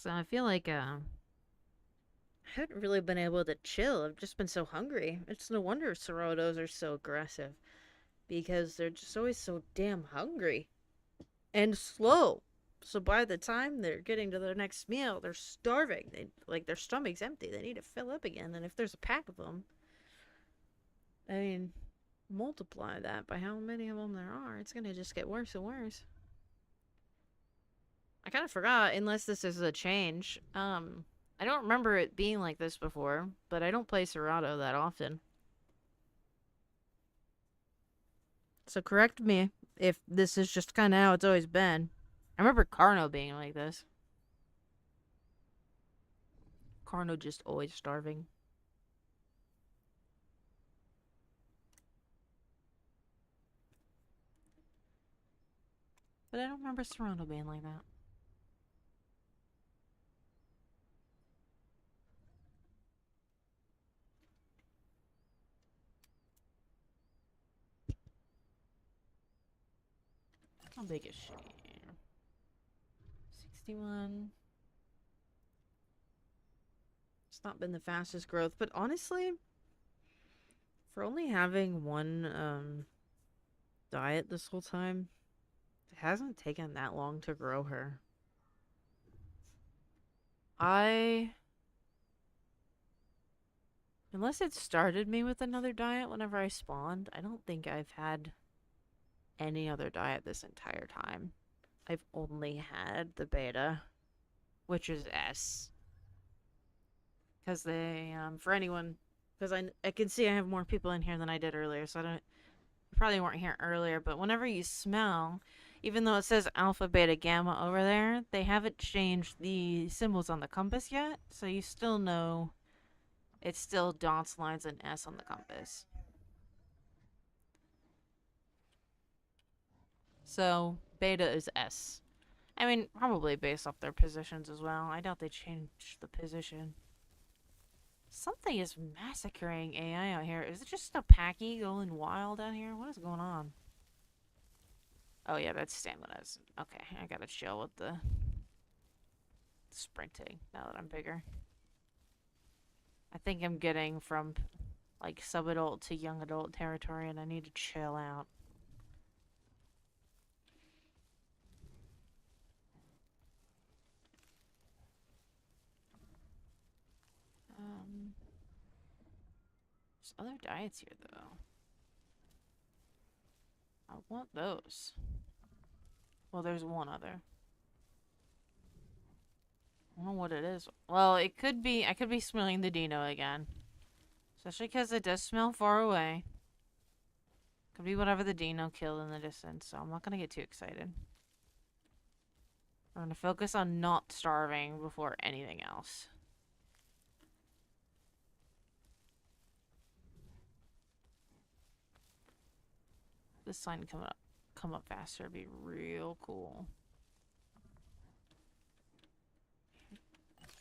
So I feel like I haven't really been able to chill. I've just been so hungry. It's no wonder Sorodos are so aggressive because they're just always so damn hungry and slow. So by the time they're getting to their next meal, they're starving. They like their stomach's empty. They need to fill up again. And if there's a pack of them, I mean, multiply that by how many of them there are. It's gonna just get worse and worse. I kind of forgot, unless this is a change. I don't remember it being like this before, but I don't play Serato that often. So correct me if this is just kind of how it's always been. I remember Carno being like this. Carno just always starving. But I don't remember Serrano being like that. How big is she? 61. It's not been the fastest growth, but honestly, for only having one diet this whole time, it hasn't taken that long to grow her. Unless it started me with another diet whenever I spawned, I don't think I've had any other diet this entire time. I've only had the beta, which is S. Because they, for anyone, because I can see I have more people in here than I did earlier, so I don't, you probably weren't here earlier, but whenever you smell, even though it says alpha, beta, gamma over there, they haven't changed the symbols on the compass yet, so you still know it's still dots, lines, and S on the compass. So, beta is S. I mean, probably based off their positions as well. I doubt they changed the position. Something is massacring AI out here. Is it just a packy going wild out here? What is going on? Oh yeah, that's stamina's. Okay, I gotta chill with the sprinting now that I'm bigger. I think I'm getting from like sub-adult to young adult territory and I need to chill out. There's other diets here though. I want those. Well, there's one other. I don't know what it is. Well, it could be, I could be smelling the Dino again. Especially because it does smell far away. Could be whatever the Dino killed in the distance, so I'm not gonna get too excited. I'm gonna focus on not starving before anything else. This sign come up faster would be real cool.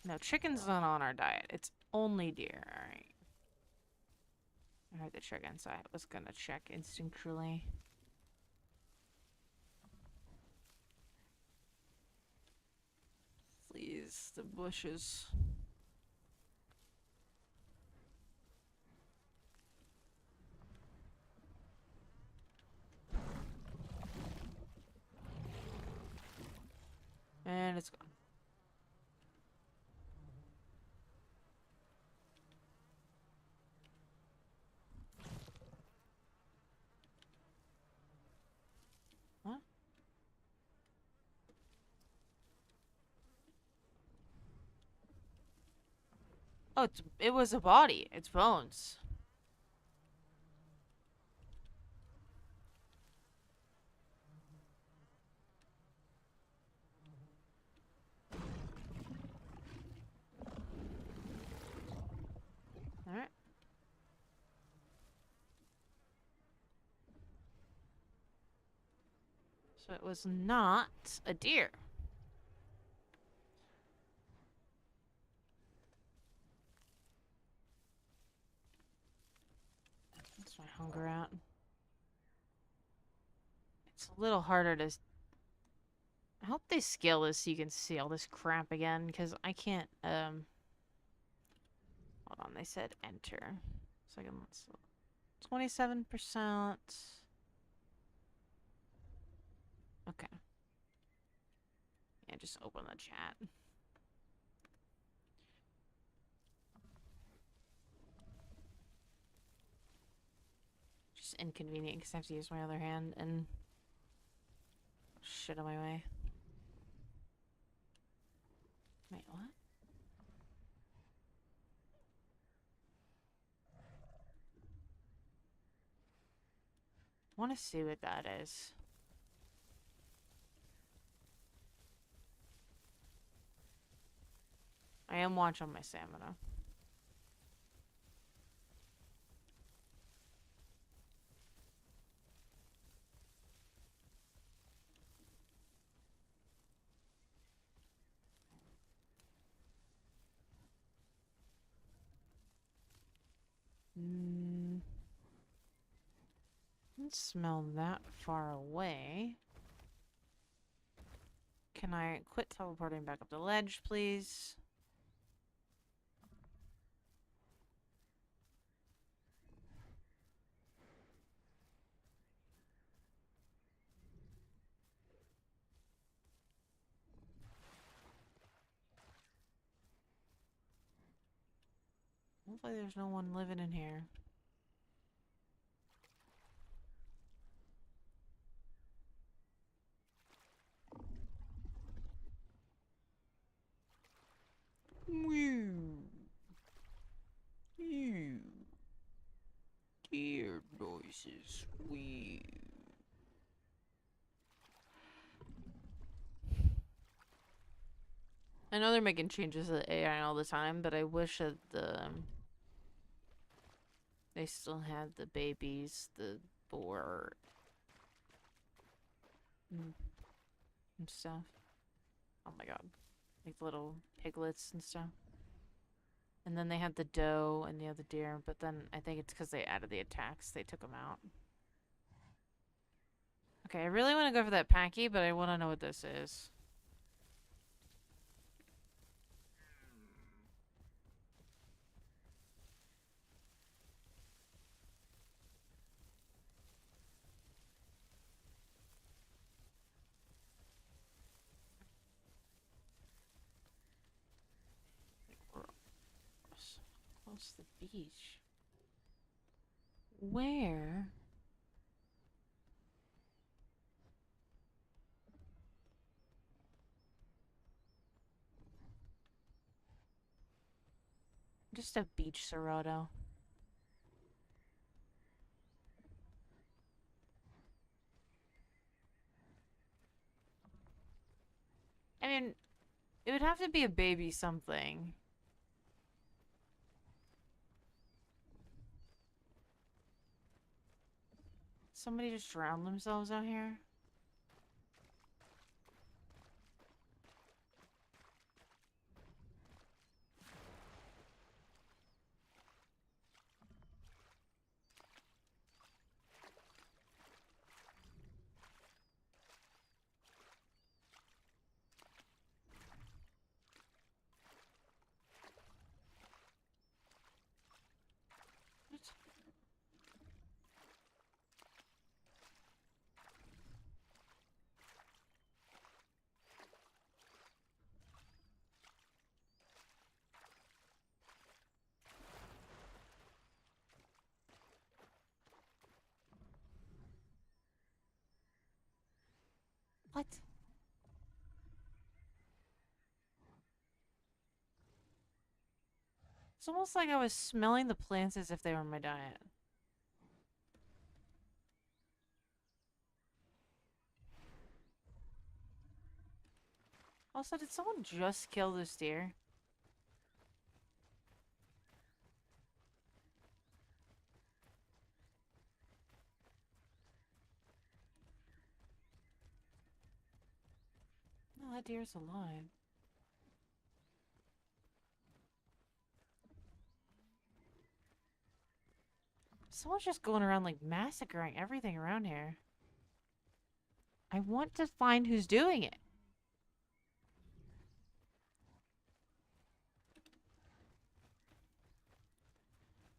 No, chicken's not on our diet. It's only deer, alright. I heard the chicken, so I was gonna check instinctually. Please, the bushes. And it's gone. What? Oh, it was a body. It's bones. Alright. So it was not a deer. That's my hunger out. It's a little harder to... hope they scale this so you can see all this crap again, because I can't, hold on, they said enter. So I can, 27%. Okay. Yeah, just open the chat. Just inconvenient because I have to use my other hand and shit on my way. Wait, what? I want to see what that is. I am watching my stamina. Didn't smell that far away. Can I quit teleporting back up the ledge, please? Hopefully there's no one living in here. Dear noises. I know they're making changes to the AI all the time, but I wish that they still had the babies, the boar, and stuff. Oh my god. Like little piglets and stuff. And then they had the doe and the other deer, but then I think it's because they added the attacks. They took them out. Okay, I really want to go for that packy, but I want to know what this is. We're close to the beach. Where? Just a beach Serato. I mean, it would have to be a baby something. Somebody just drowned themselves out here? What? What? It's almost like I was smelling the plants as if they were my diet. Also, did someone just kill this deer? No, that deer's alive. Someone's just going around like massacring everything around here. I want to find who's doing it.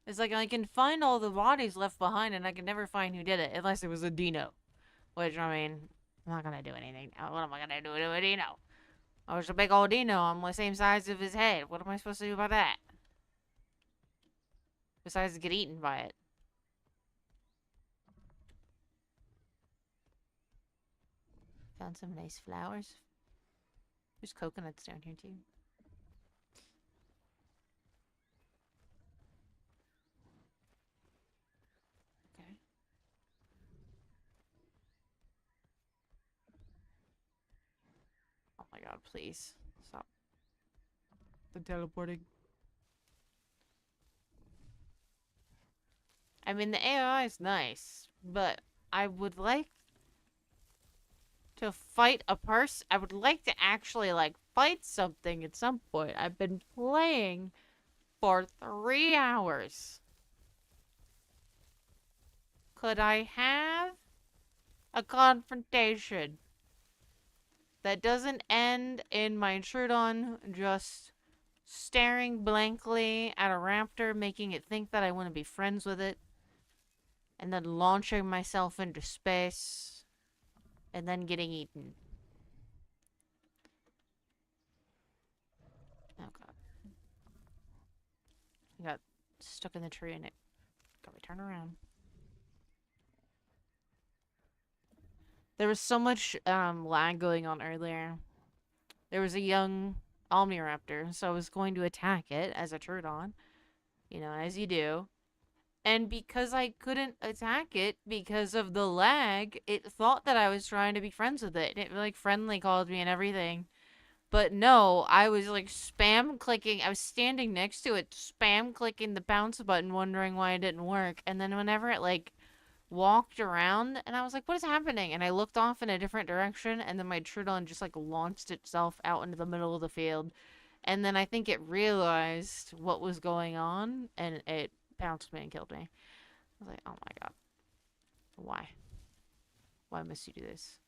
It's like I can find all the bodies left behind and I can never find who did it unless it was a Dino. Which, I mean, I'm not gonna do anything. What am I gonna do to a Dino? Oh, it's a big old Dino. I'm the same size of his head. What am I supposed to do about that? Besides get eaten by it. Found some nice flowers. There's coconuts down here too. Okay. Oh my god, please. Stop. The teleporting. I mean, the AI is nice, but I would like to fight a person. I would like to actually, like, fight something at some point. I've been playing for 3 hours. Could I have a confrontation that doesn't end in my Trudon just staring blankly at a raptor, making it think that I want to be friends with it, and then launching myself into space, and then getting eaten? Oh god. I got stuck in the tree and it got me turned around. There was so much lag going on earlier. There was a young Omniraptor, so I was going to attack it as a Trudon, you know, as you do. And because I couldn't attack it because of the lag, it thought that I was trying to be friends with it. It like friendly called me and everything. But no, I was like spam clicking. I was standing next to it, spam clicking the bounce button, wondering why it didn't work. And then whenever it like walked around, and I was like, what is happening? And I looked off in a different direction, and then my Trudon just like launched itself out into the middle of the field. And then I think it realized what was going on, and it pounced me and killed me. I was like, oh my god. Why? Why must you do this?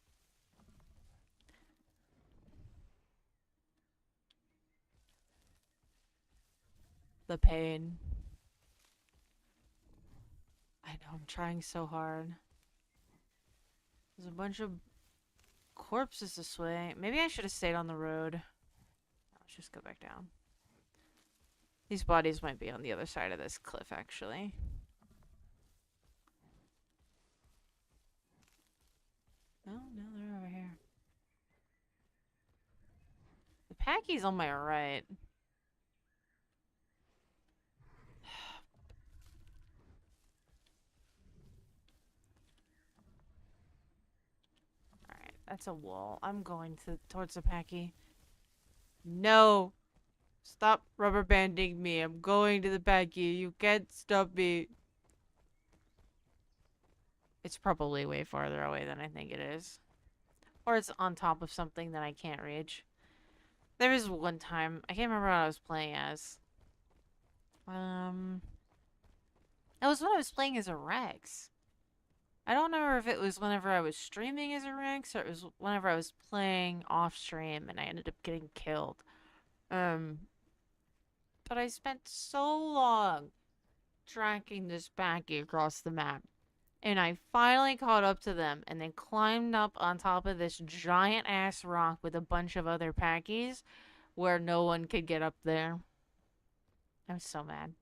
The pain. I know, I'm trying so hard. There's a bunch of corpses this way. Maybe I should have stayed on the road. Let's just go back down. These bodies might be on the other side of this cliff, actually. Oh, no, they're over here. The Packy's on my right. Alright, that's a wall. I'm going towards the Packy. No! Stop rubber banding me. I'm going to the Packy. You can't stop me. It's probably way farther away than I think it is. Or it's on top of something that I can't reach. There was one time, I can't remember what I was playing as. It was when I was playing as a Rex. I don't remember if it was whenever I was streaming as a Rex or it was whenever I was playing off stream and I ended up getting killed. But I spent so long tracking this Packy across the map. And I finally caught up to them and then climbed up on top of this giant ass rock with a bunch of other Packies where no one could get up there. I was so mad.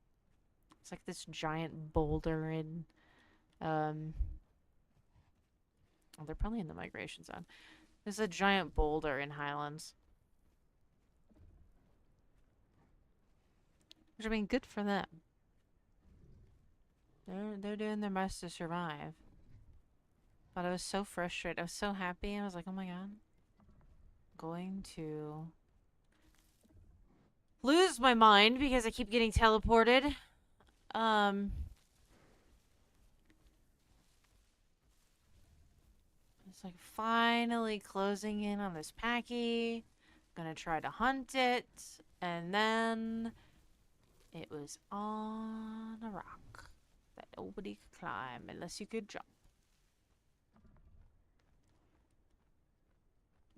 It's like this giant boulder in oh, they're probably in the migration zone. There's a giant boulder in Highlands. Which, I mean, good for them. They're doing their best to survive. But I was so frustrated. I was so happy. I was like, oh my god. I'm going to lose my mind because I keep getting teleported. It's like finally closing in on this Packy. Gonna try to hunt it. And then it was on a rock that nobody could climb unless you could jump.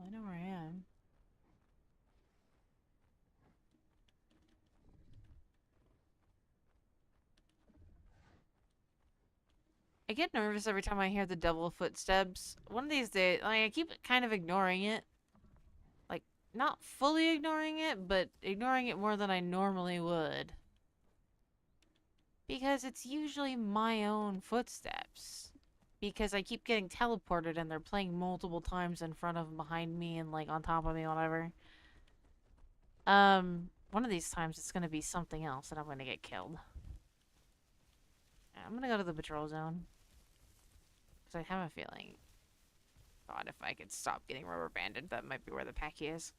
I know where I am. I get nervous every time I hear the double footsteps. One of these days, like, I keep kind of ignoring it. Like, not fully ignoring it, but ignoring it more than I normally would. Because it's usually my own footsteps. Because I keep getting teleported and they're playing multiple times in front of and behind me and, like, on top of me, whatever. One of these times it's gonna be something else and I'm gonna get killed. I'm gonna go to the patrol zone. Because I have a feeling, God, if I could stop getting rubber banded, that might be where the packy is.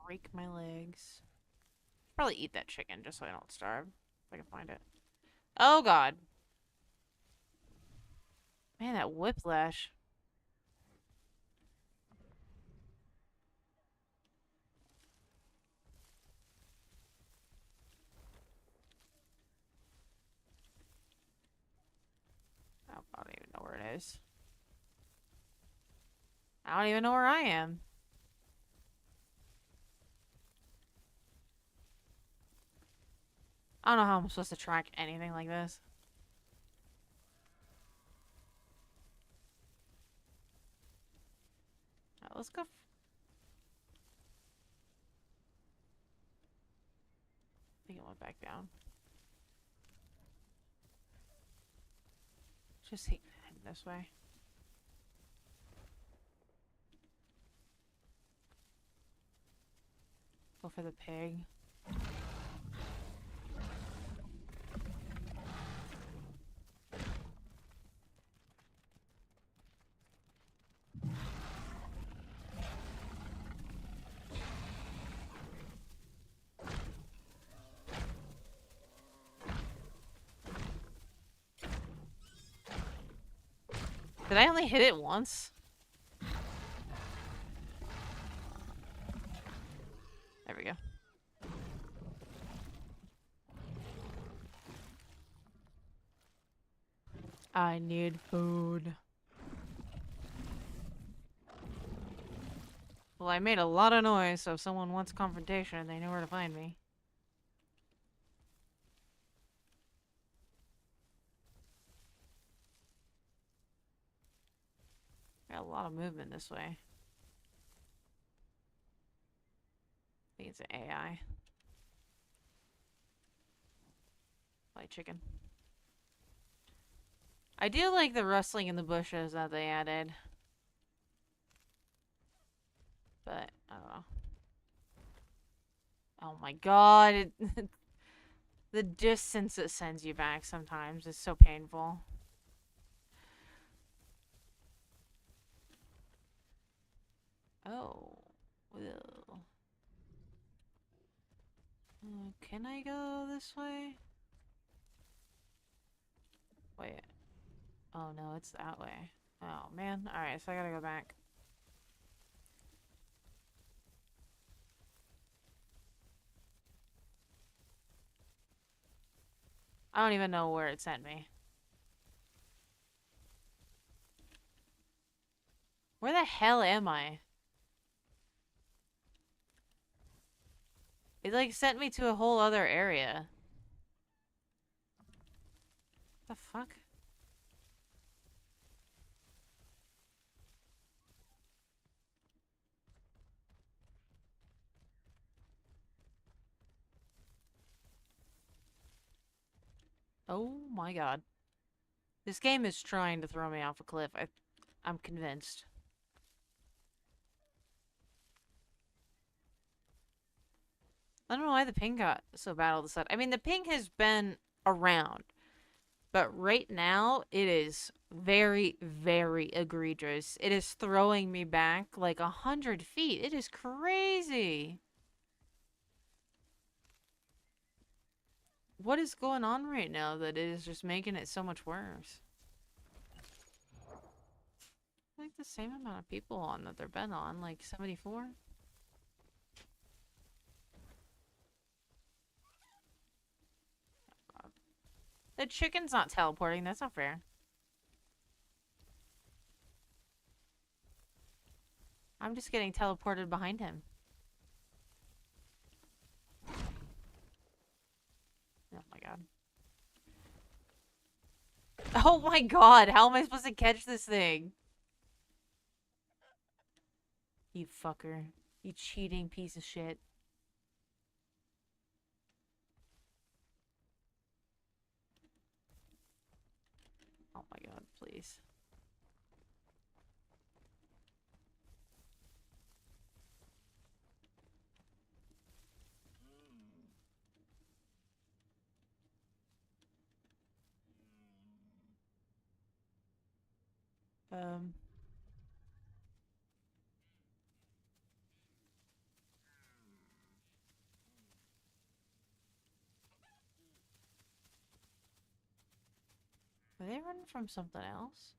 Break my legs. Probably eat that chicken just so I don't starve. If I can find it. Oh, God. Man, that whiplash. Oh, I don't even know where it is. I don't even know where I am. I don't know how I'm supposed to track anything like this. Alright, let's go. I think it went back down. Just heading this way. Go for the pig. Did I only hit it once? There we go. I need food. Well, I made a lot of noise, so if someone wants confrontation, they know where to find me. Got a lot of movement this way. I think it's an AI. Like chicken. I do like the rustling in the bushes that they added. But, I don't know. Oh my god. The distance it sends you back sometimes is so painful. Oh. Well. Can I go this way? Wait. Oh no, it's that way. Oh man. Alright, so I gotta go back. I don't even know where it sent me. Where the hell am I? It like sent me to a whole other area. The fuck? Oh my god. This game is trying to throw me off a cliff. I'm convinced. I don't know why the ping got so bad all of a sudden. I mean, the ping has been around. But right now, it is very, very egregious. It is throwing me back like 100 feet. It is crazy. What is going on right now that is just making it so much worse? Like the same amount of people on that they've been on, like 74? God. The chicken's not teleporting, that's not fair. I'm just getting teleported behind him. Oh my god. Oh my god, how am I supposed to catch this thing? You fucker. You cheating piece of shit. Oh my god, please. Um... Are they running from something else?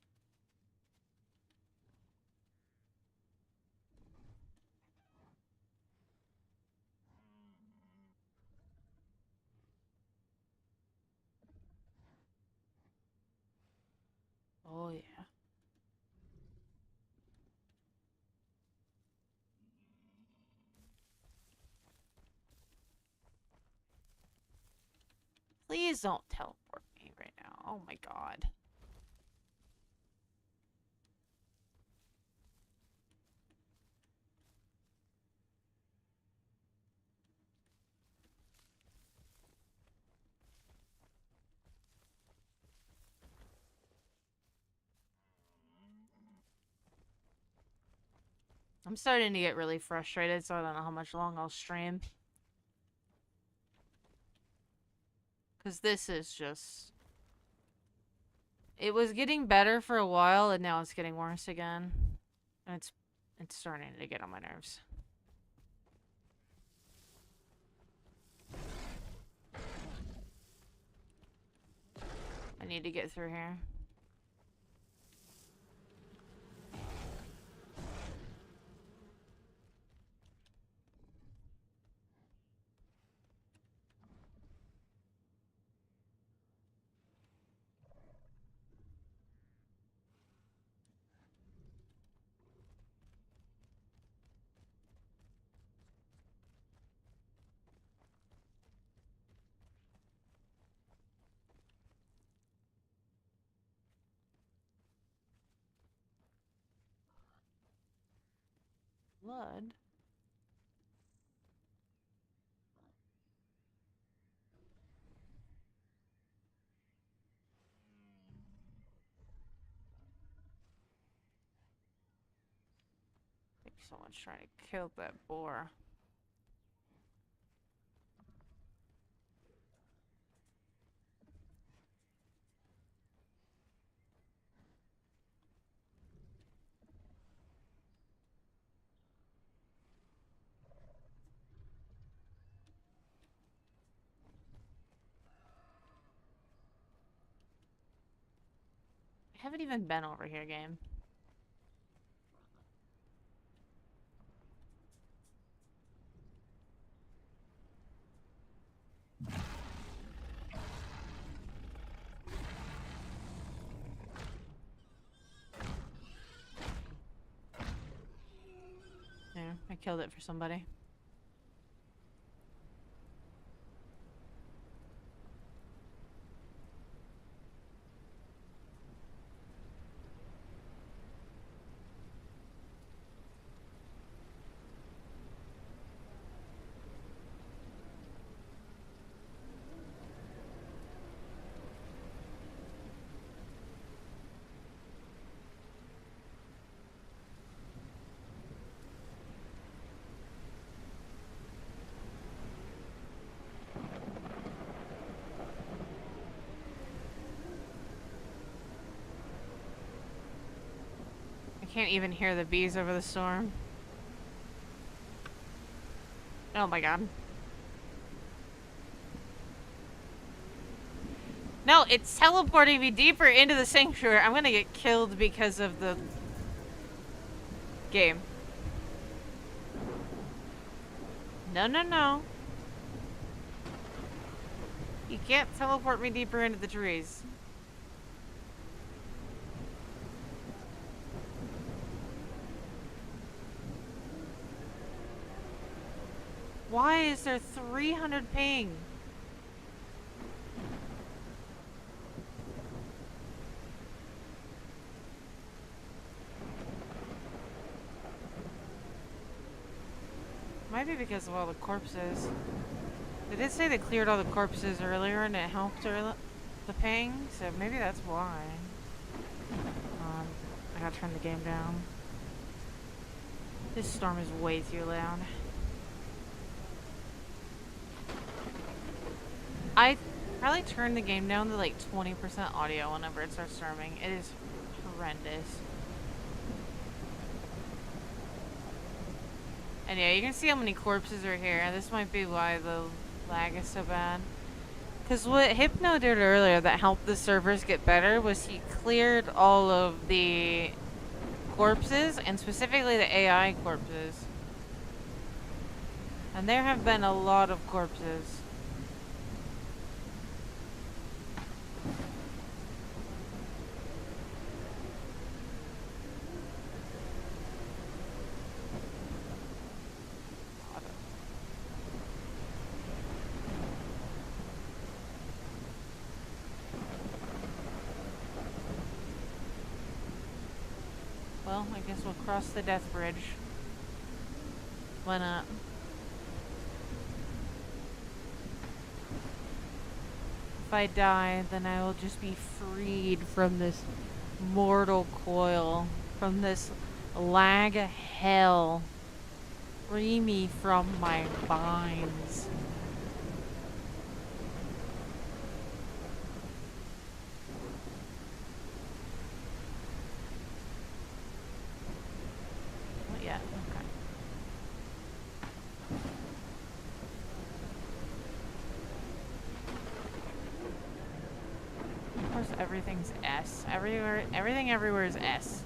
Oh yeah. Please don't teleport me right now. Oh my god. I'm starting to get really frustrated, so I don't know how much long I'll stream. Because this is just... It was getting better for a while, and now it's getting worse again. And it's starting to get on my nerves. I need to get through here. Blood? I think someone's trying to kill that boar. I haven't even been over here, game. There, I killed it for somebody. I can't even hear the bees over the storm. Oh my god. No, it's teleporting me deeper into the sanctuary. I'm gonna get killed because of the game. No, no, no. You can't teleport me deeper into the trees. Why is there 300 ping? Might be because of all the corpses. They did say they cleared all the corpses earlier and it helped the ping, so maybe that's why. I gotta turn the game down. This storm is way too loud. I probably turn the game down to like 20% audio whenever it starts storming. It is horrendous. And yeah, you can see how many corpses are here. This might be why the lag is so bad. Because what Hypno did earlier that helped the servers get better was he cleared all of the corpses, and specifically the AI corpses. And there have been a lot of corpses. Well, I guess we'll cross the death bridge. Why not? If I die, then I will just be freed from this mortal coil, from this lag hell. Free me from my binds. Not yet. Okay. Of course, everything's S. Everything everywhere is S.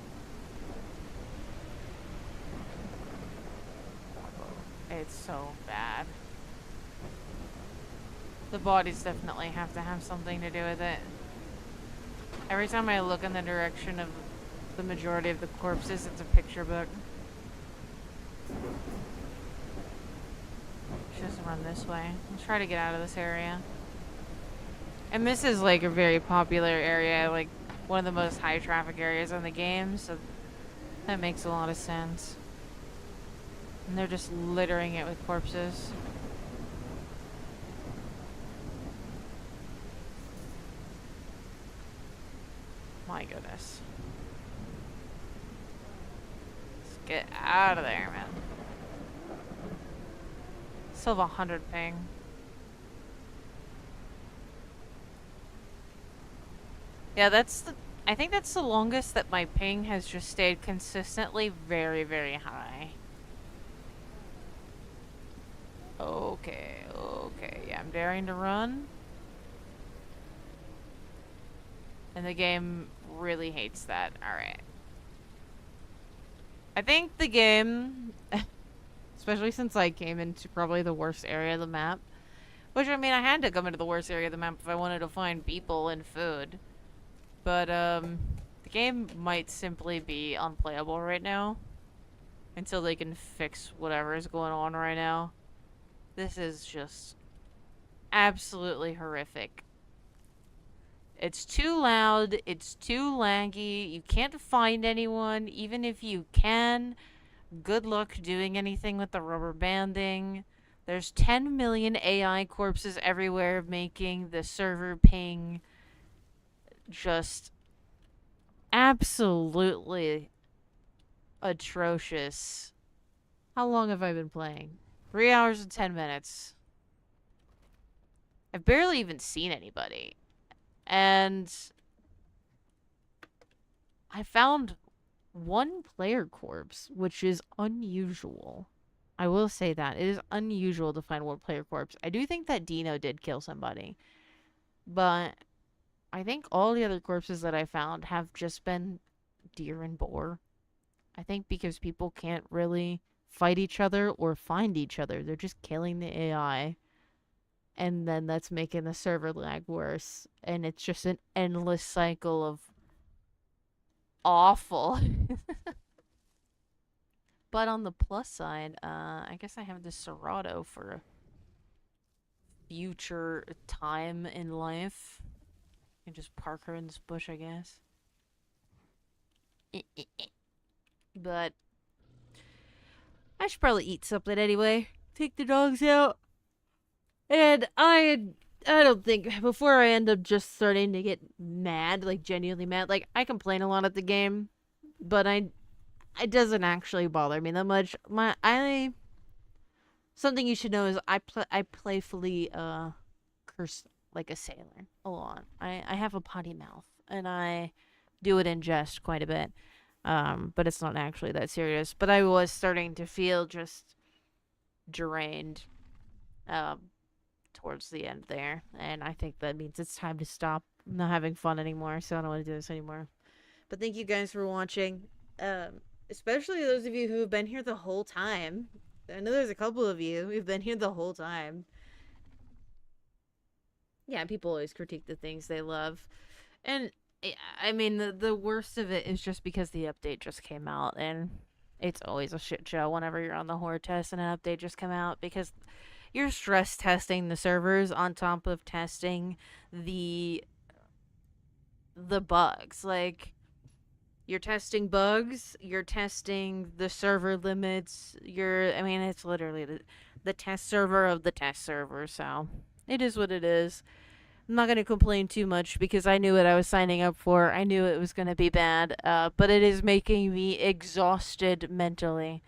It's so bad. The bodies definitely have to have something to do with it. Every time I look in the direction of the majority of the corpses, it's a picture book. Just run this way. Let's try to get out of this area. And this is like a very popular area, like one of the most high traffic areas in the game, so that makes a lot of sense. And they're just littering it with corpses. My goodness. Let's get out of there, man. Still have 100 ping. Yeah, I think that's the longest that my ping has just stayed consistently very, very high. Okay, yeah, I'm daring to run. And the game really hates that. Alright. I think the game, especially since I came into probably the worst area of the map, which, I mean, I had to come into the worst area of the map if I wanted to find people and food. But, the game might simply be unplayable right now. Until they can fix whatever is going on right now. This is just absolutely horrific. It's too loud, it's too laggy, you can't find anyone, even if you can. Good luck doing anything with the rubber banding. There's 10 million AI corpses everywhere, making the server ping just absolutely atrocious. How long have I been playing? 3 hours and 10 minutes. I've barely even seen anybody. And I found one player corpse, which is unusual. I will say that. It is unusual to find one player corpse. I do think that Dino did kill somebody. But I think all the other corpses that I found have just been deer and boar. I think because people can't really fight each other or find each other. They're just killing the AI. And then that's making the server lag worse. And it's just an endless cycle of awful. But on the plus side, I guess I have this Serato for a future time in life. I can just park her in this bush, I guess. But I should probably eat something anyway. Take the dogs out. And I don't think before I end up just starting to get mad, like genuinely mad. Like I complain a lot at the game, but it doesn't actually bother me that much. I something you should know is I playfully curse like a sailor a lot. I have a potty mouth and I do it in jest quite a bit. But it's not actually that serious. But I was starting to feel just drained um towards the end there, and I think that means it's time to stop. I'm not having fun anymore, so I don't want to do this anymore. But thank you guys for watching. Especially those of you who have been here the whole time. I know there's a couple of you who've been here the whole time. Yeah, people always critique the things they love. And I mean, the worst of it is just because the update just came out, and it's always a shit show whenever you're on the Hordetest and an update just come out because you're stress testing the servers on top of testing the bugs. Like you're testing bugs, you're testing the server limits. I mean, it's literally the test server of the test server. So it is what it is. I'm not going to complain too much because I knew what I was signing up for. I knew it was going to be bad, but it is making me exhausted mentally.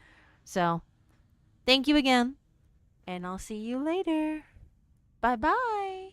So, thank you again, and I'll see you later. Bye bye.